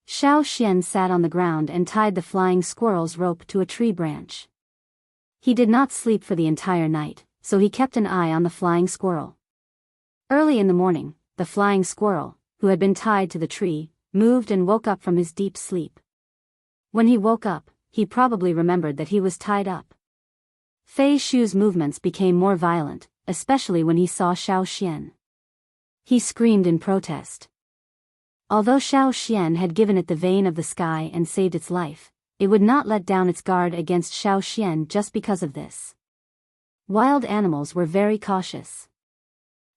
Xiao Xian sat on the ground and tied the flying squirrel's rope to a tree branch. He did not sleep for the entire night, so he kept an eye on the flying squirrel. Early in the morning, the flying squirrel, who had been tied to the tree, moved and woke up from his deep sleep. When he woke up, he probably remembered that he was tied up. Fei Shu's movements became more violent, especially when he saw Xiao Xian. He screamed in protest. Although Xiao Xian had given it the vein of the sky and saved its life, it would not let down its guard against Xiao Xian just because of this. Wild animals were very cautious.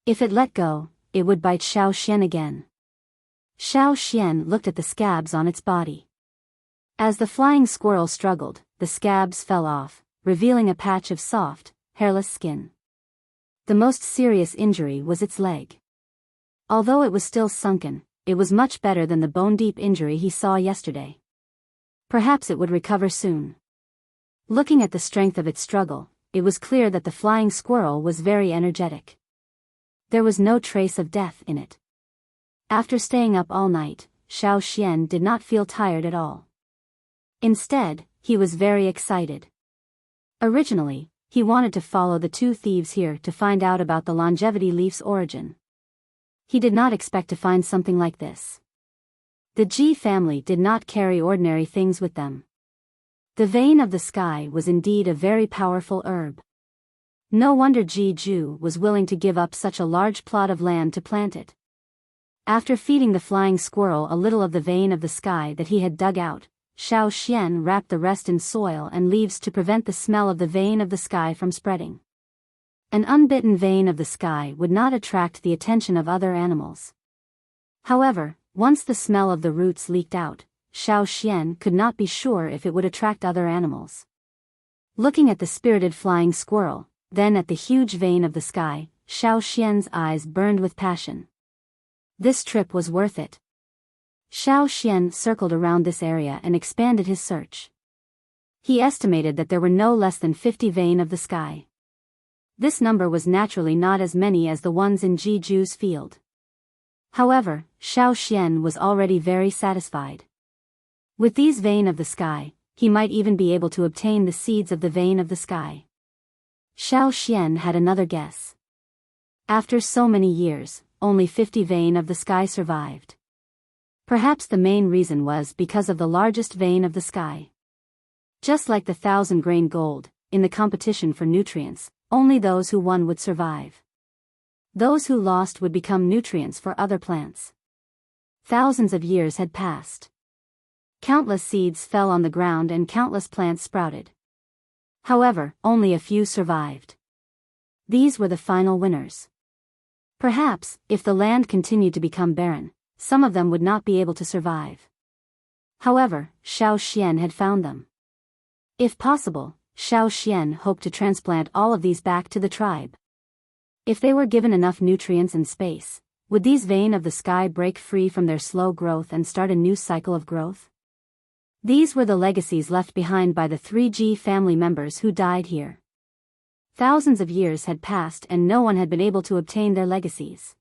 If it let go, it would bite Xiao Xian again. Xiao Xian looked at the scabs on its body. As the flying squirrel struggled, the scabs fell off, revealing a patch of soft, hairless skin. The most serious injury was its leg. Although it was still sunken, it was much better than the bone-deep injury he saw yesterday. Perhaps it would recover soon. Looking at the strength of its struggle, it was clear that the flying squirrel was very energetic. There was no trace of death in it. After staying up all night, Xiao Xian did not feel tired at all. Instead, he was very excited. Originally, he wanted to follow the two thieves here to find out about the longevity leaf's origin. He did not expect to find something like this. The Ji family did not carry ordinary things with them. The vein of the sky was indeed a very powerful herb. No wonder Ji Ju was willing to give up such a large plot of land to plant it. After feeding the flying squirrel a little of the vein of the sky that he had dug out, Xiao Xian wrapped the rest in soil and leaves to prevent the smell of the vein of the sky from spreading. An unbitten vein of the sky would not attract the attention of other animals. However, once the smell of the roots leaked out, Xiao Xian could not be sure if it would attract other animals. Looking at the spirited flying squirrel, then at the huge vein of the sky, Xiao Xian's eyes burned with passion. This trip was worth it. Xiao Xian circled around this area and expanded his search. He estimated that there were no less than 50 vein of the sky. This number was naturally not as many as the ones in Ji Ju's field. However, Xiao Xian was already very satisfied. With these vein of the sky, he might even be able to obtain the seeds of the vein of the sky. Xiao Xian had another guess. After so many years, only 50 vein of the sky survived. Perhaps the main reason was because of the largest vein of the sky. Just like the 1,000-grain gold, in the competition for nutrients, only those who won would survive. Those who lost would become nutrients for other plants. Thousands of years had passed. Countless seeds fell on the ground and countless plants sprouted. However, only a few survived. These were the final winners. Perhaps, if the land continued to become barren, some of them would not be able to survive. However, Xiao Xian had found them. If possible, Xiao Xian hoped to transplant all of these back to the tribe. If they were given enough nutrients and space, would these vein of the sky break free from their slow growth and start a new cycle of growth? These were the legacies left behind by the 3G family members who died here. Thousands of years had passed and no one had been able to obtain their legacies.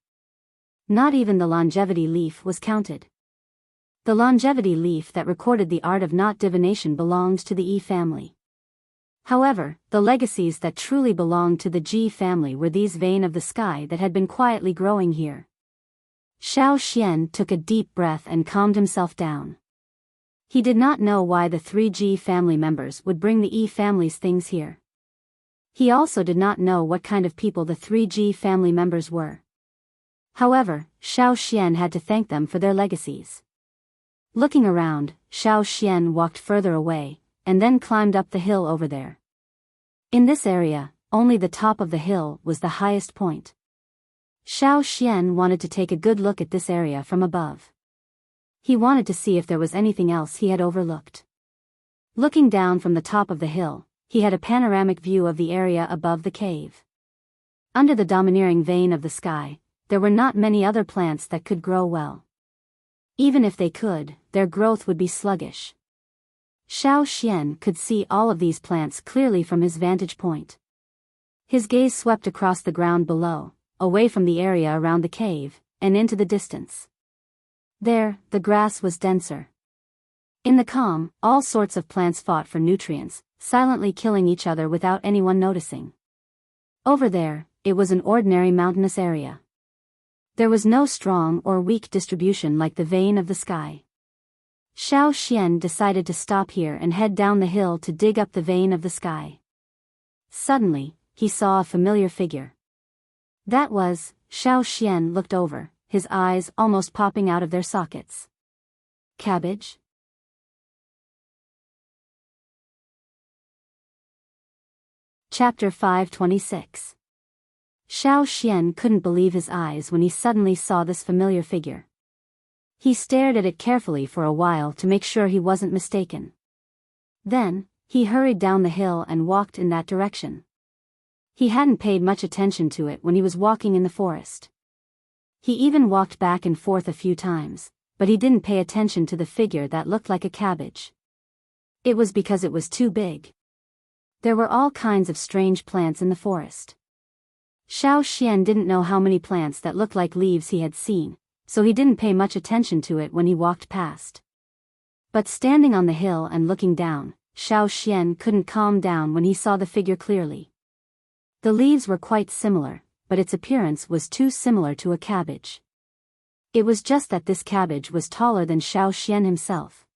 Not even the longevity leaf was counted. The longevity leaf that recorded the art of not divination belonged to the Yi family. However, the legacies that truly belonged to the Ji family were these vein of the sky that had been quietly growing here. Xiao Xian took a deep breath and calmed himself down. He did not know why the 3G family members would bring the Yi family's things here. He also did not know what kind of people the 3G family members were. However, Xiao Xian had to thank them for their legacies. Looking around, Xiao Xian walked further away, and then climbed up the hill over there. In this area, only the top of the hill was the highest point. Xiao Xian wanted to take a good look at this area from above. He wanted to see if there was anything else he had overlooked. Looking down from the top of the hill, he had a panoramic view of the area above the cave. Under the domineering vein of the sky, there were not many other plants that could grow well. Even if they could, their growth would be sluggish. Xiao Xian could see all of these plants clearly from his vantage point. His gaze swept across the ground below, away from the area around the cave, and into the distance. There, the grass was denser. In the calm, all sorts of plants fought for nutrients, silently killing each other without anyone noticing. Over there, it was an ordinary mountainous area. There was no strong or weak distribution like the vein of the sky. Xiao Xian decided to stop here and head down the hill to dig up the vein of the sky. Suddenly, he saw a familiar figure. That was, Xiao Xian looked over, his eyes almost popping out of their sockets. Cabbage? Chapter 526. Xiao Xian couldn't believe his eyes when he suddenly saw this familiar figure. He stared at it carefully for a while to make sure he wasn't mistaken. Then, he hurried down the hill and walked in that direction. He hadn't paid much attention to it when he was walking in the forest. He even walked back and forth a few times, but he didn't pay attention to the figure that looked like a cabbage. It was because it was too big. There were all kinds of strange plants in the forest. Xiao Xian didn't know how many plants that looked like leaves he had seen, so he didn't pay much attention to it when he walked past. But standing on the hill and looking down, Xiao Xian couldn't calm down when he saw the figure clearly. The leaves were quite similar, but its appearance was too similar to a cabbage. It was just that this cabbage was taller than Xiao Xian himself.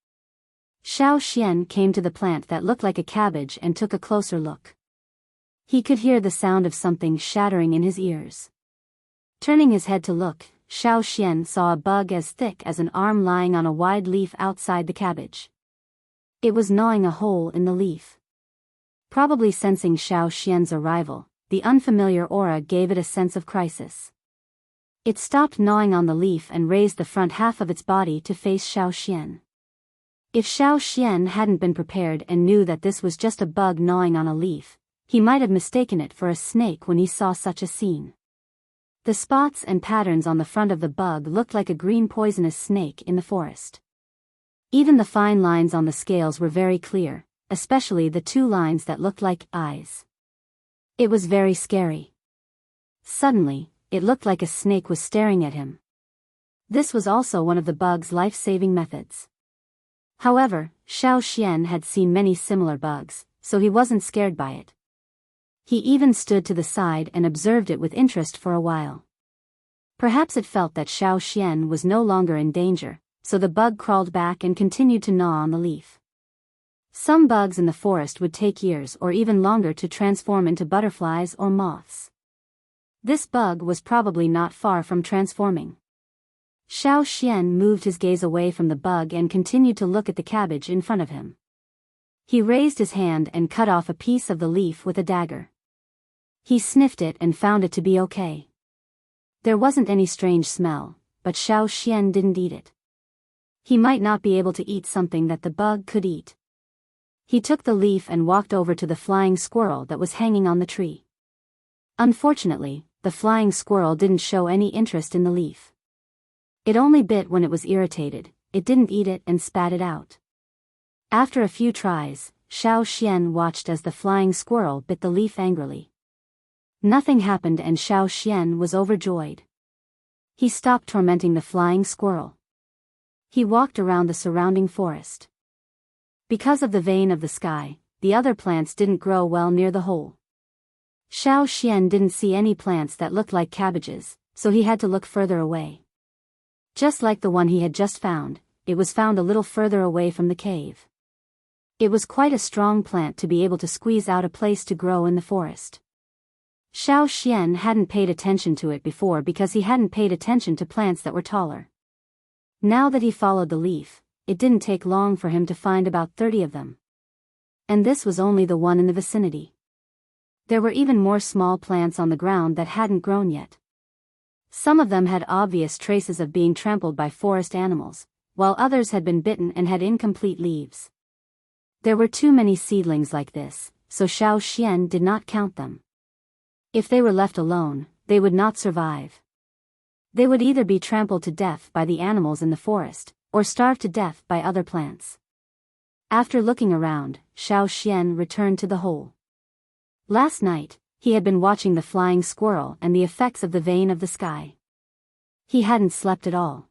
Xiao Xian came to the plant that looked like a cabbage and took a closer look. He could hear the sound of something shattering in his ears. Turning his head to look, Xiao Xian saw a bug as thick as an arm lying on a wide leaf outside the cabbage. It was gnawing a hole in the leaf. Probably sensing Xiao Xian's arrival, the unfamiliar aura gave it a sense of crisis. It stopped gnawing on the leaf and raised the front half of its body to face Xiao Xian. If Xiao Xian hadn't been prepared and knew that this was just a bug gnawing on a leaf, he might have mistaken it for a snake when he saw such a scene. The spots and patterns on the front of the bug looked like a green poisonous snake in the forest. Even the fine lines on the scales were very clear, especially the two lines that looked like eyes. It was very scary. Suddenly, it looked like a snake was staring at him. This was also one of the bug's life-saving methods. However, Xiao Xian had seen many similar bugs, so he wasn't scared by it. He even stood to the side and observed it with interest for a while. Perhaps it felt that Xiao Xian was no longer in danger, so the bug crawled back and continued to gnaw on the leaf. Some bugs in the forest would take years or even longer to transform into butterflies or moths. This bug was probably not far from transforming. Xiao Xian moved his gaze away from the bug and continued to look at the cabbage in front of him. He raised his hand and cut off a piece of the leaf with a dagger. He sniffed it and found it to be okay. There wasn't any strange smell, but Xiao Xian didn't eat it. He might not be able to eat something that the bug could eat. He took the leaf and walked over to the flying squirrel that was hanging on the tree. Unfortunately, the flying squirrel didn't show any interest in the leaf. It only bit when it was irritated, it didn't eat it and spat it out. After a few tries, Xiao Xian watched as the flying squirrel bit the leaf angrily. Nothing happened and Xiao Xian was overjoyed. He stopped tormenting the flying squirrel. He walked around the surrounding forest. Because of the vein of the sky, the other plants didn't grow well near the hole. Xiao Xian didn't see any plants that looked like cabbages, so he had to look further away. Just like the one he had just found, it was found a little further away from the cave. It was quite a strong plant to be able to squeeze out a place to grow in the forest. Xiao Xian hadn't paid attention to it before because he hadn't paid attention to plants that were taller. Now that he followed the leaf, it didn't take long for him to find about 30 of them. And this was only the one in the vicinity. There were even more small plants on the ground that hadn't grown yet. Some of them had obvious traces of being trampled by forest animals, while others had been bitten and had incomplete leaves. There were too many seedlings like this, so Xiao Xian did not count them. If they were left alone, they would not survive. They would either be trampled to death by the animals in the forest, or starve to death by other plants. After looking around, Xiao Xian returned to the hole. Last night, he had been watching the flying squirrel and the effects of the vein of the sky. He hadn't slept at all.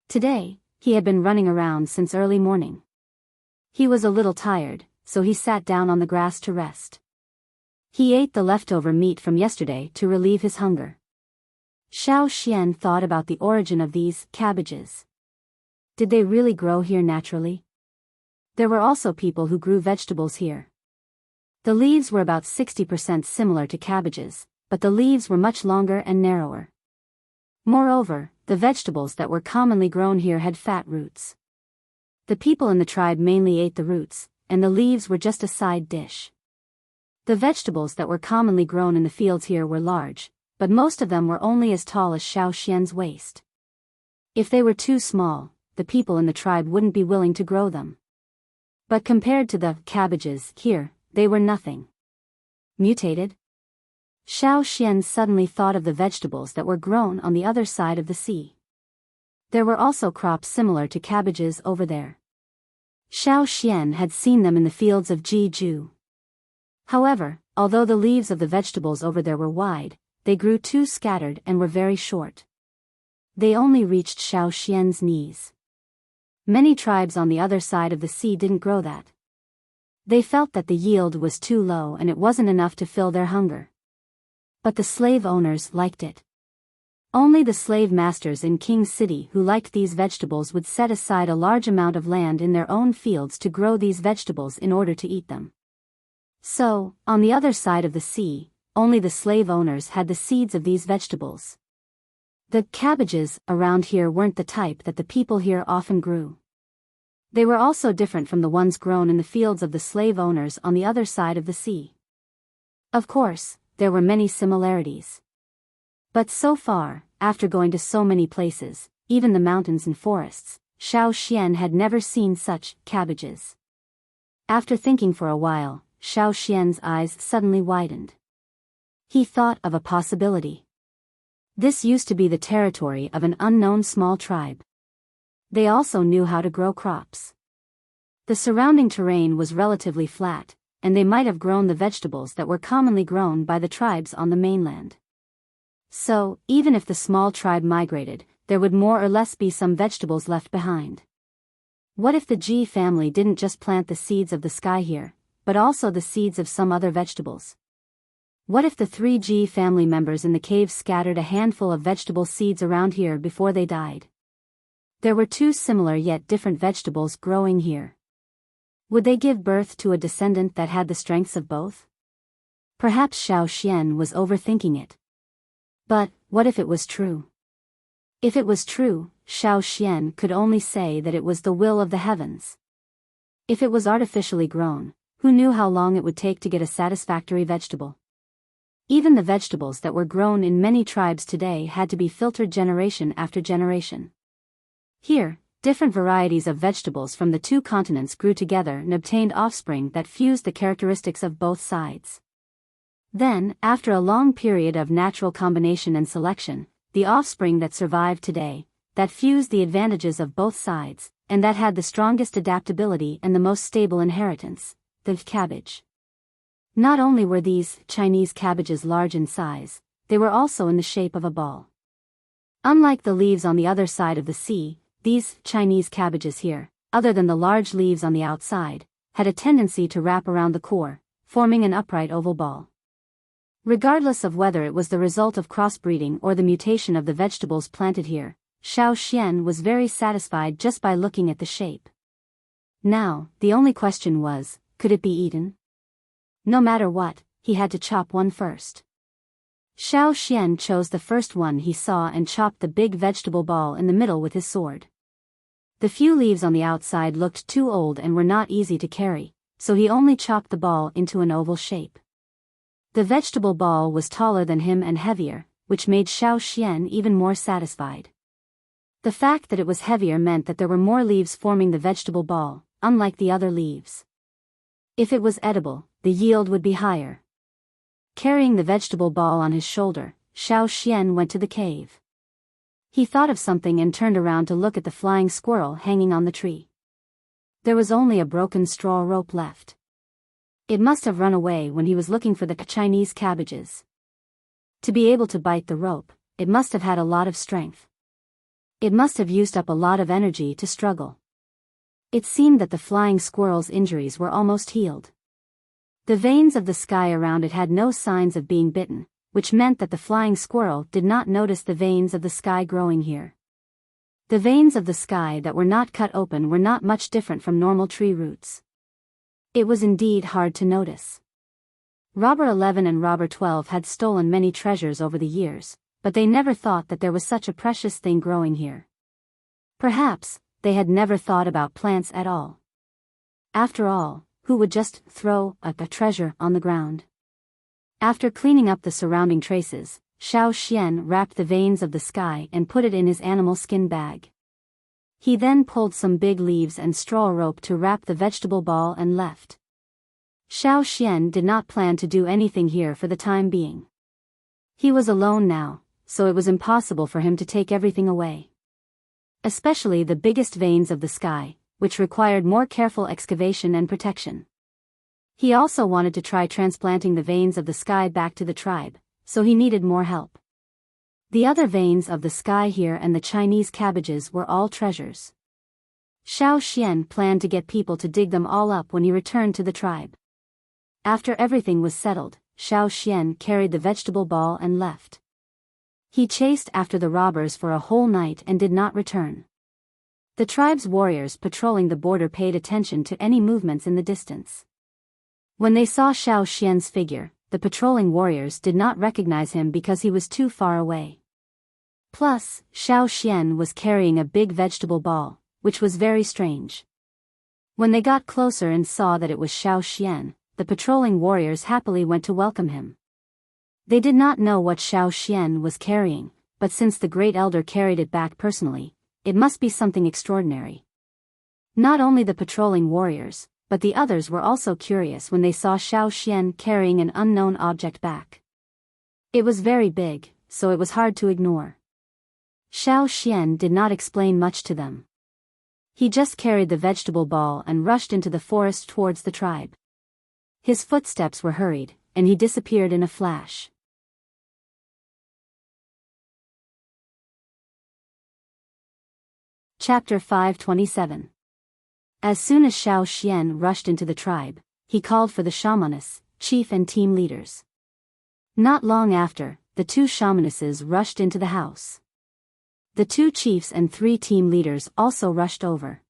Today, he had been running around since early morning. He was a little tired, so he sat down on the grass to rest. He ate the leftover meat from yesterday to relieve his hunger. Xiao Xian thought about the origin of these cabbages. Did they really grow here naturally? There were also people who grew vegetables here. The leaves were about 60% similar to cabbages, but the leaves were much longer and narrower. Moreover, the vegetables that were commonly grown here had fat roots. The people in the tribe mainly ate the roots, and the leaves were just a side dish. The vegetables that were commonly grown in the fields here were large, but most of them were only as tall as Xiao Xian's waist. If they were too small, the people in the tribe wouldn't be willing to grow them. But compared to the cabbages here, they were nothing. Mutated? Xiao Xian suddenly thought of the vegetables that were grown on the other side of the sea. There were also crops similar to cabbages over there. Xiao Xian had seen them in the fields of Jeju. However, although the leaves of the vegetables over there were wide, they grew too scattered and were very short. They only reached Xiao Xian's knees. Many tribes on the other side of the sea didn't grow that. They felt that the yield was too low and it wasn't enough to fill their hunger. But the slave owners liked it. Only the slave masters in King's City who liked these vegetables would set aside a large amount of land in their own fields to grow these vegetables in order to eat them. So, on the other side of the sea, only the slave owners had the seeds of these vegetables. The cabbages around here weren't the type that the people here often grew. They were also different from the ones grown in the fields of the slave owners on the other side of the sea. Of course, there were many similarities. But so far, after going to so many places, even the mountains and forests, Xiao Xian had never seen such cabbages. After thinking for a while, Xiao Xian's eyes suddenly widened. He thought of a possibility. This used to be the territory of an unknown small tribe. They also knew how to grow crops. The surrounding terrain was relatively flat, and they might have grown the vegetables that were commonly grown by the tribes on the mainland. So, even if the small tribe migrated, there would more or less be some vegetables left behind. What if the Ji family didn't just plant the seeds of the sky here, but also the seeds of some other vegetables? What if the 3 Ji family members in the cave scattered a handful of vegetable seeds around here before they died? There were 2 similar yet different vegetables growing here. Would they give birth to a descendant that had the strengths of both? Perhaps Xiao Xian was overthinking it. But, what if it was true? If it was true, Xiao Xian could only say that it was the will of the heavens. If it was artificially grown, who knew how long it would take to get a satisfactory vegetable? Even the vegetables that were grown in many tribes today had to be filtered generation after generation. Here, different varieties of vegetables from the 2 continents grew together and obtained offspring that fused the characteristics of both sides. Then, after a long period of natural combination and selection, the offspring that survived today, that fused the advantages of both sides, and that had the strongest adaptability and the most stable inheritance, the cabbage. Not only were these Chinese cabbages large in size, they were also in the shape of a ball. Unlike the leaves on the other side of the sea, these Chinese cabbages here, other than the large leaves on the outside, had a tendency to wrap around the core, forming an upright oval ball. Regardless of whether it was the result of crossbreeding or the mutation of the vegetables planted here, Xiao Xian was very satisfied just by looking at the shape. Now, the only question was, could it be eaten? No matter what, he had to chop one first. Xiao Xian chose the first one he saw and chopped the big vegetable ball in the middle with his sword. The few leaves on the outside looked too old and were not easy to carry, so he only chopped the ball into an oval shape. The vegetable ball was taller than him and heavier, which made Xiao Xian even more satisfied. The fact that it was heavier meant that there were more leaves forming the vegetable ball, unlike the other leaves. If it was edible, the yield would be higher. Carrying the vegetable ball on his shoulder, Xiao Xian went to the cave. He thought of something and turned around to look at the flying squirrel hanging on the tree. There was only a broken straw rope left. It must have run away when he was looking for the Chinese cabbages. To be able to bite the rope, it must have had a lot of strength. It must have used up a lot of energy to struggle. It seemed that the flying squirrel's injuries were almost healed. The veins of the sky around it had no signs of being bitten, which meant that the flying squirrel did not notice the veins of the sky growing here. The veins of the sky that were not cut open were not much different from normal tree roots. It was indeed hard to notice. Robber 11 and Robber 12 had stolen many treasures over the years, but they never thought that there was such a precious thing growing here. Perhaps, they had never thought about plants at all. After all, who would just throw a treasure on the ground? After cleaning up the surrounding traces, Xiao Xian wrapped the veins of the sky and put it in his animal skin bag. He then pulled some big leaves and straw rope to wrap the vegetable ball and left. Xiao Xian did not plan to do anything here for the time being. He was alone now, so it was impossible for him to take everything away. Especially the biggest veins of the sky, which required more careful excavation and protection. He also wanted to try transplanting the veins of the sky back to the tribe, so he needed more help. The other veins of the sky here and the Chinese cabbages were all treasures. Xiao Xian planned to get people to dig them all up when he returned to the tribe. After everything was settled, Xiao Xian carried the vegetable ball and left. He chased after the robbers for a whole night and did not return. The tribe's warriors patrolling the border paid attention to any movements in the distance. When they saw Xiao Xian's figure, the patrolling warriors did not recognize him because he was too far away. Plus, Xiao Xian was carrying a big vegetable ball, which was very strange. When they got closer and saw that it was Xiao Xian, the patrolling warriors happily went to welcome him. They did not know what Xiao Xian was carrying, but since the great elder carried it back personally, it must be something extraordinary. Not only the patrolling warriors, but the others were also curious when they saw Xiao Xian carrying an unknown object back. It was very big, so it was hard to ignore. Xiao Xian did not explain much to them. He just carried the vegetable ball and rushed into the forest towards the tribe. His footsteps were hurried, and he disappeared in a flash. Chapter 527. As soon as Xiao Xian rushed into the tribe, he called for the shamanists, chief and team leaders. Not long after, the two shamanesses rushed into the house. The two chiefs and 3 team leaders also rushed over.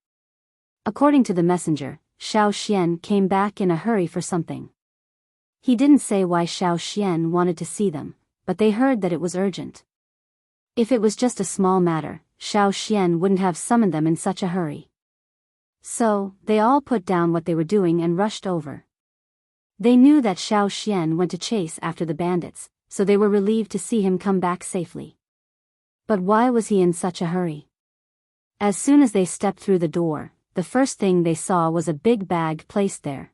According to the messenger, Xiao Xian came back in a hurry for something. He didn't say why Xiao Xian wanted to see them, but they heard that it was urgent. If it was just a small matter, Xiao Xian wouldn't have summoned them in such a hurry. So, they all put down what they were doing and rushed over. They knew that Xiao Xian went to chase after the bandits, so they were relieved to see him come back safely. But why was he in such a hurry? As soon as they stepped through the door, the first thing they saw was a big bag placed there.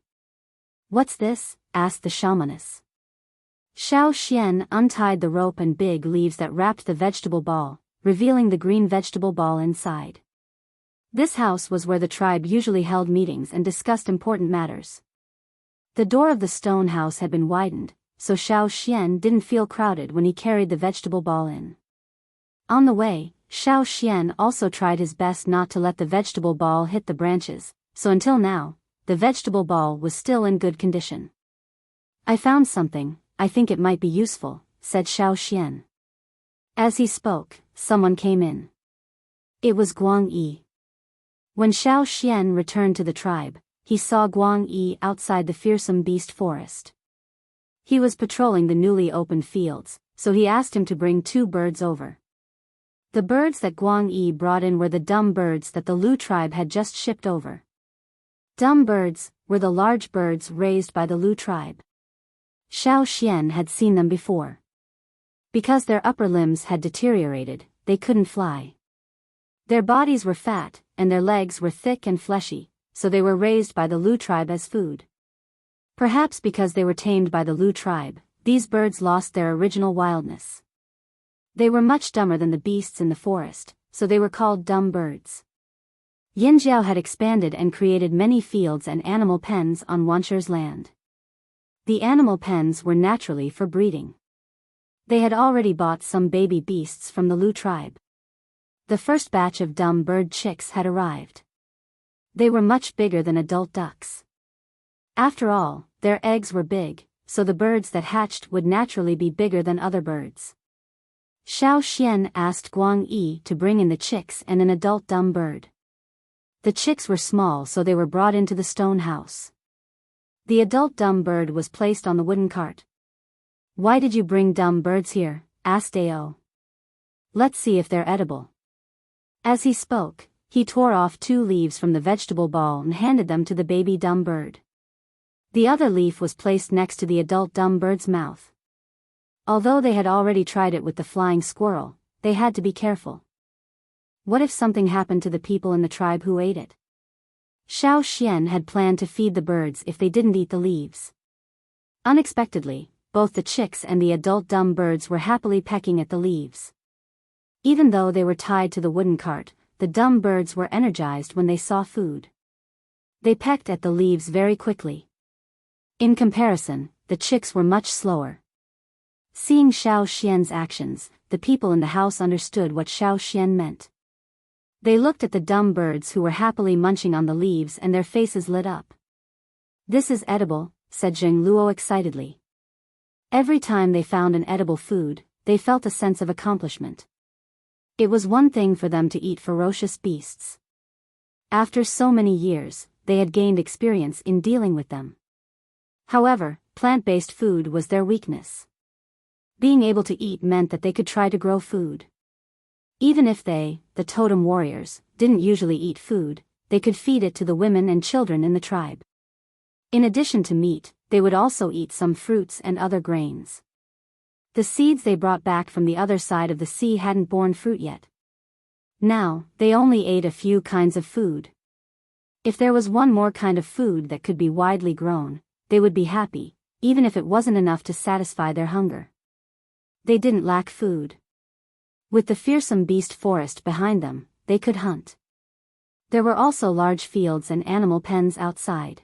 "What's this?" asked the shamaness. Xiao Xian untied the rope and big leaves that wrapped the vegetable ball, revealing the green vegetable ball inside. This house was where the tribe usually held meetings and discussed important matters. The door of the stone house had been widened, so Xiao Xian didn't feel crowded when he carried the vegetable ball in. On the way, Xiao Xian also tried his best not to let the vegetable ball hit the branches, so until now, the vegetable ball was still in good condition. "I found something, I think it might be useful," said Xiao Xian. As he spoke, someone came in. It was Guang Yi. When Xiao Xian returned to the tribe, he saw Guang Yi outside the fearsome beast forest. He was patrolling the newly opened fields, so he asked him to bring 2 birds over. The birds that Guang Yi brought in were the dumb birds that the Lu tribe had just shipped over. Dumb birds were the large birds raised by the Lu tribe. Xiao Xian had seen them before. Because their upper limbs had deteriorated, they couldn't fly. Their bodies were fat, and their legs were thick and fleshy, so they were raised by the Lu tribe as food. Perhaps because they were tamed by the Lu tribe, these birds lost their original wildness. They were much dumber than the beasts in the forest, so they were called dumb birds. Yinjiao had expanded and created many fields and animal pens on Wansher's land. The animal pens were naturally for breeding. They had already bought some baby beasts from the Lu tribe. The first batch of dumb bird chicks had arrived. They were much bigger than adult ducks. After all, their eggs were big, so the birds that hatched would naturally be bigger than other birds. Xiao Xian asked Guang Yi to bring in the chicks and an adult dumb bird. The chicks were small, so they were brought into the stone house. The adult dumb bird was placed on the wooden cart. "Why did you bring dumb birds here?" asked Ao. "Let's see if they're edible." As he spoke, he tore off 2 leaves from the vegetable ball and handed them to the baby dumb bird. The other leaf was placed next to the adult dumb bird's mouth. Although they had already tried it with the flying squirrel, they had to be careful. What if something happened to the people in the tribe who ate it? Xiao Xian had planned to feed the birds if they didn't eat the leaves. Unexpectedly, both the chicks and the adult dumb birds were happily pecking at the leaves. Even though they were tied to the wooden cart, the dumb birds were energized when they saw food. They pecked at the leaves very quickly. In comparison, the chicks were much slower. Seeing Xiao Xian's actions, the people in the house understood what Xiao Xian meant. They looked at the dumb birds who were happily munching on the leaves and their faces lit up. "This is edible," said Zheng Luo excitedly. Every time they found an edible food, they felt a sense of accomplishment. It was one thing for them to eat ferocious beasts. After so many years, they had gained experience in dealing with them. However, plant-based food was their weakness. Being able to eat meant that they could try to grow food. Even if they, the totem warriors, didn't usually eat food, they could feed it to the women and children in the tribe. In addition to meat, they would also eat some fruits and other grains. The seeds they brought back from the other side of the sea hadn't borne fruit yet. Now, they only ate a few kinds of food. If there was one more kind of food that could be widely grown, they would be happy, even if it wasn't enough to satisfy their hunger. They didn't lack food. With the fearsome beast forest behind them, they could hunt. There were also large fields and animal pens outside.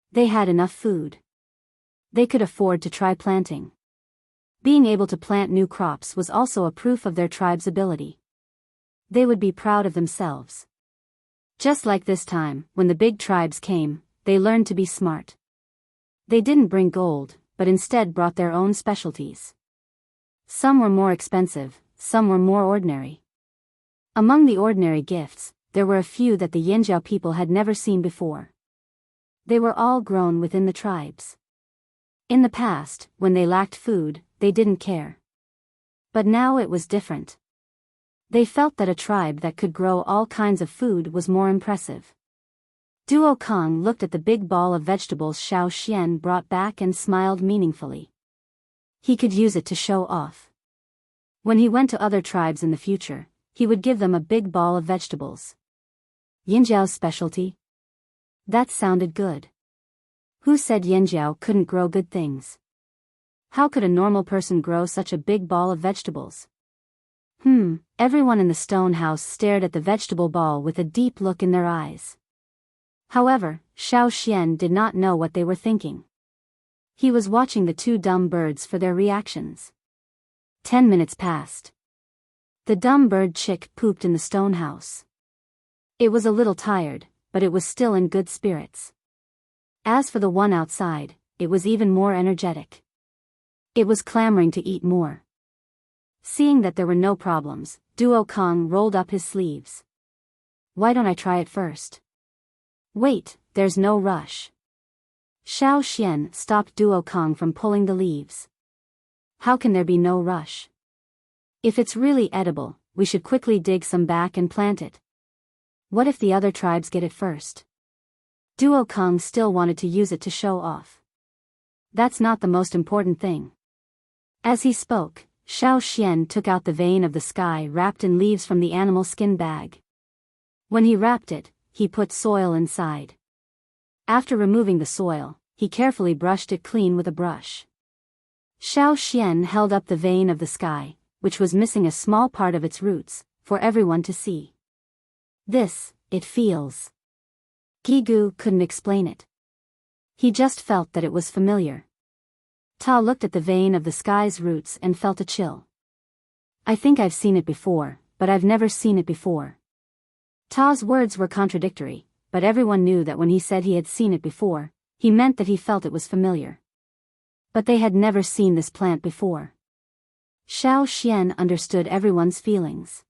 They had enough food. They could afford to try planting. Being able to plant new crops was also a proof of their tribe's ability. They would be proud of themselves. Just like this time, when the big tribes came, they learned to be smart. They didn't bring gold, but instead brought their own specialties. Some were more expensive, some were more ordinary. Among the ordinary gifts, there were a few that the Yinjiao people had never seen before. They were all grown within the tribes. In the past, when they lacked food, they didn't care. But now it was different. They felt that a tribe that could grow all kinds of food was more impressive. Duo Kong looked at the big ball of vegetables Xiao Xian brought back and smiled meaningfully. He could use it to show off. When he went to other tribes in the future, he would give them a big ball of vegetables. Yinjiao's specialty? That sounded good. Who said Yinjiao couldn't grow good things? How could a normal person grow such a big ball of vegetables? Everyone in the stone house stared at the vegetable ball with a deep look in their eyes. However, Xiao Xian did not know what they were thinking. He was watching the two dumb birds for their reactions. 10 minutes passed. The dumb bird chick pooped in the stone house. It was a little tired, but it was still in good spirits. As for the one outside, it was even more energetic. It was clamoring to eat more. Seeing that there were no problems, Duo Kong rolled up his sleeves. "Why don't I try it first?" "Wait, there's no rush." Xiao Xian stopped Duo Kong from pulling the leaves. "How can there be no rush? If it's really edible, we should quickly dig some back and plant it. What if the other tribes get it first?" Duo Kong still wanted to use it to show off. That's not the most important thing. As he spoke, Xiao Xian took out the vein of the sky wrapped in leaves from the animal skin bag. When he wrapped it, he put soil inside. After removing the soil, he carefully brushed it clean with a brush. Xiao Xian held up the vein of the sky, which was missing a small part of its roots, for everyone to see. It feels. Gigu couldn't explain it. He just felt that it was familiar. Ta looked at the vein of the sky's roots and felt a chill. "I think I've seen it before, but I've never seen it before." Ta's words were contradictory, but everyone knew that when he said he had seen it before, he meant that he felt it was familiar. But they had never seen this plant before. Xiao Xian understood everyone's feelings.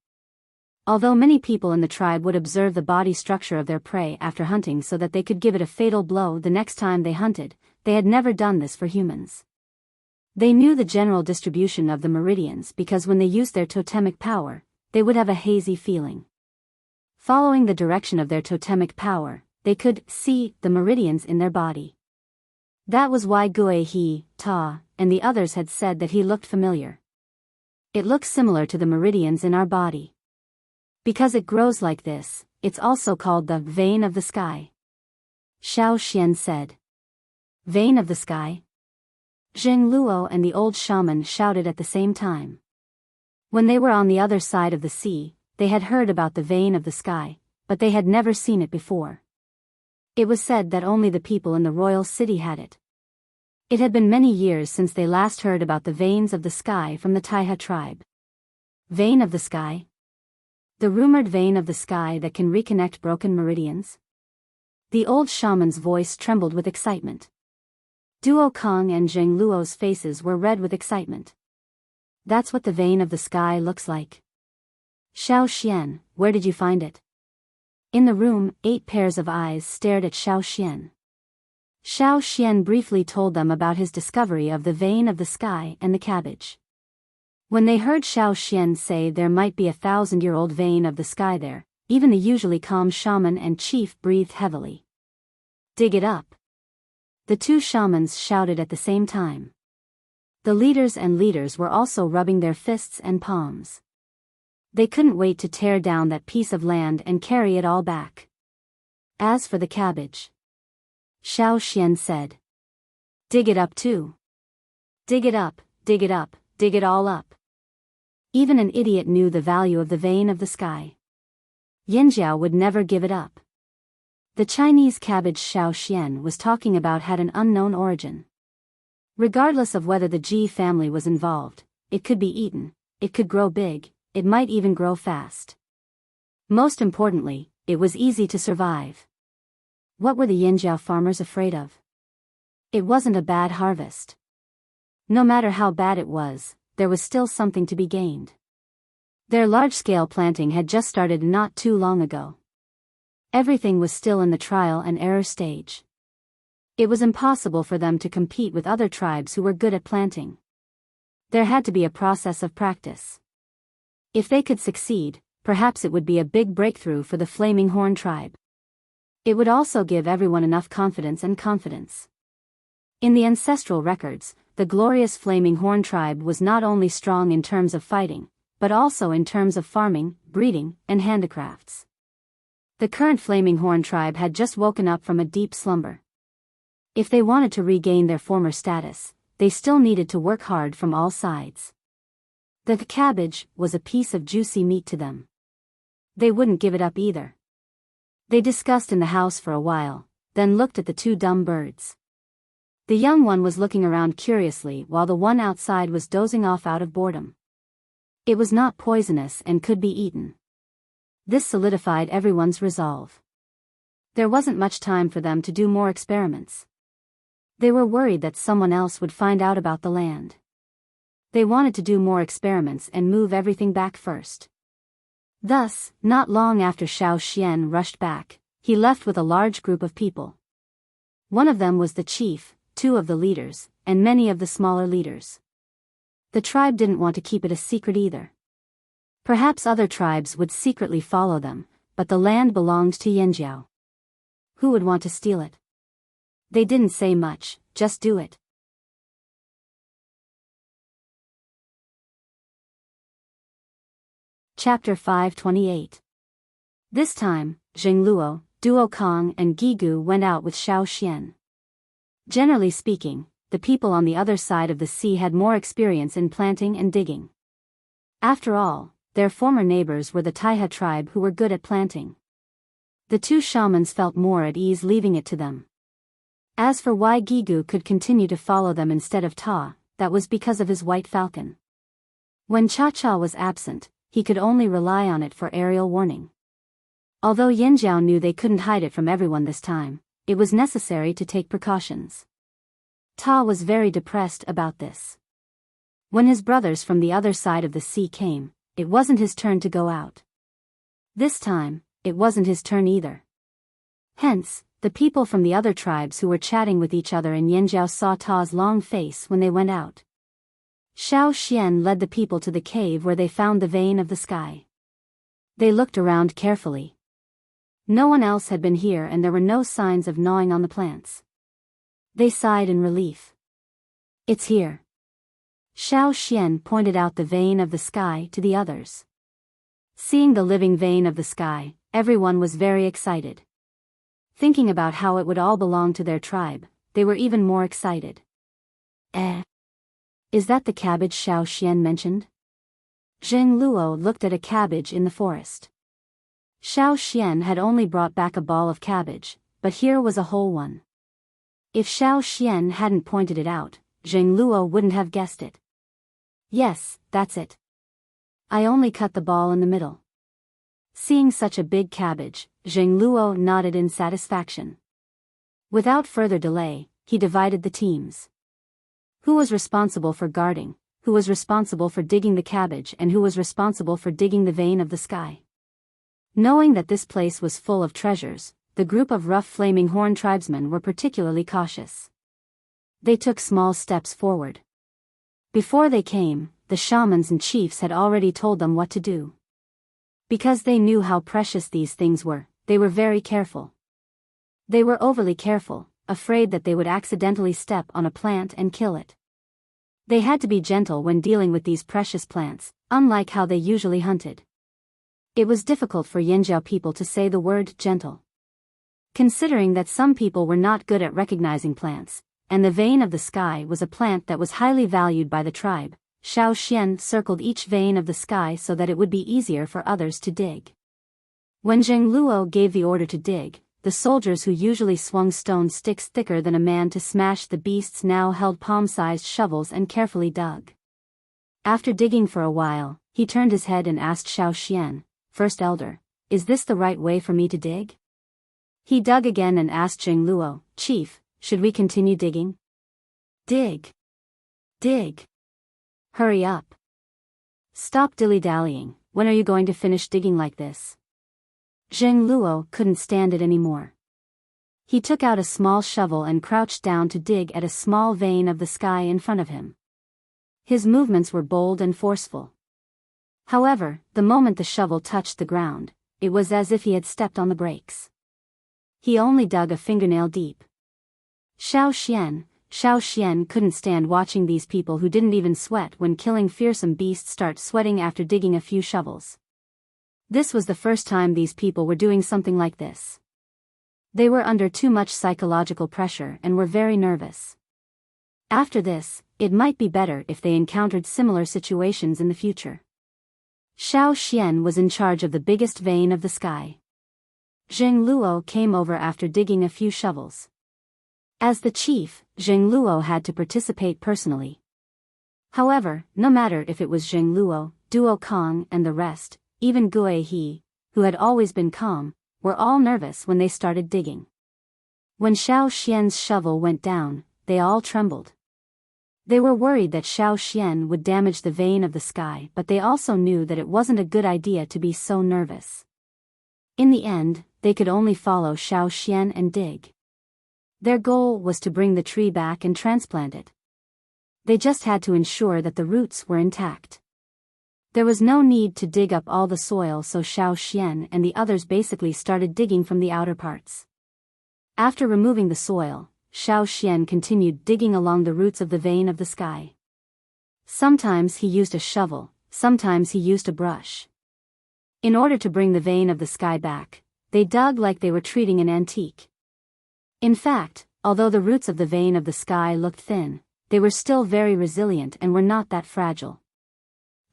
Although many people in the tribe would observe the body structure of their prey after hunting so that they could give it a fatal blow the next time they hunted, they had never done this for humans. They knew the general distribution of the meridians because when they used their totemic power, they would have a hazy feeling. Following the direction of their totemic power, they could see the meridians in their body. That was why Guihe, Ta, and the others had said that he looked familiar. It looks similar to the meridians in our body. Because it grows like this, it's also called the vein of the sky. Xiao Xian said. Vein of the sky? Zheng Luo and the old shaman shouted at the same time. When they were on the other side of the sea, they had heard about the vein of the sky, but they had never seen it before. It was said that only the people in the royal city had it. It had been many years since they last heard about the veins of the sky from the Taiha tribe. Vein of the sky? The rumored vein of the sky that can reconnect broken meridians? The old shaman's voice trembled with excitement. Duo Kong and Zheng Luo's faces were red with excitement. That's what the vein of the sky looks like. Xiao Xian, where did you find it? In the room, 8 pairs of eyes stared at Xiao Xian. Xiao Xian briefly told them about his discovery of the vein of the sky and the cabbage. When they heard Xiao Xian say there might be a 1,000-year-old vein of the sky there, even the usually calm shaman and chief breathed heavily. Dig it up. The 2 shamans shouted at the same time. The leaders and leaders were also rubbing their fists and palms. They couldn't wait to tear down that piece of land and carry it all back. As for the cabbage, Xiao Xian said, dig it up too. Dig it up, dig it up, dig it all up. Even an idiot knew the value of the vein of the sky. Yanjiao would never give it up. The Chinese cabbage Xiao Xian was talking about had an unknown origin. Regardless of whether the Ji family was involved, it could be eaten, it could grow big, it might even grow fast. Most importantly, it was easy to survive. What were the Yanjiao farmers afraid of? It wasn't a bad harvest. No matter how bad it was, there was still something to be gained. Their large-scale planting had just started not too long ago. Everything was still in the trial and error stage. It was impossible for them to compete with other tribes who were good at planting. There had to be a process of practice. If they could succeed, perhaps it would be a big breakthrough for the Flaming Horn tribe. It would also give everyone enough confidence. In the ancestral records, the glorious Flaming Horn tribe was not only strong in terms of fighting, but also in terms of farming, breeding, and handicrafts. The current Flaming Horn tribe had just woken up from a deep slumber. If they wanted to regain their former status, they still needed to work hard from all sides. The cabbage was a piece of juicy meat to them. They wouldn't give it up either. They discussed in the house for a while, then looked at the 2 dumb birds. The young one was looking around curiously while the one outside was dozing off out of boredom. It was not poisonous and could be eaten. This solidified everyone's resolve. There wasn't much time for them to do more experiments. They were worried that someone else would find out about the land. They wanted to do more experiments and move everything back first. Thus, not long after Xiao Xian rushed back, he left with a large group of people. One of them was the chief, 2 of the leaders, and many of the smaller leaders. The tribe didn't want to keep it a secret either. Perhaps other tribes would secretly follow them, but the land belonged to Yanjiao. Who would want to steal it? They didn't say much, just do it. Chapter 528. This time, Zheng Luo, Duo Kong and Gigu went out with Xiao Xian. Generally speaking, the people on the other side of the sea had more experience in planting and digging. After all, their former neighbors were the Taiha tribe who were good at planting. The 2 shamans felt more at ease leaving it to them. As for why Gigu could continue to follow them instead of Ta, that was because of his white falcon. When Cha-Cha was absent, he could only rely on it for aerial warning. Although Yanjiao knew they couldn't hide it from everyone this time, it was necessary to take precautions. Ta was very depressed about this. When his brothers from the other side of the sea came, it wasn't his turn to go out. This time, it wasn't his turn either. Hence, the people from the other tribes who were chatting with each other in Yanjiao saw Ta's long face when they went out. Xiao Xian led the people to the cave where they found the vein of the sky. They looked around carefully. No one else had been here and there were no signs of gnawing on the plants. They sighed in relief. It's here. Xiao Xian pointed out the vein of the sky to the others. Seeing the living vein of the sky, everyone was very excited. Thinking about how it would all belong to their tribe, they were even more excited. Is that the cabbage Xiao Xian mentioned? Zheng Luo looked at a cabbage in the forest. Xiao Xian had only brought back a ball of cabbage, but here was a whole one. If Xiao Xian hadn't pointed it out, Zheng Luo wouldn't have guessed it. Yes, that's it. I only cut the ball in the middle. Seeing such a big cabbage, Zheng Luo nodded in satisfaction. Without further delay, he divided the teams. Who was responsible for guarding, who was responsible for digging the cabbage, and who was responsible for digging the vein of the sky? Knowing that this place was full of treasures, the group of rough flaming horn tribesmen were particularly cautious. They took small steps forward. Before they came, the shamans and chiefs had already told them what to do. Because they knew how precious these things were, they were very careful. They were overly careful, afraid that they would accidentally step on a plant and kill it. They had to be gentle when dealing with these precious plants, unlike how they usually hunted. It was difficult for Yanjiao people to say the word gentle. Considering that some people were not good at recognizing plants, and the vein of the sky was a plant that was highly valued by the tribe, Xiao Xian circled each vein of the sky so that it would be easier for others to dig. When Zheng Luo gave the order to dig, the soldiers who usually swung stone sticks thicker than a man to smash the beasts now held palm-sized shovels and carefully dug. After digging for a while, he turned his head and asked Xiao Xian, "First Elder, is this the right way for me to dig?" He dug again and asked Zheng Luo, "Chief, should we continue digging?" "Dig. Dig. Hurry up. Stop dilly-dallying, when are you going to finish digging like this?" Zheng Luo couldn't stand it anymore. He took out a small shovel and crouched down to dig at a small vein of the sky in front of him. His movements were bold and forceful. However, the moment the shovel touched the ground, it was as if he had stepped on the brakes. He only dug a fingernail deep. Xiao Xian couldn't stand watching these people who didn't even sweat when killing fearsome beasts start sweating after digging a few shovels. This was the first time these people were doing something like this. They were under too much psychological pressure and were very nervous. After this, it might be better if they encountered similar situations in the future. Xiao Xian was in charge of the biggest vein of the sky. Zheng Luo came over after digging a few shovels. As the chief, Zheng Luo had to participate personally. However, no matter if it was Zheng Luo, Duo Kong and the rest, even Gue He, who had always been calm, were all nervous when they started digging. When Xiao Xian's shovel went down, they all trembled. They were worried that Xiao Xian would damage the vein of the sky, but they also knew that it wasn't a good idea to be so nervous. In the end, they could only follow Xiao Xian and dig. Their goal was to bring the tree back and transplant it. They just had to ensure that the roots were intact. There was no need to dig up all the soil, so Xiao Xian and the others basically started digging from the outer parts. After removing the soil, Xiao Xian continued digging along the roots of the vein of the sky. Sometimes he used a shovel, sometimes he used a brush. In order to bring the vein of the sky back, they dug like they were treating an antique. In fact, although the roots of the vein of the sky looked thin, they were still very resilient and were not that fragile.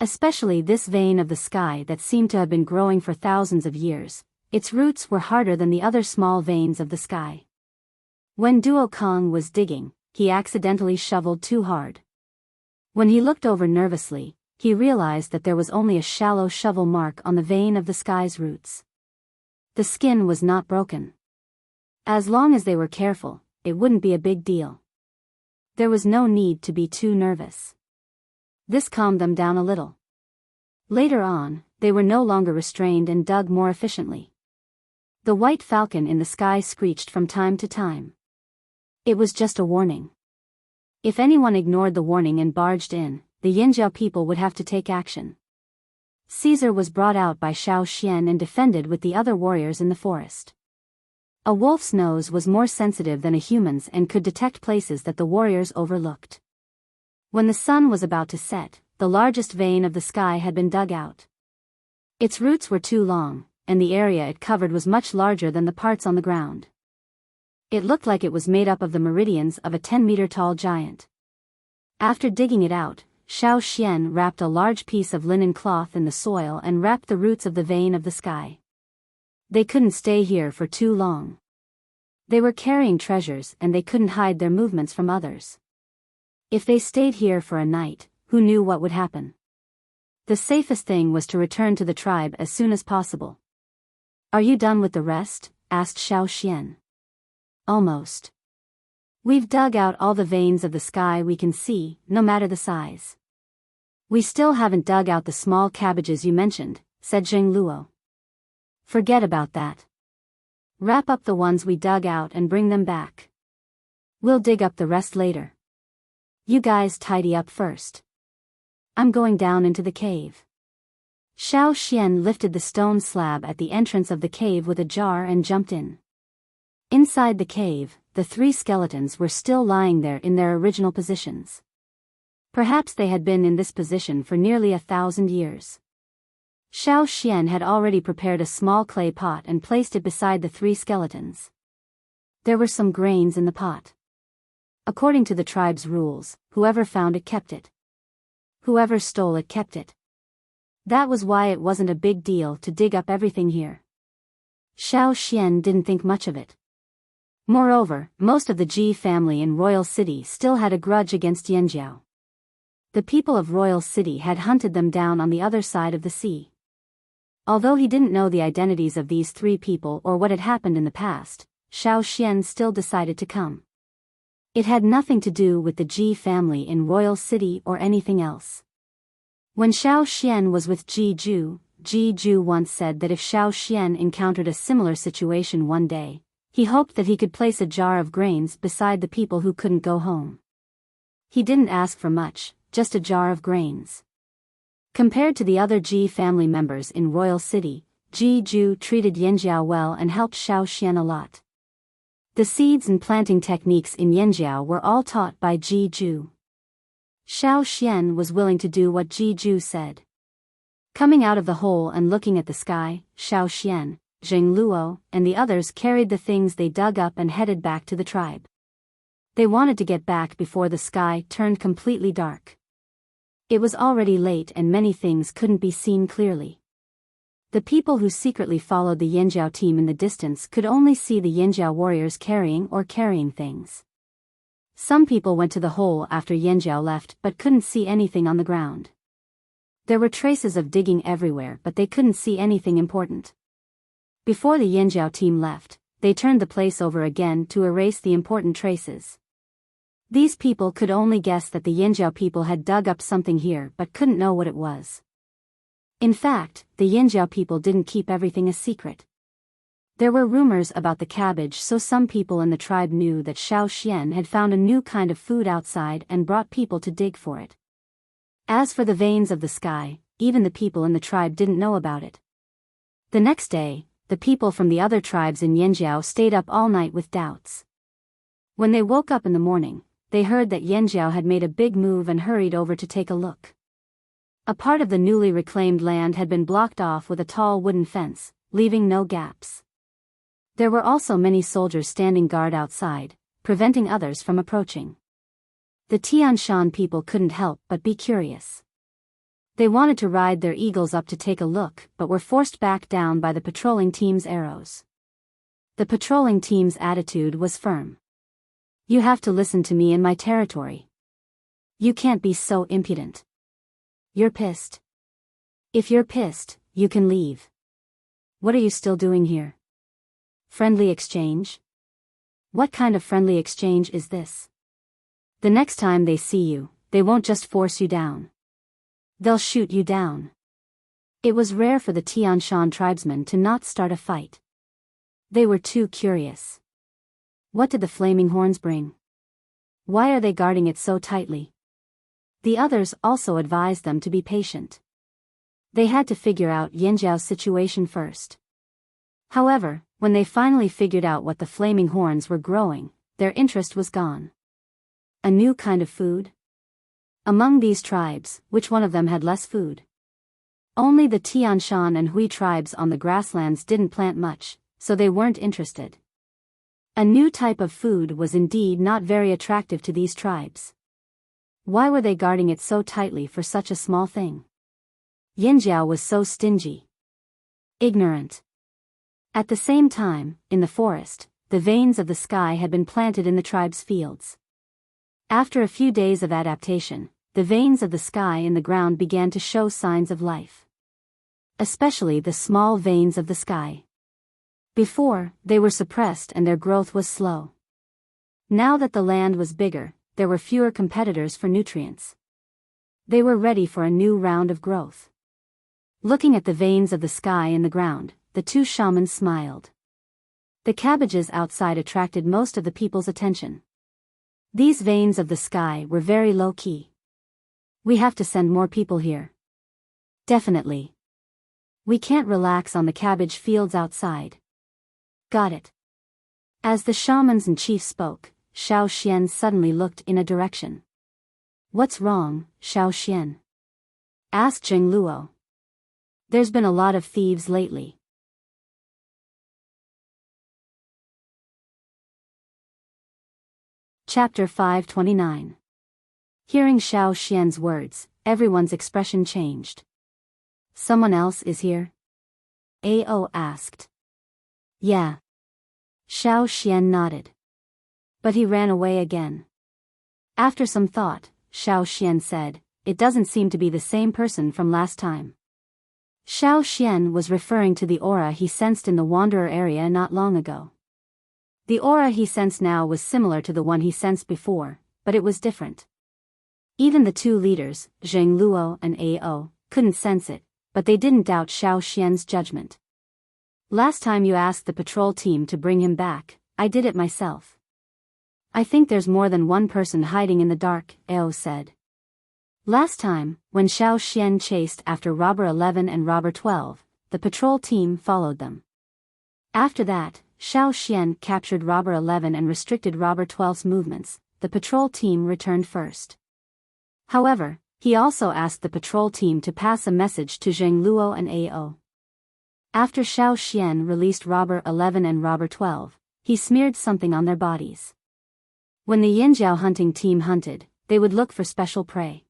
Especially this vein of the sky that seemed to have been growing for thousands of years, its roots were harder than the other small veins of the sky. When Duo Kong was digging, he accidentally shoveled too hard. When he looked over nervously, he realized that there was only a shallow shovel mark on the vein of the sky's roots. The skin was not broken. As long as they were careful, it wouldn't be a big deal. There was no need to be too nervous. This calmed them down a little. Later on, they were no longer restrained and dug more efficiently. The white falcon in the sky screeched from time to time. It was just a warning. If anyone ignored the warning and barged in, the Yanjiao people would have to take action. Caesar was brought out by Xiao Xian and defended with the other warriors in the forest. A wolf's nose was more sensitive than a human's and could detect places that the warriors overlooked. When the sun was about to set, the largest vein of the sky had been dug out. Its roots were too long, and the area it covered was much larger than the parts on the ground. It looked like it was made up of the meridians of a 10-meter-tall giant. After digging it out, Xiao Xian wrapped a large piece of linen cloth in the soil and wrapped the roots of the vein of the sky. They couldn't stay here for too long. They were carrying treasures and they couldn't hide their movements from others. If they stayed here for a night, who knew what would happen? The safest thing was to return to the tribe as soon as possible. "Are you done with the rest?" asked Xiao Xian. "Almost. We've dug out all the veins of the sky we can see, no matter the size. We still haven't dug out the small cabbages you mentioned," said Zheng Luo. "Forget about that. Wrap up the ones we dug out and bring them back. We'll dig up the rest later. You guys tidy up first. I'm going down into the cave." Xiao Xian lifted the stone slab at the entrance of the cave with a jar and jumped in. Inside the cave, the 3 skeletons were still lying there in their original positions. Perhaps they had been in this position for nearly 1,000 years. Xiao Xian had already prepared a small clay pot and placed it beside the 3 skeletons. There were some grains in the pot. According to the tribe's rules, whoever found it kept it. Whoever stole it kept it. That was why it wasn't a big deal to dig up everything here. Xiao Xian didn't think much of it. Moreover, most of the Ji family in Royal City still had a grudge against Yanjiao. The people of Royal City had hunted them down on the other side of the sea. Although he didn't know the identities of these 3 people or what had happened in the past, Xiao Xian still decided to come. It had nothing to do with the Ji family in Royal City or anything else. When Xiao Xian was with Ji Ju once said that if Xiao Xian encountered a similar situation one day, he hoped that he could place a jar of grains beside the people who couldn't go home. He didn't ask for much, just a jar of grains. Compared to the other Ji family members in Royal City, Ji Ju treated Yanjiao well and helped Xiao Xian a lot. The seeds and planting techniques in Yanjiao were all taught by Ji Ju. Xiao Xian was willing to do what Ji Ju said. Coming out of the hole and looking at the sky, Xiao Xian, Zheng Luo, and the others carried the things they dug up and headed back to the tribe. They wanted to get back before the sky turned completely dark. It was already late and many things couldn't be seen clearly. The people who secretly followed the Yanjiao team in the distance could only see the Yanjiao warriors carrying things. Some people went to the hole after Yanjiao left but couldn't see anything on the ground. There were traces of digging everywhere but they couldn't see anything important. Before the Yanjiao team left, they turned the place over again to erase the important traces. These people could only guess that the Yanjiao people had dug up something here but couldn't know what it was. In fact, the Yanjiao people didn't keep everything a secret. There were rumors about the cabbage, so some people in the tribe knew that Xiao Xian had found a new kind of food outside and brought people to dig for it. As for the veins of the sky, even the people in the tribe didn't know about it. The next day, the people from the other tribes in Yanjiao stayed up all night with doubts. When they woke up in the morning, they heard that Yanjiao had made a big move and hurried over to take a look. A part of the newly reclaimed land had been blocked off with a tall wooden fence, leaving no gaps. There were also many soldiers standing guard outside, preventing others from approaching. The Tianshan people couldn't help but be curious. They wanted to ride their eagles up to take a look but were forced back down by the patrolling team's arrows. The patrolling team's attitude was firm. "You have to listen to me in my territory. You can't be so impudent. You're pissed. If you're pissed, you can leave. What are you still doing here? Friendly exchange? What kind of friendly exchange is this? The next time they see you, they won't just force you down. They'll shoot you down." It was rare for the Tianshan tribesmen to not start a fight. They were too curious. What did the flaming horns bring? Why are they guarding it so tightly? The others also advised them to be patient. They had to figure out Yanjiao's situation first. However, when they finally figured out what the flaming horns were growing, their interest was gone. A new kind of food? Among these tribes, which one of them had less food? Only the Tianshan and Hui tribes on the grasslands didn't plant much, so they weren't interested. A new type of food was indeed not very attractive to these tribes. Why were they guarding it so tightly for such a small thing? Yanjiao was so stingy. Ignorant. At the same time, in the forest, the veins of the sky had been planted in the tribe's fields. After a few days of adaptation, the veins of the sky in the ground began to show signs of life. Especially the small veins of the sky. Before, they were suppressed and their growth was slow. Now that the land was bigger, there were fewer competitors for nutrients. They were ready for a new round of growth. Looking at the veins of the sky in the ground, the two shamans smiled. The cabbages outside attracted most of the people's attention. These veins of the sky were very low-key. We have to send more people here. Definitely. We can't relax on the cabbage fields outside. Got it. As the shamans and chiefs spoke, Xiao Xian suddenly looked in a direction. What's wrong, Xiao Xian? Asked Zheng Luo. There's been a lot of thieves lately. Chapter 529. Hearing Xiao Xian's words, everyone's expression changed. Someone else is here? Ao asked. Yeah. Xiao Xian nodded. But he ran away again. After some thought, Xiao Xian said, it doesn't seem to be the same person from last time. Xiao Xian was referring to the aura he sensed in the Wanderer area not long ago. The aura he sensed now was similar to the one he sensed before, but it was different. Even the two leaders, Zheng Luo and Ao, couldn't sense it, but they didn't doubt Xiao Xian's judgment. Last time you asked the patrol team to bring him back, I did it myself. I think there's more than one person hiding in the dark, Ao said. Last time, when Xiao Xian chased after Robber 11 and Robber 12, the patrol team followed them. After that, Xiao Xian captured Robber 11 and restricted Robber 12's movements. The patrol team returned first. However, he also asked the patrol team to pass a message to Zheng Luo and Ao. After Xiao Xian released Robber 11 and Robber 12, he smeared something on their bodies. When the Yinjiao hunting team hunted, they would look for special prey.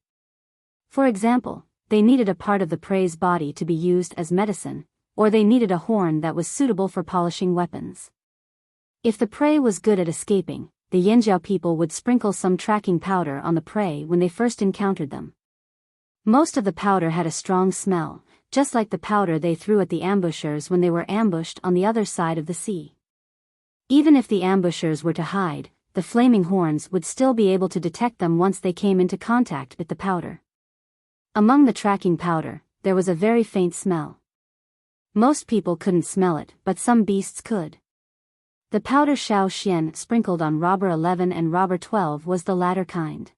For example, they needed a part of the prey's body to be used as medicine, or they needed a horn that was suitable for polishing weapons. If the prey was good at escaping, the Yinjiao people would sprinkle some tracking powder on the prey when they first encountered them. Most of the powder had a strong smell, just like the powder they threw at the ambushers when they were ambushed on the other side of the sea. Even if the ambushers were to hide, the flaming horns would still be able to detect them once they came into contact with the powder. Among the tracking powder, there was a very faint smell. Most people couldn't smell it, but some beasts could. The powder Xiao Xian sprinkled on Robber 11 and Robber 12 was the latter kind.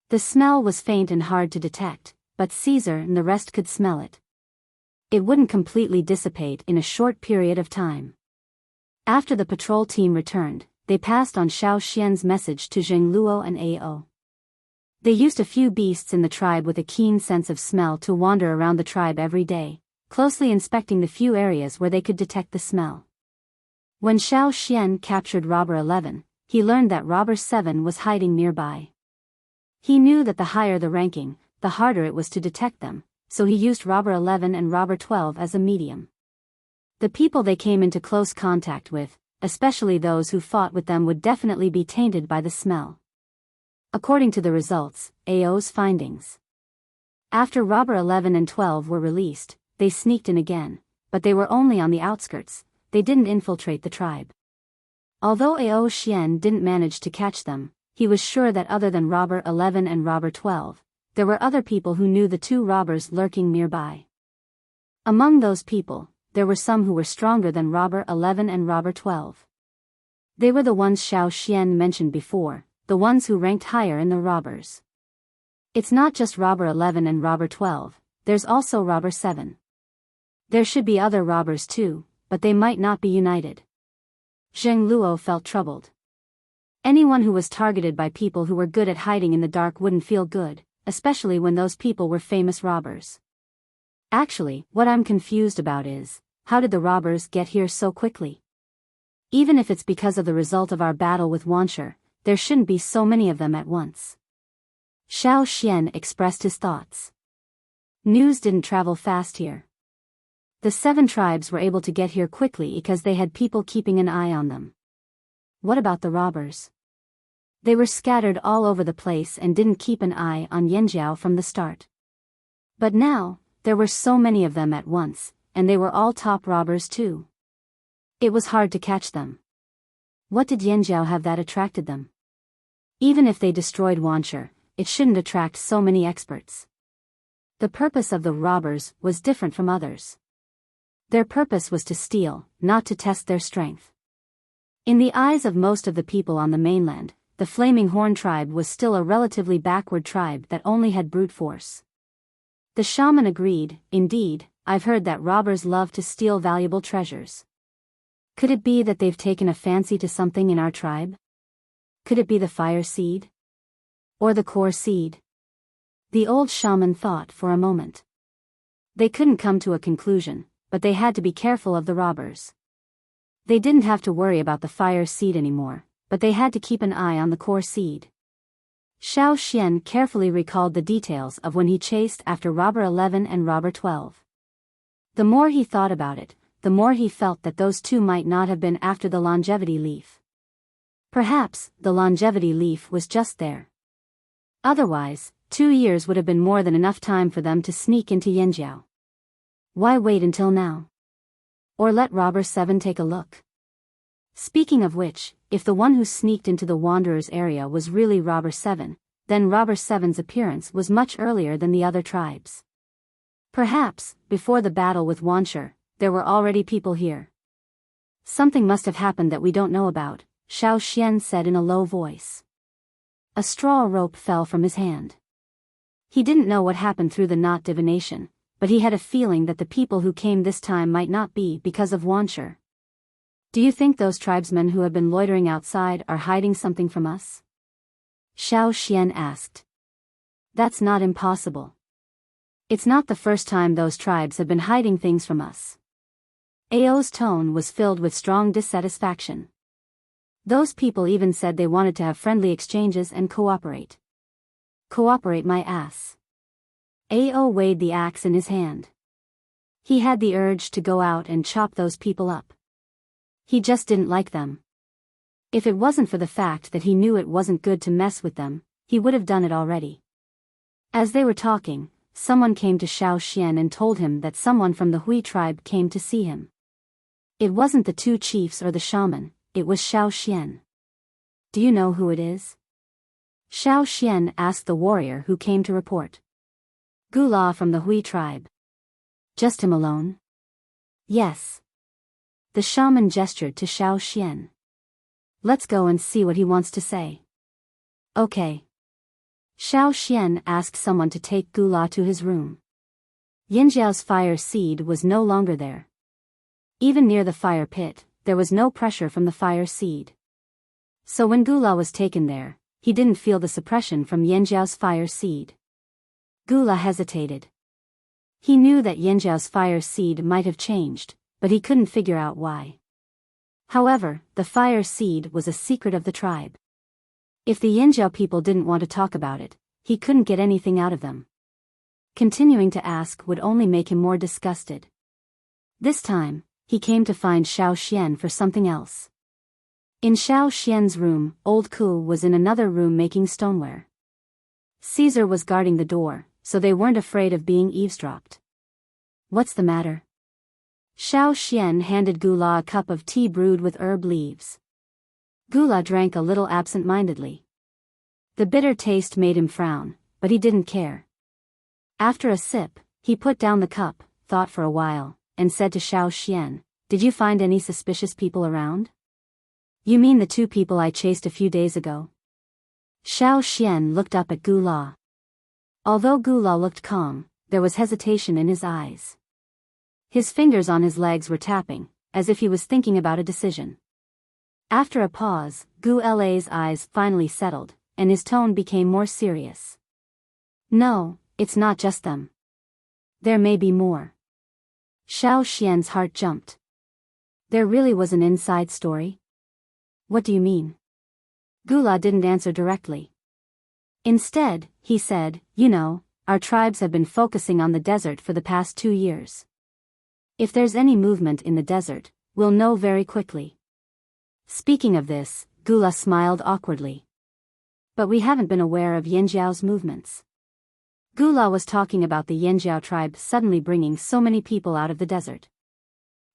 The smell was faint and hard to detect, but Caesar and the rest could smell it. It wouldn't completely dissipate in a short period of time. After the patrol team returned, they passed on Xiao Xian's message to Zheng Luo and Ao. They used a few beasts in the tribe with a keen sense of smell to wander around the tribe every day, closely inspecting the few areas where they could detect the smell. When Xiao Xian captured Robber 11, he learned that Robber 7 was hiding nearby. He knew that the higher the ranking, the harder it was to detect them, so he used Robber 11 and Robber 12 as a medium. The people they came into close contact with, especially those who fought with them, would definitely be tainted by the smell. According to the results, Ao's findings. After Robber 11 and 12 were released, they sneaked in again, but they were only on the outskirts, they didn't infiltrate the tribe. Although Ao Xian didn't manage to catch them, he was sure that other than Robber 11 and Robber 12, there were other people who knew the two robbers lurking nearby. Among those people, there were some who were stronger than Robber 11 and Robber 12. They were the ones Xiao Xian mentioned before, the ones who ranked higher in the robbers. It's not just Robber 11 and Robber 12, there's also Robber 7. There should be other robbers too, but they might not be united. Zheng Luo felt troubled. Anyone who was targeted by people who were good at hiding in the dark wouldn't feel good, especially when those people were famous robbers. Actually, what I'm confused about is, how did the robbers get here so quickly? Even if it's because of the result of our battle with Wancher, there shouldn't be so many of them at once. Xiao Xian expressed his thoughts. News didn't travel fast here. The 7 tribes were able to get here quickly because they had people keeping an eye on them. What about the robbers? They were scattered all over the place and didn't keep an eye on Yanjiao from the start. But now, there were so many of them at once, and they were all top robbers too. It was hard to catch them. What did Yanjiao have that attracted them? Even if they destroyed Wanshi, it shouldn't attract so many experts. The purpose of the robbers was different from others. Their purpose was to steal, not to test their strength. In the eyes of most of the people on the mainland, the Flaming Horn tribe was still a relatively backward tribe that only had brute force. The shaman agreed, indeed, I've heard that robbers love to steal valuable treasures. Could it be that they've taken a fancy to something in our tribe? Could it be the fire seed? Or the core seed? The old shaman thought for a moment. They couldn't come to a conclusion, but they had to be careful of the robbers. They didn't have to worry about the fire seed anymore, but they had to keep an eye on the core seed. Xiao Xian carefully recalled the details of when he chased after Robber 11 and Robber 12. The more he thought about it, the more he felt that those two might not have been after the longevity leaf. Perhaps, the longevity leaf was just there. Otherwise, 2 years would have been more than enough time for them to sneak into Yanjiao. Why wait until now? Or let Robber 7 take a look? Speaking of which, if the one who sneaked into the Wanderers area was really Robber 7, then Robber 7's appearance was much earlier than the other tribes. Perhaps, before the battle with Wanshi, there were already people here. Something must have happened that we don't know about, Xiao Xian said in a low voice. A straw rope fell from his hand. He didn't know what happened through the knot divination, but he had a feeling that the people who came this time might not be because of Wanshi. Do you think those tribesmen who have been loitering outside are hiding something from us? Xiao Xian asked. That's not impossible. It's not the first time those tribes have been hiding things from us. Ao's tone was filled with strong dissatisfaction. Those people even said they wanted to have friendly exchanges and cooperate. Cooperate my ass. Ao weighed the axe in his hand. He had the urge to go out and chop those people up. He just didn't like them. If it wasn't for the fact that he knew it wasn't good to mess with them, he would have done it already. As they were talking, someone came to Xiao Xian and told him that someone from the Hui tribe came to see him. It wasn't the two chiefs or the shaman, it was Xiao Xian. Do you know who it is? Xiao Xian asked the warrior who came to report. Gula from the Hui tribe. Just him alone? Yes. The shaman gestured to Xiao Xian. Let's go and see what he wants to say. Okay. Xiao Xian asked someone to take Gula to his room. Yanjiao's fire seed was no longer there. Even near the fire pit, there was no pressure from the fire seed. So when Gula was taken there, he didn't feel the suppression from Yanjiao's fire seed. Gula hesitated. He knew that Yanjiao's fire seed might have changed, but he couldn't figure out why. However, the fire seed was a secret of the tribe. If the Yanjiao people didn't want to talk about it, he couldn't get anything out of them. Continuing to ask would only make him more disgusted. This time, he came to find Xiao Xian for something else. In Xiao Xian's room, Old Ku was in another room making stoneware. Caesar was guarding the door, so they weren't afraid of being eavesdropped. What's the matter? Xiao Xian handed Gula a cup of tea brewed with herb leaves. Gula drank a little absent-mindedly. The bitter taste made him frown, but he didn't care. After a sip, he put down the cup, thought for a while, and said to Xiao Xian, "Did you find any suspicious people around?" "You mean the two people I chased a few days ago?" Xiao Xian looked up at Gula. Although Gula looked calm, there was hesitation in his eyes. His fingers on his legs were tapping, as if he was thinking about a decision. After a pause, Gula's eyes finally settled, and his tone became more serious. "No, it's not just them. There may be more." Xiao Xian's heart jumped. There really was an inside story? What do you mean? Gula didn't answer directly. Instead, he said, "You know, our tribes have been focusing on the desert for the past 2 years. If there's any movement in the desert, we'll know very quickly." Speaking of this, Gula smiled awkwardly. But we haven't been aware of Yanjiao's movements. Gula was talking about the Yanjiao tribe suddenly bringing so many people out of the desert.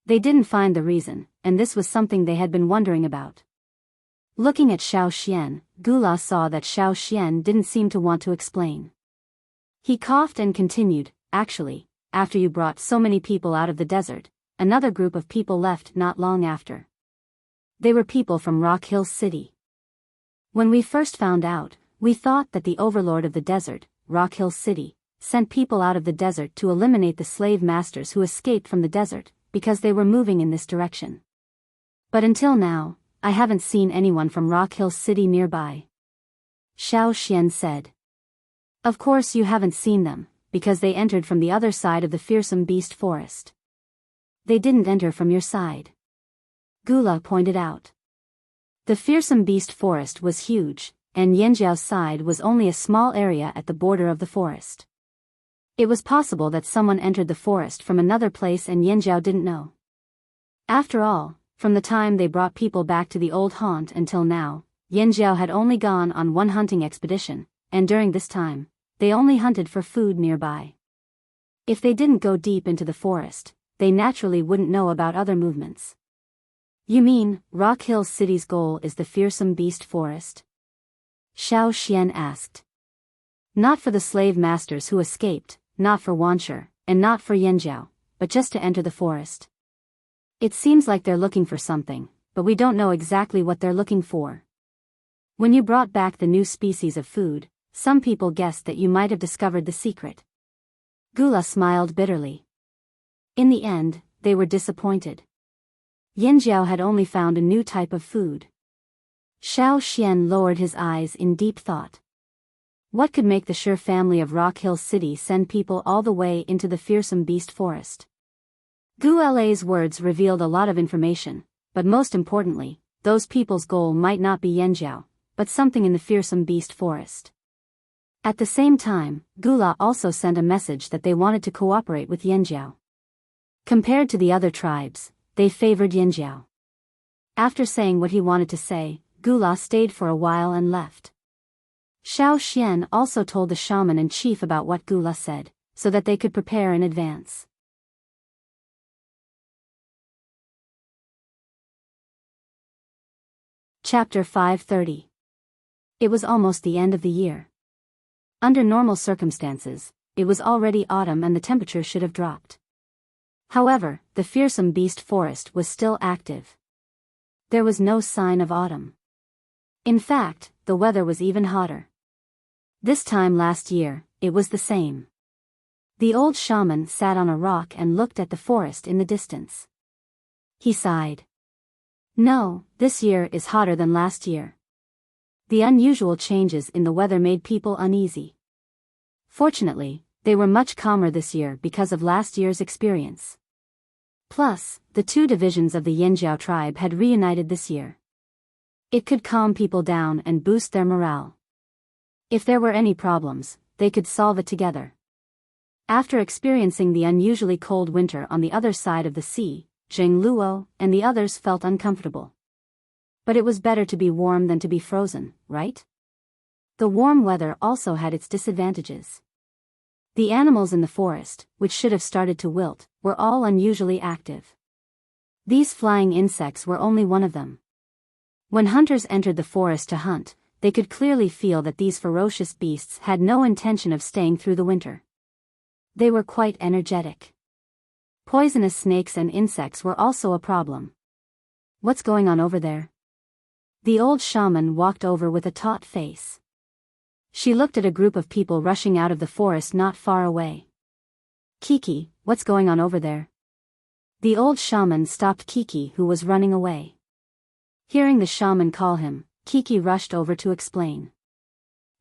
They didn't find the reason, and this was something they had been wondering about. Looking at Xiao Xian, Gula saw that Xiao Xian didn't seem to want to explain. He coughed and continued, actually, after you brought so many people out of the desert, another group of people left not long after. They were people from Rock Hill City. When we first found out, we thought that the overlord of the desert, Rock Hill City, sent people out of the desert to eliminate the slave masters who escaped from the desert, because they were moving in this direction. But until now, I haven't seen anyone from Rock Hill City nearby. Xiao Xian said. Of course you haven't seen them, because they entered from the other side of the fearsome beast forest. They didn't enter from your side. Gula pointed out. The fearsome beast forest was huge, and Yanjiao's side was only a small area at the border of the forest. It was possible that someone entered the forest from another place and Yanjiao didn't know. After all, from the time they brought people back to the old haunt until now, Yanjiao had only gone on one hunting expedition, and during this time, they only hunted for food nearby. If they didn't go deep into the forest, they naturally wouldn't know about other movements. You mean, Rock Hill City's goal is the fearsome beast forest? Xiao Xian asked. Not for the slave masters who escaped, not for Wanshi, and not for Yanjiao, but just to enter the forest. It seems like they're looking for something, but we don't know exactly what they're looking for. When you brought back the new species of food, some people guessed that you might have discovered the secret. Gula smiled bitterly. In the end, they were disappointed. Yanjiao had only found a new type of food. Xiao Xian lowered his eyes in deep thought. What could make the Shi family of Rock Hill City send people all the way into the fearsome beast forest? Gule's words revealed a lot of information, but most importantly, those people's goal might not be Yanjiao, but something in the fearsome beast forest. At the same time, Gula also sent a message that they wanted to cooperate with Yanjiao. Compared to the other tribes, they favored Yanjiao. After saying what he wanted to say, Gula stayed for a while and left. Xiao Xian also told the shaman and chief about what Gula said, so that they could prepare in advance. Chapter 530. It was almost the end of the year. Under normal circumstances, it was already autumn and the temperature should have dropped. However, the fearsome beast forest was still active. There was no sign of autumn. In fact, the weather was even hotter. This time last year, it was the same. The old shaman sat on a rock and looked at the forest in the distance. He sighed. No, this year is hotter than last year. The unusual changes in the weather made people uneasy. Fortunately, they were much calmer this year because of last year's experience. Plus, the two divisions of the Yanjiao tribe had reunited this year. It could calm people down and boost their morale. If there were any problems, they could solve it together. After experiencing the unusually cold winter on the other side of the sea, Zheng Luo and the others felt uncomfortable. But it was better to be warm than to be frozen, right? The warm weather also had its disadvantages. The animals in the forest, which should have started to wilt, were all unusually active. These flying insects were only one of them. When hunters entered the forest to hunt, they could clearly feel that these ferocious beasts had no intention of staying through the winter. They were quite energetic. Poisonous snakes and insects were also a problem. What's going on over there? The old shaman walked over with a taut face. She looked at a group of people rushing out of the forest not far away. Kiki, what's going on over there? The old shaman stopped Kiki, who was running away. Hearing the shaman call him, Kiki rushed over to explain.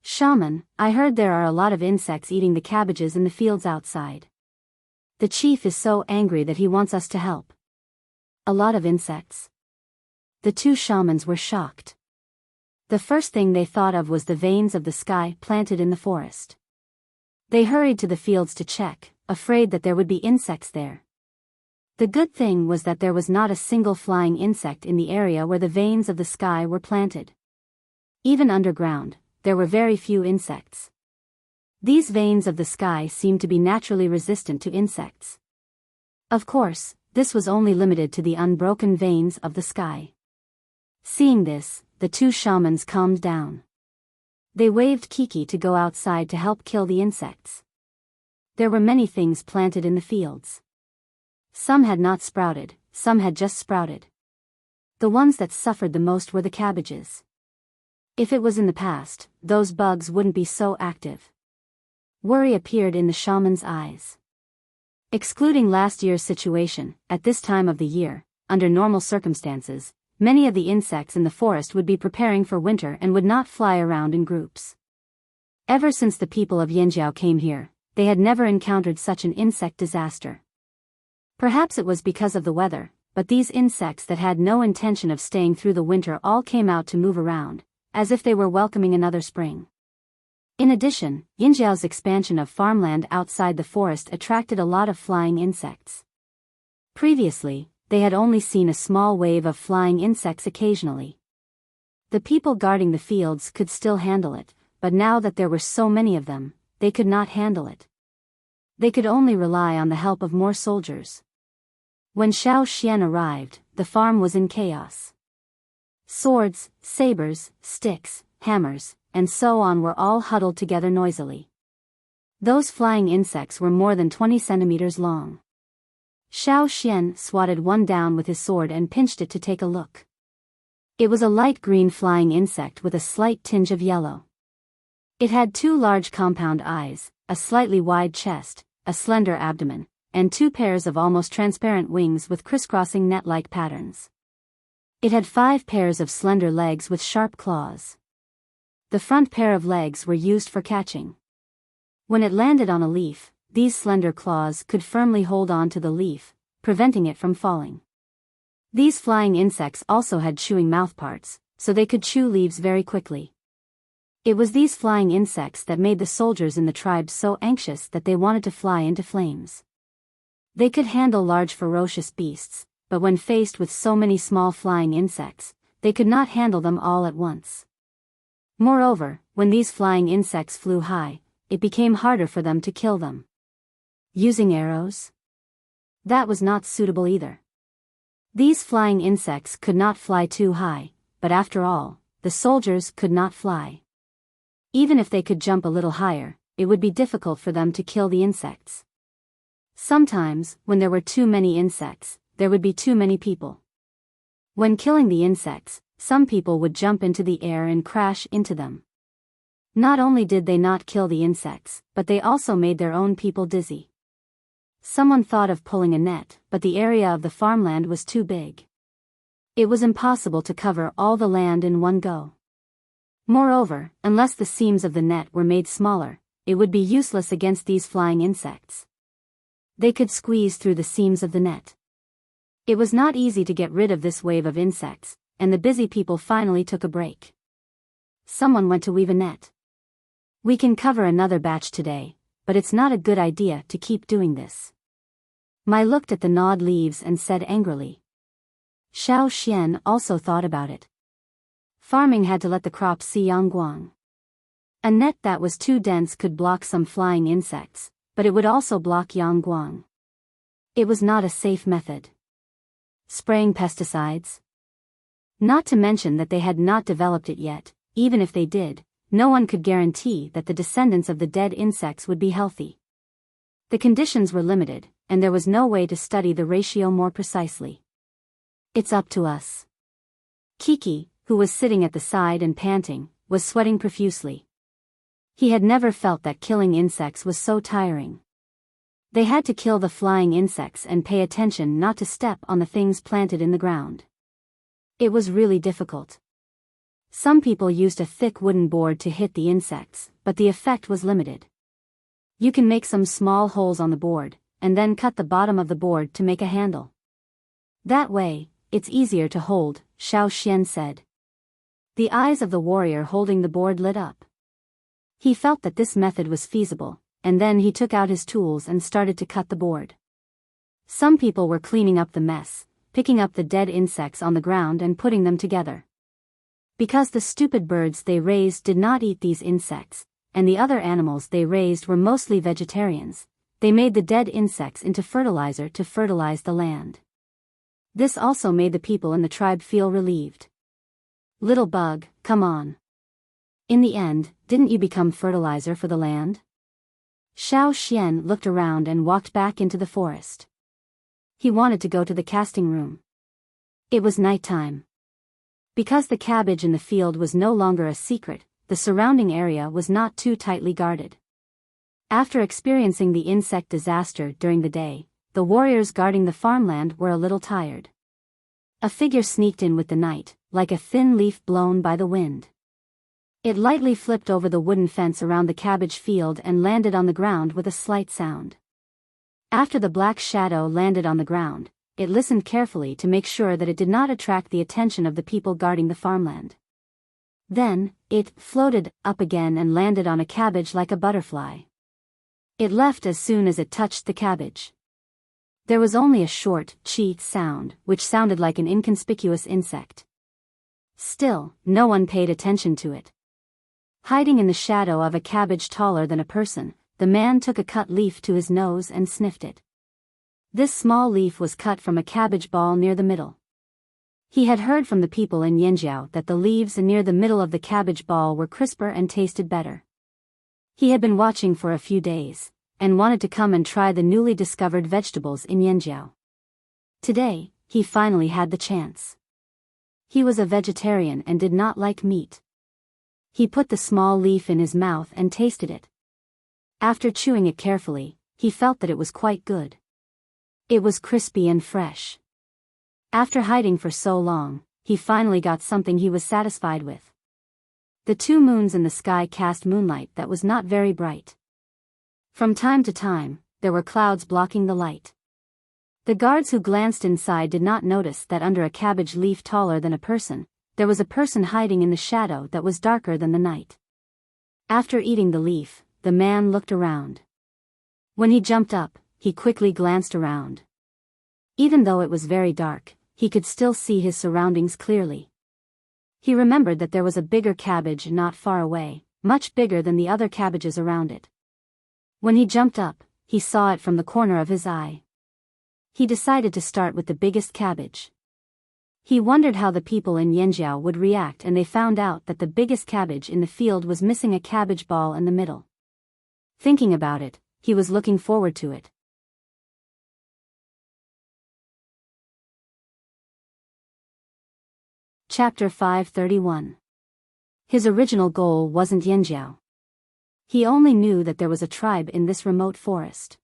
Shaman, I heard there are a lot of insects eating the cabbages in the fields outside. The chief is so angry that he wants us to help. A lot of insects? The two shamans were shocked. The first thing they thought of was the veins of the sky planted in the forest. They hurried to the fields to check, afraid that there would be insects there. The good thing was that there was not a single flying insect in the area where the vanes of the sky were planted. Even underground, there were very few insects. These vanes of the sky seemed to be naturally resistant to insects. Of course, this was only limited to the unbroken vanes of the sky. Seeing this, the two shamans calmed down. They waved Kiki to go outside to help kill the insects. There were many things planted in the fields. Some had not sprouted, some had just sprouted. The ones that suffered the most were the cabbages. If it was in the past, those bugs wouldn't be so active. Worry appeared in the shaman's eyes. Excluding last year's situation, at this time of the year, under normal circumstances, many of the insects in the forest would be preparing for winter and would not fly around in groups. Ever since the people of Yanjiao came here, they had never encountered such an insect disaster. Perhaps it was because of the weather, but these insects that had no intention of staying through the winter all came out to move around, as if they were welcoming another spring. In addition, Yinjiao's expansion of farmland outside the forest attracted a lot of flying insects. Previously, they had only seen a small wave of flying insects occasionally. The people guarding the fields could still handle it, but now that there were so many of them, they could not handle it. They could only rely on the help of more soldiers. When Xiao Xian arrived, the farm was in chaos. Swords, sabers, sticks, hammers, and so on were all huddled together noisily. Those flying insects were more than 20 centimeters long. Xiao Xian swatted one down with his sword and pinched it to take a look. It was a light green flying insect with a slight tinge of yellow. It had two large compound eyes, a slightly wide chest, a slender abdomen, and two pairs of almost transparent wings with crisscrossing net-like patterns. It had 5 pairs of slender legs with sharp claws. The front pair of legs were used for catching. When it landed on a leaf, these slender claws could firmly hold on to the leaf, preventing it from falling. These flying insects also had chewing mouthparts, so they could chew leaves very quickly. It was these flying insects that made the soldiers in the tribe so anxious that they wanted to fly into flames. They could handle large ferocious beasts, but when faced with so many small flying insects, they could not handle them all at once. Moreover, when these flying insects flew high, it became harder for them to kill them. Using arrows? That was not suitable either. These flying insects could not fly too high, but after all, the soldiers could not fly. Even if they could jump a little higher, it would be difficult for them to kill the insects. Sometimes, when there were too many insects, there would be too many people. When killing the insects, some people would jump into the air and crash into them. Not only did they not kill the insects, but they also made their own people dizzy. Someone thought of pulling a net, but the area of the farmland was too big. It was impossible to cover all the land in one go. Moreover, unless the seams of the net were made smaller, it would be useless against these flying insects. They could squeeze through the seams of the net. It was not easy to get rid of this wave of insects, and the busy people finally took a break. Someone went to weave a net. We can cover another batch today, but it's not a good idea to keep doing this. Mai looked at the gnawed leaves and said angrily. Xiao Xian also thought about it. Farming had to let the crops see Yangguang. A net that was too dense could block some flying insects, but it would also block Yangguang. It was not a safe method. Spraying pesticides? Not to mention that they had not developed it yet. Even if they did, no one could guarantee that the descendants of the dead insects would be healthy. The conditions were limited, and there was no way to study the ratio more precisely. It's up to us. Kiki, who was sitting at the side and panting, was sweating profusely. He had never felt that killing insects was so tiring. They had to kill the flying insects and pay attention not to step on the things planted in the ground. It was really difficult. Some people used a thick wooden board to hit the insects, but the effect was limited. You can make some small holes on the board, and then cut the bottom of the board to make a handle. That way, it's easier to hold, Xiao Xian said. The eyes of the warrior holding the board lit up. He felt that this method was feasible, and then he took out his tools and started to cut the board. Some people were cleaning up the mess, picking up the dead insects on the ground and putting them together. Because the stupid birds they raised did not eat these insects, and the other animals they raised were mostly vegetarians, they made the dead insects into fertilizer to fertilize the land. This also made the people in the tribe feel relieved. Little bug, come on. In the end, didn't you become fertilizer for the land? Xiao Xian looked around and walked back into the forest. He wanted to go to the casting room. It was nighttime. Because the cabbage in the field was no longer a secret, the surrounding area was not too tightly guarded. After experiencing the insect disaster during the day, the warriors guarding the farmland were a little tired. A figure sneaked in with the night, like a thin leaf blown by the wind. It lightly flipped over the wooden fence around the cabbage field and landed on the ground with a slight sound. After the black shadow landed on the ground, it listened carefully to make sure that it did not attract the attention of the people guarding the farmland. Then, it floated up again and landed on a cabbage like a butterfly. It left as soon as it touched the cabbage. There was only a short, cheat sound, which sounded like an inconspicuous insect. Still, no one paid attention to it. Hiding in the shadow of a cabbage taller than a person, the man took a cut leaf to his nose and sniffed it. This small leaf was cut from a cabbage ball near the middle. He had heard from the people in Yanjiao that the leaves near the middle of the cabbage ball were crisper and tasted better. He had been watching for a few days, and wanted to come and try the newly discovered vegetables in Yanjiao. Today, he finally had the chance. He was a vegetarian and did not like meat. He put the small leaf in his mouth and tasted it. After chewing it carefully, he felt that it was quite good. It was crispy and fresh. After hiding for so long, he finally got something he was satisfied with. The 2 moons in the sky cast moonlight that was not very bright. From time to time, there were clouds blocking the light. The guards who glanced inside did not notice that under a cabbage leaf taller than a person, there was a person hiding in the shadow that was darker than the night. After eating the leaf, the man looked around. When he jumped up, he quickly glanced around. Even though it was very dark, he could still see his surroundings clearly. He remembered that there was a bigger cabbage not far away, much bigger than the other cabbages around it. When he jumped up, he saw it from the corner of his eye. He decided to start with the biggest cabbage. He wondered how the people in Yanjiao would react, and they found out that the biggest cabbage in the field was missing a cabbage ball in the middle. Thinking about it, he was looking forward to it. Chapter 531. His original goal wasn't Yanjiao. He only knew that there was a tribe in this remote forest.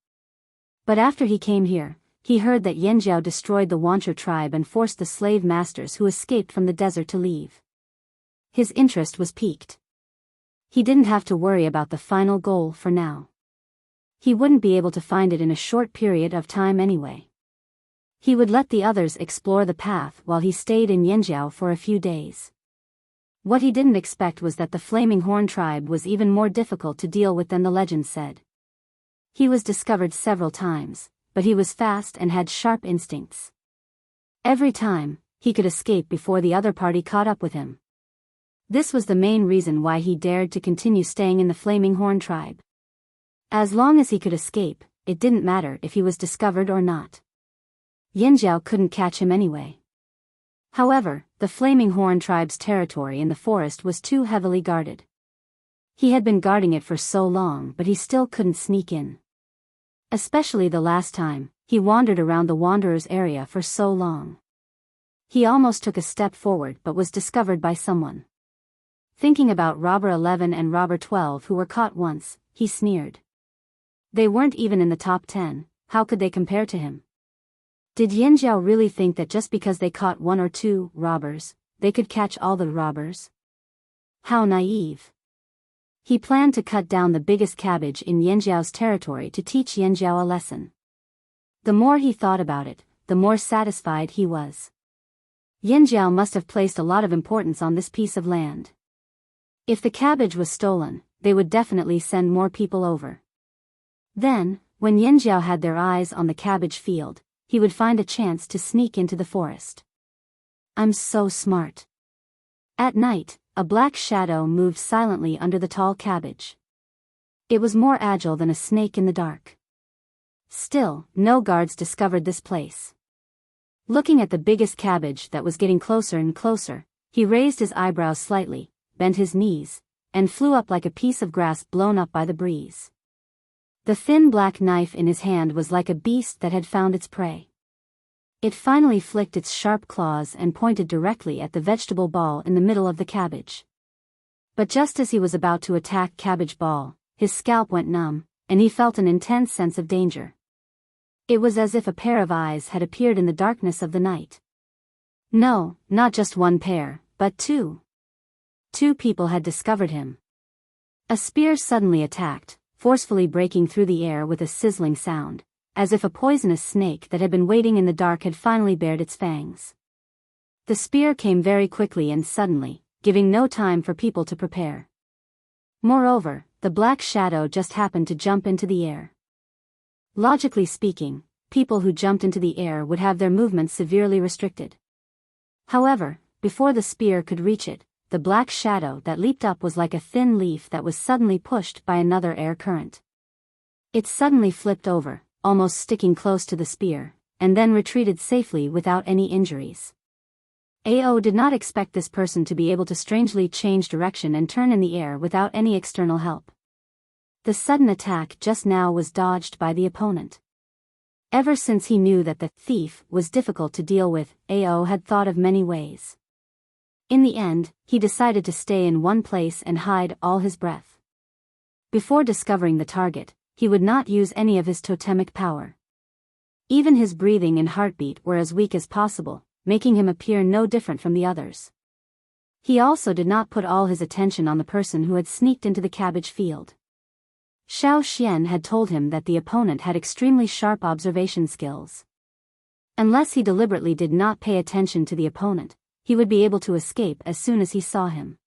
But after he came here, he heard that Yanjiao destroyed the Wanchu tribe and forced the slave masters who escaped from the desert to leave. His interest was piqued. He didn't have to worry about the final goal for now. He wouldn't be able to find it in a short period of time anyway. He would let the others explore the path while he stayed in Yanjiao for a few days. What he didn't expect was that the Flaming Horn tribe was even more difficult to deal with than the legend said. He was discovered several times, but he was fast and had sharp instincts. Every time, he could escape before the other party caught up with him. This was the main reason why he dared to continue staying in the Flaming Horn tribe. As long as he could escape, it didn't matter if he was discovered or not. Yanjiao couldn't catch him anyway. However, the Flaming Horn tribe's territory in the forest was too heavily guarded. He had been guarding it for so long, but he still couldn't sneak in. Especially the last time, he wandered around the Wanderer's area for so long. He almost took a step forward but was discovered by someone. Thinking about Robber 11 and Robber 12 who were caught once, he sneered. They weren't even in the top 10, how could they compare to him? Did Yanjiao really think that just because they caught 1 or 2 robbers, they could catch all the robbers? How naive. He planned to cut down the biggest cabbage in Yanjiao's territory to teach Yanjiao a lesson. The more he thought about it, the more satisfied he was. Yanjiao must have placed a lot of importance on this piece of land. If the cabbage was stolen, they would definitely send more people over. Then, when Yanjiao had their eyes on the cabbage field, he would find a chance to sneak into the forest. I'm so smart. At night, a black shadow moved silently under the tall cabbage. It was more agile than a snake in the dark. Still, no guards discovered this place. Looking at the biggest cabbage that was getting closer and closer, he raised his eyebrows slightly, bent his knees, and flew up like a piece of grass blown up by the breeze. The thin black knife in his hand was like a beast that had found its prey. It finally flicked its sharp claws and pointed directly at the vegetable ball in the middle of the cabbage. But just as he was about to attack Cabbage Ball, his scalp went numb, and he felt an intense sense of danger. It was as if a pair of eyes had appeared in the darkness of the night. No, not just one pair, but two. Two people had discovered him. A spear suddenly attacked, forcefully breaking through the air with a sizzling sound, as if a poisonous snake that had been waiting in the dark had finally bared its fangs. The spear came very quickly and suddenly, giving no time for people to prepare. Moreover, the black shadow just happened to jump into the air. Logically speaking, people who jumped into the air would have their movements severely restricted. However, before the spear could reach it, the black shadow that leaped up was like a thin leaf that was suddenly pushed by another air current. It suddenly flipped over, almost sticking close to the spear, and then retreated safely without any injuries. Ao did not expect this person to be able to strangely change direction and turn in the air without any external help. The sudden attack just now was dodged by the opponent. Ever since he knew that the thief was difficult to deal with, Ao had thought of many ways. In the end, he decided to stay in one place and hide all his breath. Before discovering the target, he would not use any of his totemic power. Even his breathing and heartbeat were as weak as possible, making him appear no different from the others. He also did not put all his attention on the person who had sneaked into the cabbage field. Xiao Xian had told him that the opponent had extremely sharp observation skills. Unless he deliberately did not pay attention to the opponent, he would be able to escape as soon as he saw him.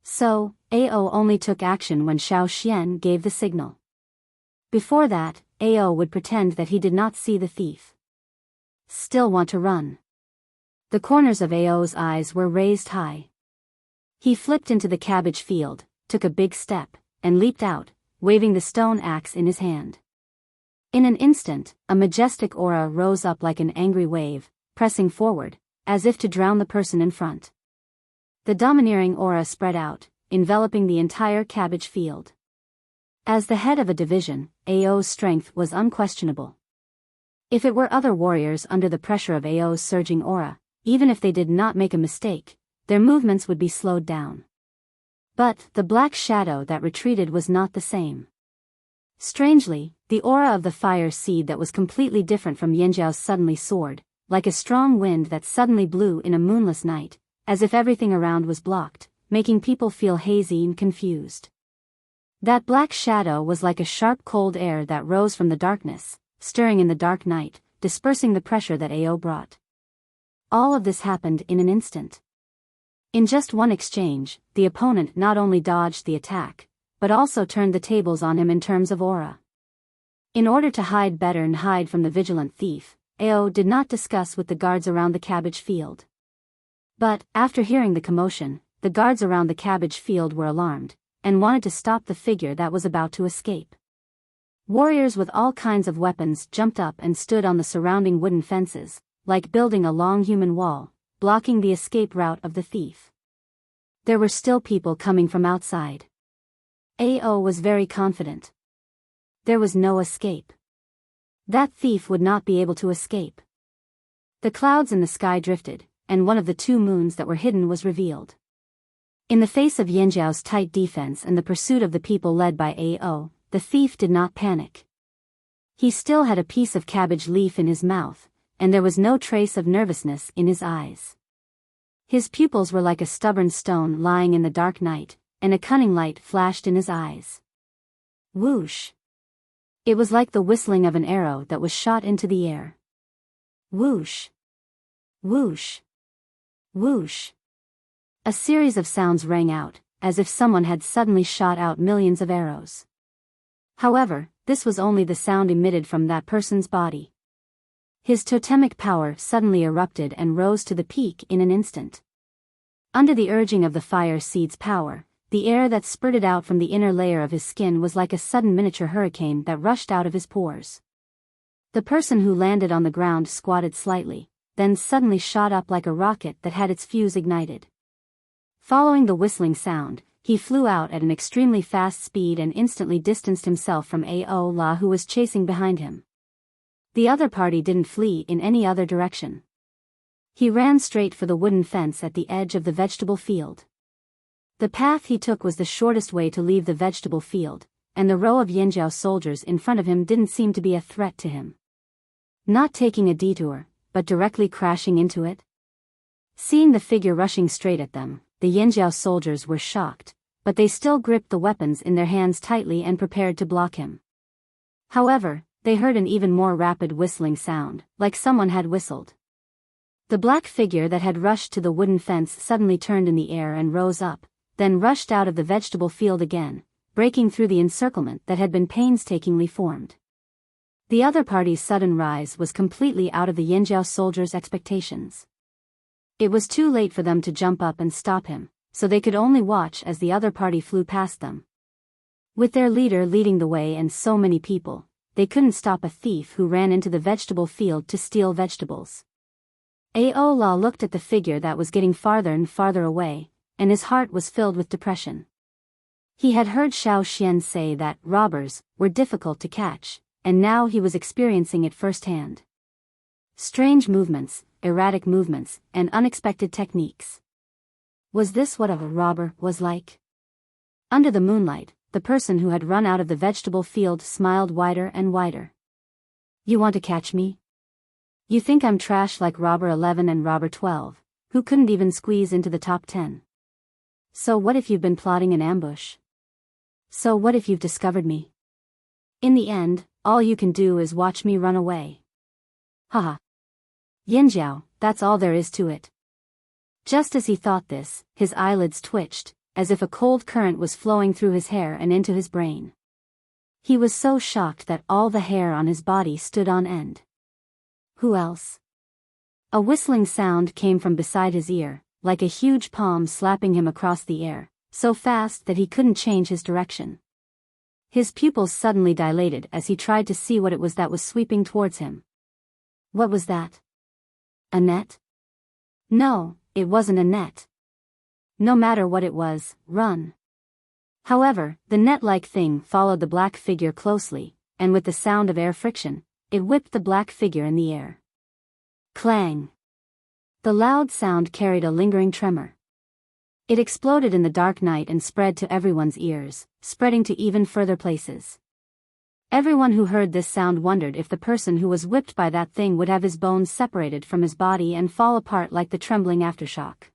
So, Ao only took action when Xiao Xian gave the signal. Before that, Ao would pretend that he did not see the thief. Still want to run. The corners of Ao's eyes were raised high. He flipped into the cabbage field, took a big step, and leaped out, waving the stone axe in his hand. In an instant, a majestic aura rose up like an angry wave, pressing forward, as if to drown the person in front. The domineering aura spread out, enveloping the entire cabbage field. As the head of a division, Ao's strength was unquestionable. If it were other warriors under the pressure of Ao's surging aura, even if they did not make a mistake, their movements would be slowed down. But the black shadow that retreated was not the same. Strangely, the aura of the fire seed that was completely different from Yanjiao's suddenly soared, like a strong wind that suddenly blew in a moonless night, as if everything around was blocked, making people feel hazy and confused. That black shadow was like a sharp cold air that rose from the darkness, stirring in the dark night, dispersing the pressure that Ao brought. All of this happened in an instant. In just one exchange, the opponent not only dodged the attack, but also turned the tables on him in terms of aura. In order to hide better and hide from the vigilant thief, Ao did not discuss with the guards around the cabbage field. But, after hearing the commotion, the guards around the cabbage field were alarmed, and wanted to stop the figure that was about to escape. Warriors with all kinds of weapons jumped up and stood on the surrounding wooden fences, like building a long human wall, blocking the escape route of the thief. There were still people coming from outside. Ao was very confident. There was no escape. That thief would not be able to escape. The clouds in the sky drifted, and one of the two moons that were hidden was revealed. In the face of Yanjiao's tight defense and the pursuit of the people led by Ao, the thief did not panic. He still had a piece of cabbage leaf in his mouth, and there was no trace of nervousness in his eyes. His pupils were like a stubborn stone lying in the dark night, and a cunning light flashed in his eyes. Whoosh! It was like the whistling of an arrow that was shot into the air. Whoosh! Whoosh! Whoosh! A series of sounds rang out, as if someone had suddenly shot out millions of arrows. However, this was only the sound emitted from that person's body. His totemic power suddenly erupted and rose to the peak in an instant. Under the urging of the fire seed's power, the air that spurted out from the inner layer of his skin was like a sudden miniature hurricane that rushed out of his pores. The person who landed on the ground squatted slightly, then suddenly shot up like a rocket that had its fuse ignited. Following the whistling sound, he flew out at an extremely fast speed and instantly distanced himself from Ao La, who was chasing behind him. The other party didn't flee in any other direction. He ran straight for the wooden fence at the edge of the vegetable field. The path he took was the shortest way to leave the vegetable field, and the row of Yanjiao soldiers in front of him didn't seem to be a threat to him. Not taking a detour, but directly crashing into it. Seeing the figure rushing straight at them, the Yanjiao soldiers were shocked, but they still gripped the weapons in their hands tightly and prepared to block him. However, they heard an even more rapid whistling sound, like someone had whistled. The black figure that had rushed to the wooden fence suddenly turned in the air and rose up, then rushed out of the vegetable field again, breaking through the encirclement that had been painstakingly formed. The other party's sudden rise was completely out of the Yanjiao soldiers' expectations. It was too late for them to jump up and stop him, so they could only watch as the other party flew past them. With their leader leading the way and so many people, they couldn't stop a thief who ran into the vegetable field to steal vegetables. Ao La looked at the figure that was getting farther and farther away, and his heart was filled with depression. He had heard Xiao Xian say that robbers were difficult to catch, and now he was experiencing it firsthand. Strange movements, erratic movements, and unexpected techniques. Was this what a robber was like? Under the moonlight, the person who had run out of the vegetable field smiled wider and wider. You want to catch me? You think I'm trash like Robber 11 and Robber 12, who couldn't even squeeze into the top 10. So what if you've been plotting an ambush? So what if you've discovered me? In the end, all you can do is watch me run away. Haha. Yanjiao, that's all there is to it. Just as he thought this, his eyelids twitched, as if a cold current was flowing through his hair and into his brain. He was so shocked that all the hair on his body stood on end. Who else? A whistling sound came from beside his ear, like a huge palm slapping him across the air, so fast that he couldn't change his direction. His pupils suddenly dilated as he tried to see what it was that was sweeping towards him. What was that? A net? No, it wasn't a net. No matter what it was, run. However, the net-like thing followed the black figure closely, and with the sound of air friction, it whipped the black figure in the air. Clang! The loud sound carried a lingering tremor. It exploded in the dark night and spread to everyone's ears, spreading to even further places. Everyone who heard this sound wondered if the person who was whipped by that thing would have his bones separated from his body and fall apart like the trembling aftershock.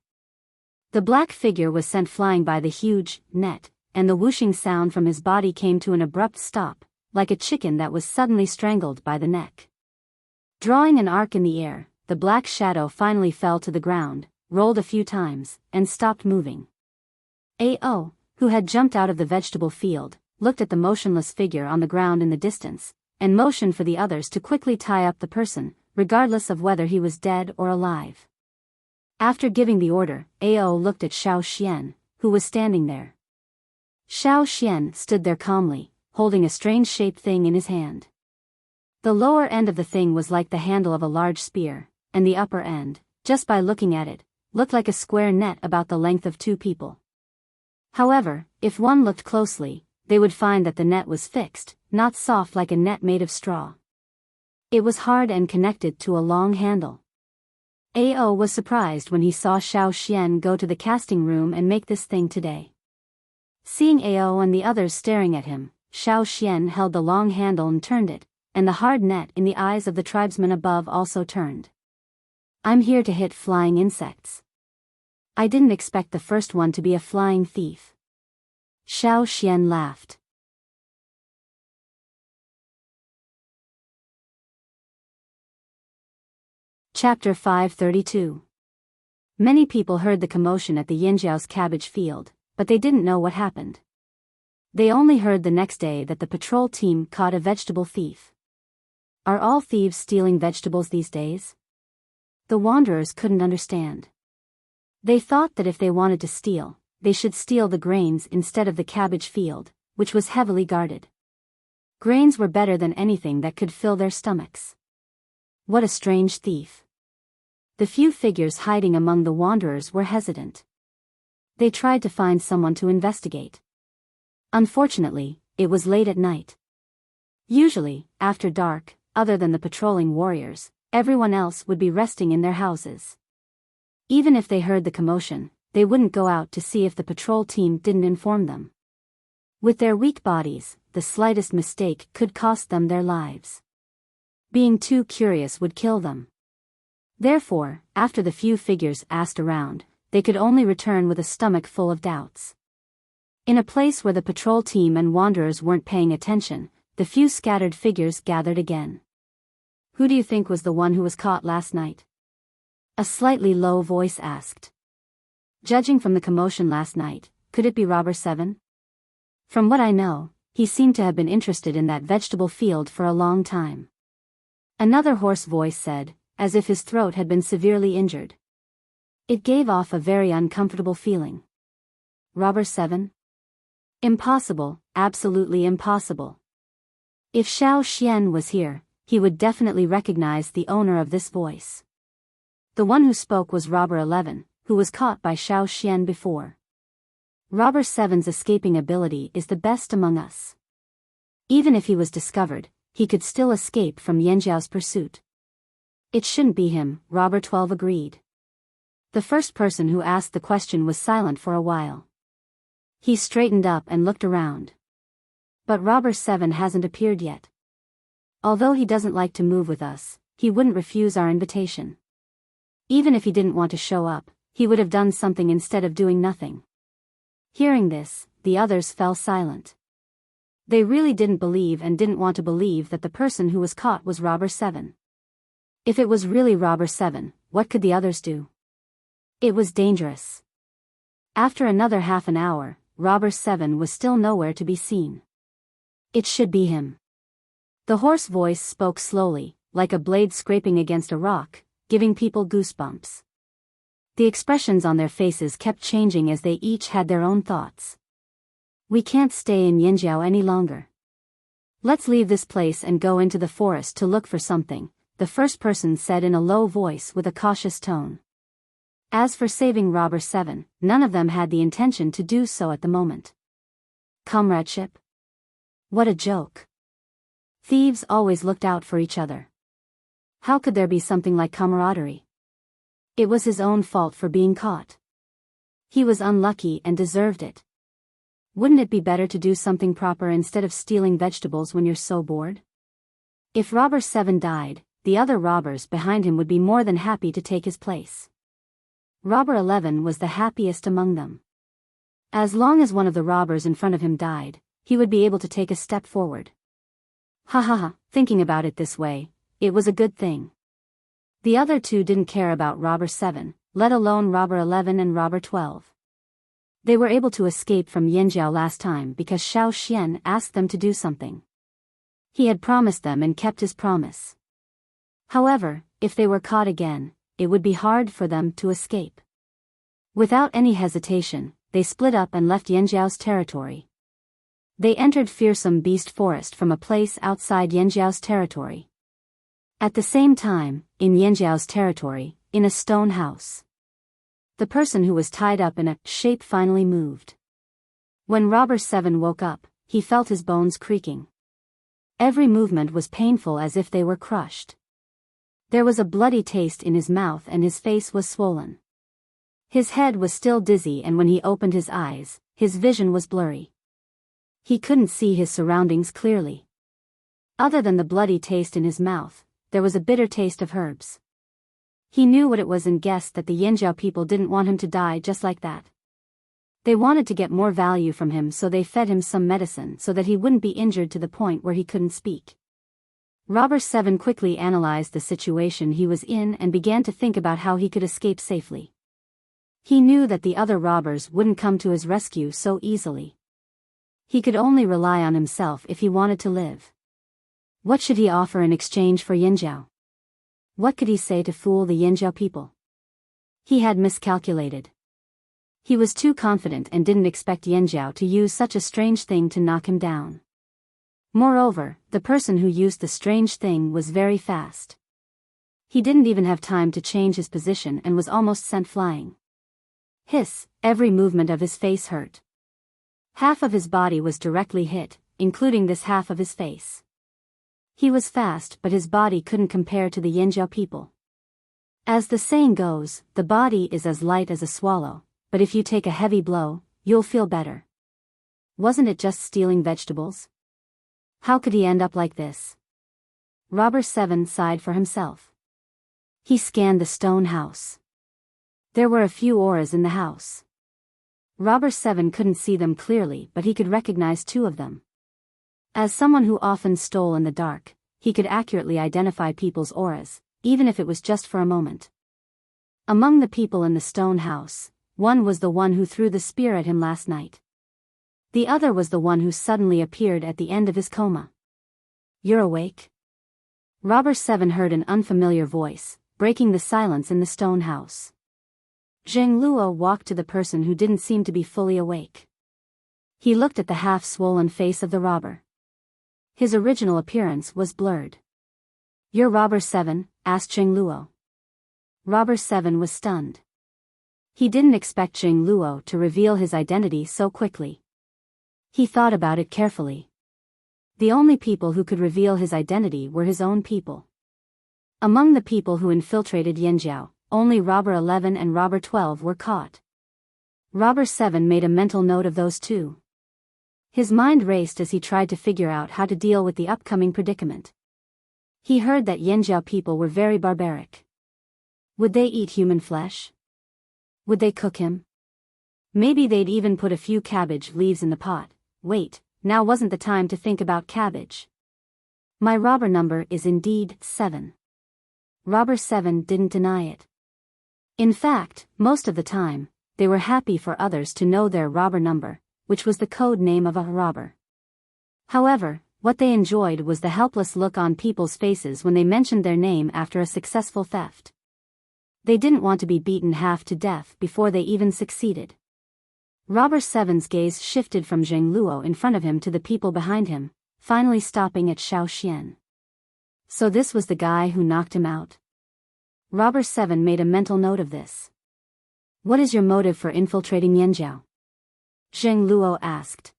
The black figure was sent flying by the huge net, and the whooshing sound from his body came to an abrupt stop, like a chicken that was suddenly strangled by the neck. Drawing an arc in the air, the black shadow finally fell to the ground, rolled a few times, and stopped moving. Ao, who had jumped out of the vegetable field, looked at the motionless figure on the ground in the distance, and motioned for the others to quickly tie up the person, regardless of whether he was dead or alive. After giving the order, Ao looked at Xiao Xian, who was standing there. Xiao Xian stood there calmly, holding a strange-shaped thing in his hand. The lower end of the thing was like the handle of a large spear, and the upper end, just by looking at it, looked like a square net about the length of two people. However, if one looked closely, they would find that the net was fixed, not soft like a net made of straw. It was hard and connected to a long handle. Ao was surprised when he saw Xiao Xian go to the casting room and make this thing today. Seeing Ao and the others staring at him, Xiao Xian held the long handle and turned it, and the hard net in the eyes of the tribesmen above also turned. I'm here to hit flying insects. I didn't expect the first one to be a flying thief. Xiao Xian laughed. Chapter 532. Many people heard the commotion at the Yanjiao's cabbage field, but they didn't know what happened. They only heard the next day that the patrol team caught a vegetable thief. Are all thieves stealing vegetables these days? The wanderers couldn't understand. They thought that if they wanted to steal, they should steal the grains instead of the cabbage field, which was heavily guarded. Grains were better than anything that could fill their stomachs. What a strange thief. The few figures hiding among the wanderers were hesitant. They tried to find someone to investigate. Unfortunately, it was late at night. Usually, after dark, other than the patrolling warriors, everyone else would be resting in their houses. Even if they heard the commotion, they wouldn't go out to see if the patrol team didn't inform them. With their weak bodies, the slightest mistake could cost them their lives. Being too curious would kill them. Therefore, after the few figures asked around, they could only return with a stomach full of doubts. In a place where the patrol team and wanderers weren't paying attention, the few scattered figures gathered again. Who do you think was the one who was caught last night? A slightly low voice asked. Judging from the commotion last night, could it be Robber 7? From what I know, he seemed to have been interested in that vegetable field for a long time. Another hoarse voice said, as if his throat had been severely injured. It gave off a very uncomfortable feeling. Robber 7? Impossible, absolutely impossible. If Xiao Xian was here, he would definitely recognize the owner of this voice. The one who spoke was Robber 11, who was caught by Xiao Xian before. Robber 7's escaping ability is the best among us. Even if he was discovered, he could still escape from Yanjiao's pursuit. It shouldn't be him, Robber 12 agreed. The first person who asked the question was silent for a while. He straightened up and looked around. But Robber 7 hasn't appeared yet. Although he doesn't like to move with us, he wouldn't refuse our invitation. Even if he didn't want to show up, he would have done something instead of doing nothing. Hearing this, the others fell silent. They really didn't believe and didn't want to believe that the person who was caught was Robber 7. If it was really Robber 7, what could the others do? It was dangerous. After another half an hour, Robber 7 was still nowhere to be seen. It should be him. The hoarse voice spoke slowly, like a blade scraping against a rock, giving people goosebumps. The expressions on their faces kept changing as they each had their own thoughts. We can't stay in Yanjiao any longer. Let's leave this place and go into the forest to look for something, the first person said in a low voice with a cautious tone. As for saving Robber 7, none of them had the intention to do so at the moment. Comradeship? What a joke. Thieves always looked out for each other. How could there be something like camaraderie? It was his own fault for being caught. He was unlucky and deserved it. Wouldn't it be better to do something proper instead of stealing vegetables when you're so bored? If Robber 7 died, the other robbers behind him would be more than happy to take his place. Robber 11 was the happiest among them. As long as one of the robbers in front of him died, he would be able to take a step forward. Ha ha ha, thinking about it this way, it was a good thing. The other two didn't care about Robber 7, let alone Robber 11 and Robber 12. They were able to escape from Yanjiao last time because Xiao Xian asked them to do something. He had promised them and kept his promise. However, if they were caught again, it would be hard for them to escape. Without any hesitation, they split up and left Yanjiao's territory. They entered Fearsome Beast Forest from a place outside Yanjiao's territory. At the same time, in Yanjiao's territory, in a stone house, the person who was tied up in a shape finally moved. When Robber 7 woke up, he felt his bones creaking. Every movement was painful as if they were crushed. There was a bloody taste in his mouth and his face was swollen. His head was still dizzy and when he opened his eyes, his vision was blurry. He couldn't see his surroundings clearly. Other than the bloody taste in his mouth, there was a bitter taste of herbs. He knew what it was and guessed that the Yanjiao people didn't want him to die just like that. They wanted to get more value from him, so they fed him some medicine so that he wouldn't be injured to the point where he couldn't speak. Robber 7 quickly analyzed the situation he was in and began to think about how he could escape safely. He knew that the other robbers wouldn't come to his rescue so easily. He could only rely on himself if he wanted to live. What should he offer in exchange for Yinjiao? What could he say to fool the Yinjiao people? He had miscalculated. He was too confident and didn't expect Yinjiao to use such a strange thing to knock him down. Moreover, the person who used the strange thing was very fast. He didn't even have time to change his position and was almost sent flying. Hiss, every movement of his face hurt. Half of his body was directly hit, including this half of his face. He was fast, but his body couldn't compare to the Yinjiao people. As the saying goes, the body is as light as a swallow, but if you take a heavy blow, you'll feel better. Wasn't it just stealing vegetables? How could he end up like this? Robber 7 sighed for himself. He scanned the stone house. There were a few auras in the house. Robber 7 couldn't see them clearly, but he could recognize 2 of them. As someone who often stole in the dark, he could accurately identify people's auras, even if it was just for a moment. Among the people in the stone house, one was the one who threw the spear at him last night. The other was the one who suddenly appeared at the end of his coma. You're awake? Robber 7 heard an unfamiliar voice, breaking the silence in the stone house. Zheng Luo walked to the person who didn't seem to be fully awake. He looked at the half-swollen face of the robber. His original appearance was blurred. You're Robber 7? Asked Zheng Luo. Robber 7 was stunned. He didn't expect Zheng Luo to reveal his identity so quickly. He thought about it carefully. The only people who could reveal his identity were his own people. Among the people who infiltrated Yinjiao, only Robber 11 and Robber 12 were caught. Robber 7 made a mental note of those 2. His mind raced as he tried to figure out how to deal with the upcoming predicament. He heard that Yinjiao people were very barbaric. Would they eat human flesh? Would they cook him? Maybe they'd even put a few cabbage leaves in the pot. Wait, now wasn't the time to think about cabbage. My robber number is indeed 7. Robber 7 didn't deny it. In fact, most of the time, they were happy for others to know their robber number, which was the code name of a robber. However, what they enjoyed was the helpless look on people's faces when they mentioned their name after a successful theft. They didn't want to be beaten half to death before they even succeeded. Robber 7's gaze shifted from Zheng Luo in front of him to the people behind him, finally stopping at Xiao Xian. So this was the guy who knocked him out. Robber 7 made a mental note of this. What is your motive for infiltrating Yinjiao? Zheng Luo asked.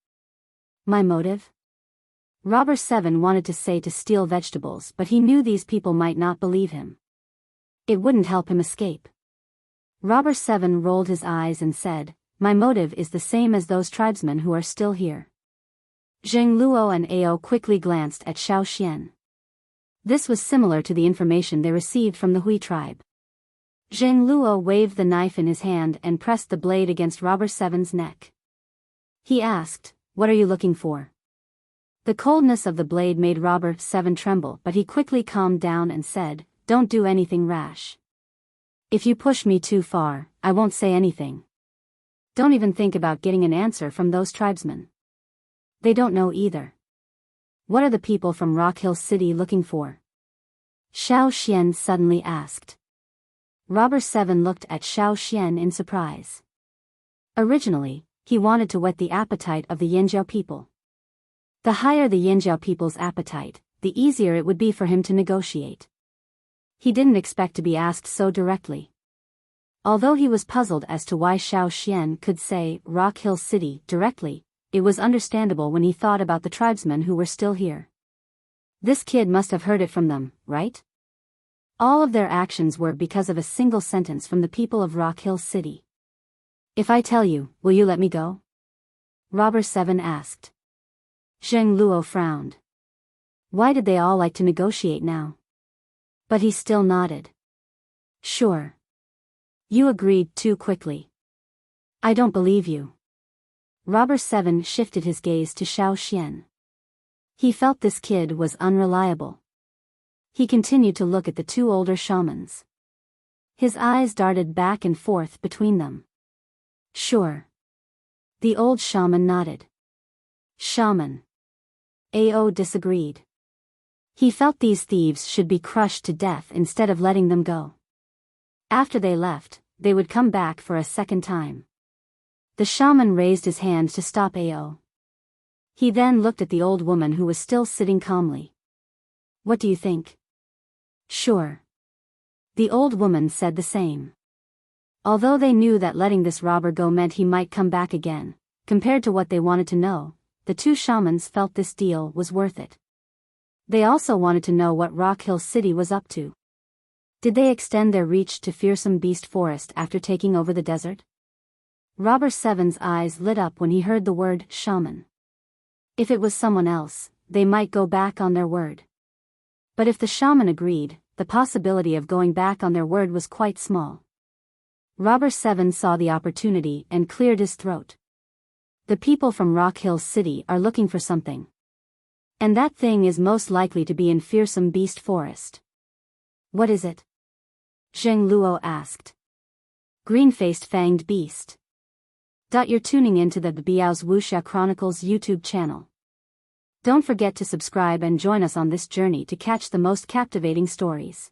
My motive? Robber 7 wanted to say to steal vegetables, but he knew these people might not believe him. It wouldn't help him escape. Robber 7 rolled his eyes and said, my motive is the same as those tribesmen who are still here. Zheng Luo and Ao quickly glanced at Xiao Xian. This was similar to the information they received from the Hui tribe. Zheng Luo waved the knife in his hand and pressed the blade against Robber 7's neck. He asked, what are you looking for? The coldness of the blade made Robber 7 tremble, but he quickly calmed down and said, don't do anything rash. If you push me too far, I won't say anything. Don't even think about getting an answer from those tribesmen. They don't know either. What are the people from Rock Hill City looking for? Xiao Xian suddenly asked. Robber 7 looked at Xiao Xian in surprise. Originally, he wanted to whet the appetite of the Yinjiao people. The higher the Yinjiao people's appetite, the easier it would be for him to negotiate. He didn't expect to be asked so directly. Although he was puzzled as to why Xiao Xian could say Rock Hill City directly, it was understandable when he thought about the tribesmen who were still here. This kid must have heard it from them, right? All of their actions were because of a single sentence from the people of Rock Hill City. If I tell you, will you let me go? Robber 7 asked. Zheng Luo frowned. Why did they all like to negotiate now? But he still nodded. Sure. You agreed too quickly. I don't believe you. Robber 7 shifted his gaze to Xiao Xian. He felt this kid was unreliable. He continued to look at the 2 older shamans. His eyes darted back and forth between them. Sure. The old shaman nodded. Shaman. Ao disagreed. He felt these thieves should be crushed to death instead of letting them go. After they left, they would come back for a second time. The shaman raised his hand to stop Ao. He then looked at the old woman who was still sitting calmly. What do you think? Sure. The old woman said the same. Although they knew that letting this robber go meant he might come back again, compared to what they wanted to know, the two shamans felt this deal was worth it. They also wanted to know what Rock Hill City was up to. Did they extend their reach to Fearsome Beast Forest after taking over the desert? Robber Seven's eyes lit up when he heard the word shaman. If it was someone else, they might go back on their word. But if the shaman agreed, the possibility of going back on their word was quite small. Robber Seven saw the opportunity and cleared his throat. The people from Rock Hill City are looking for something. And that thing is most likely to be in Fearsome Beast Forest. What is it? Zheng Luo asked. Green-faced fanged beast. You're tuning into the Biyao's Wuxia Chronicles YouTube channel. Don't forget to subscribe and join us on this journey to catch the most captivating stories.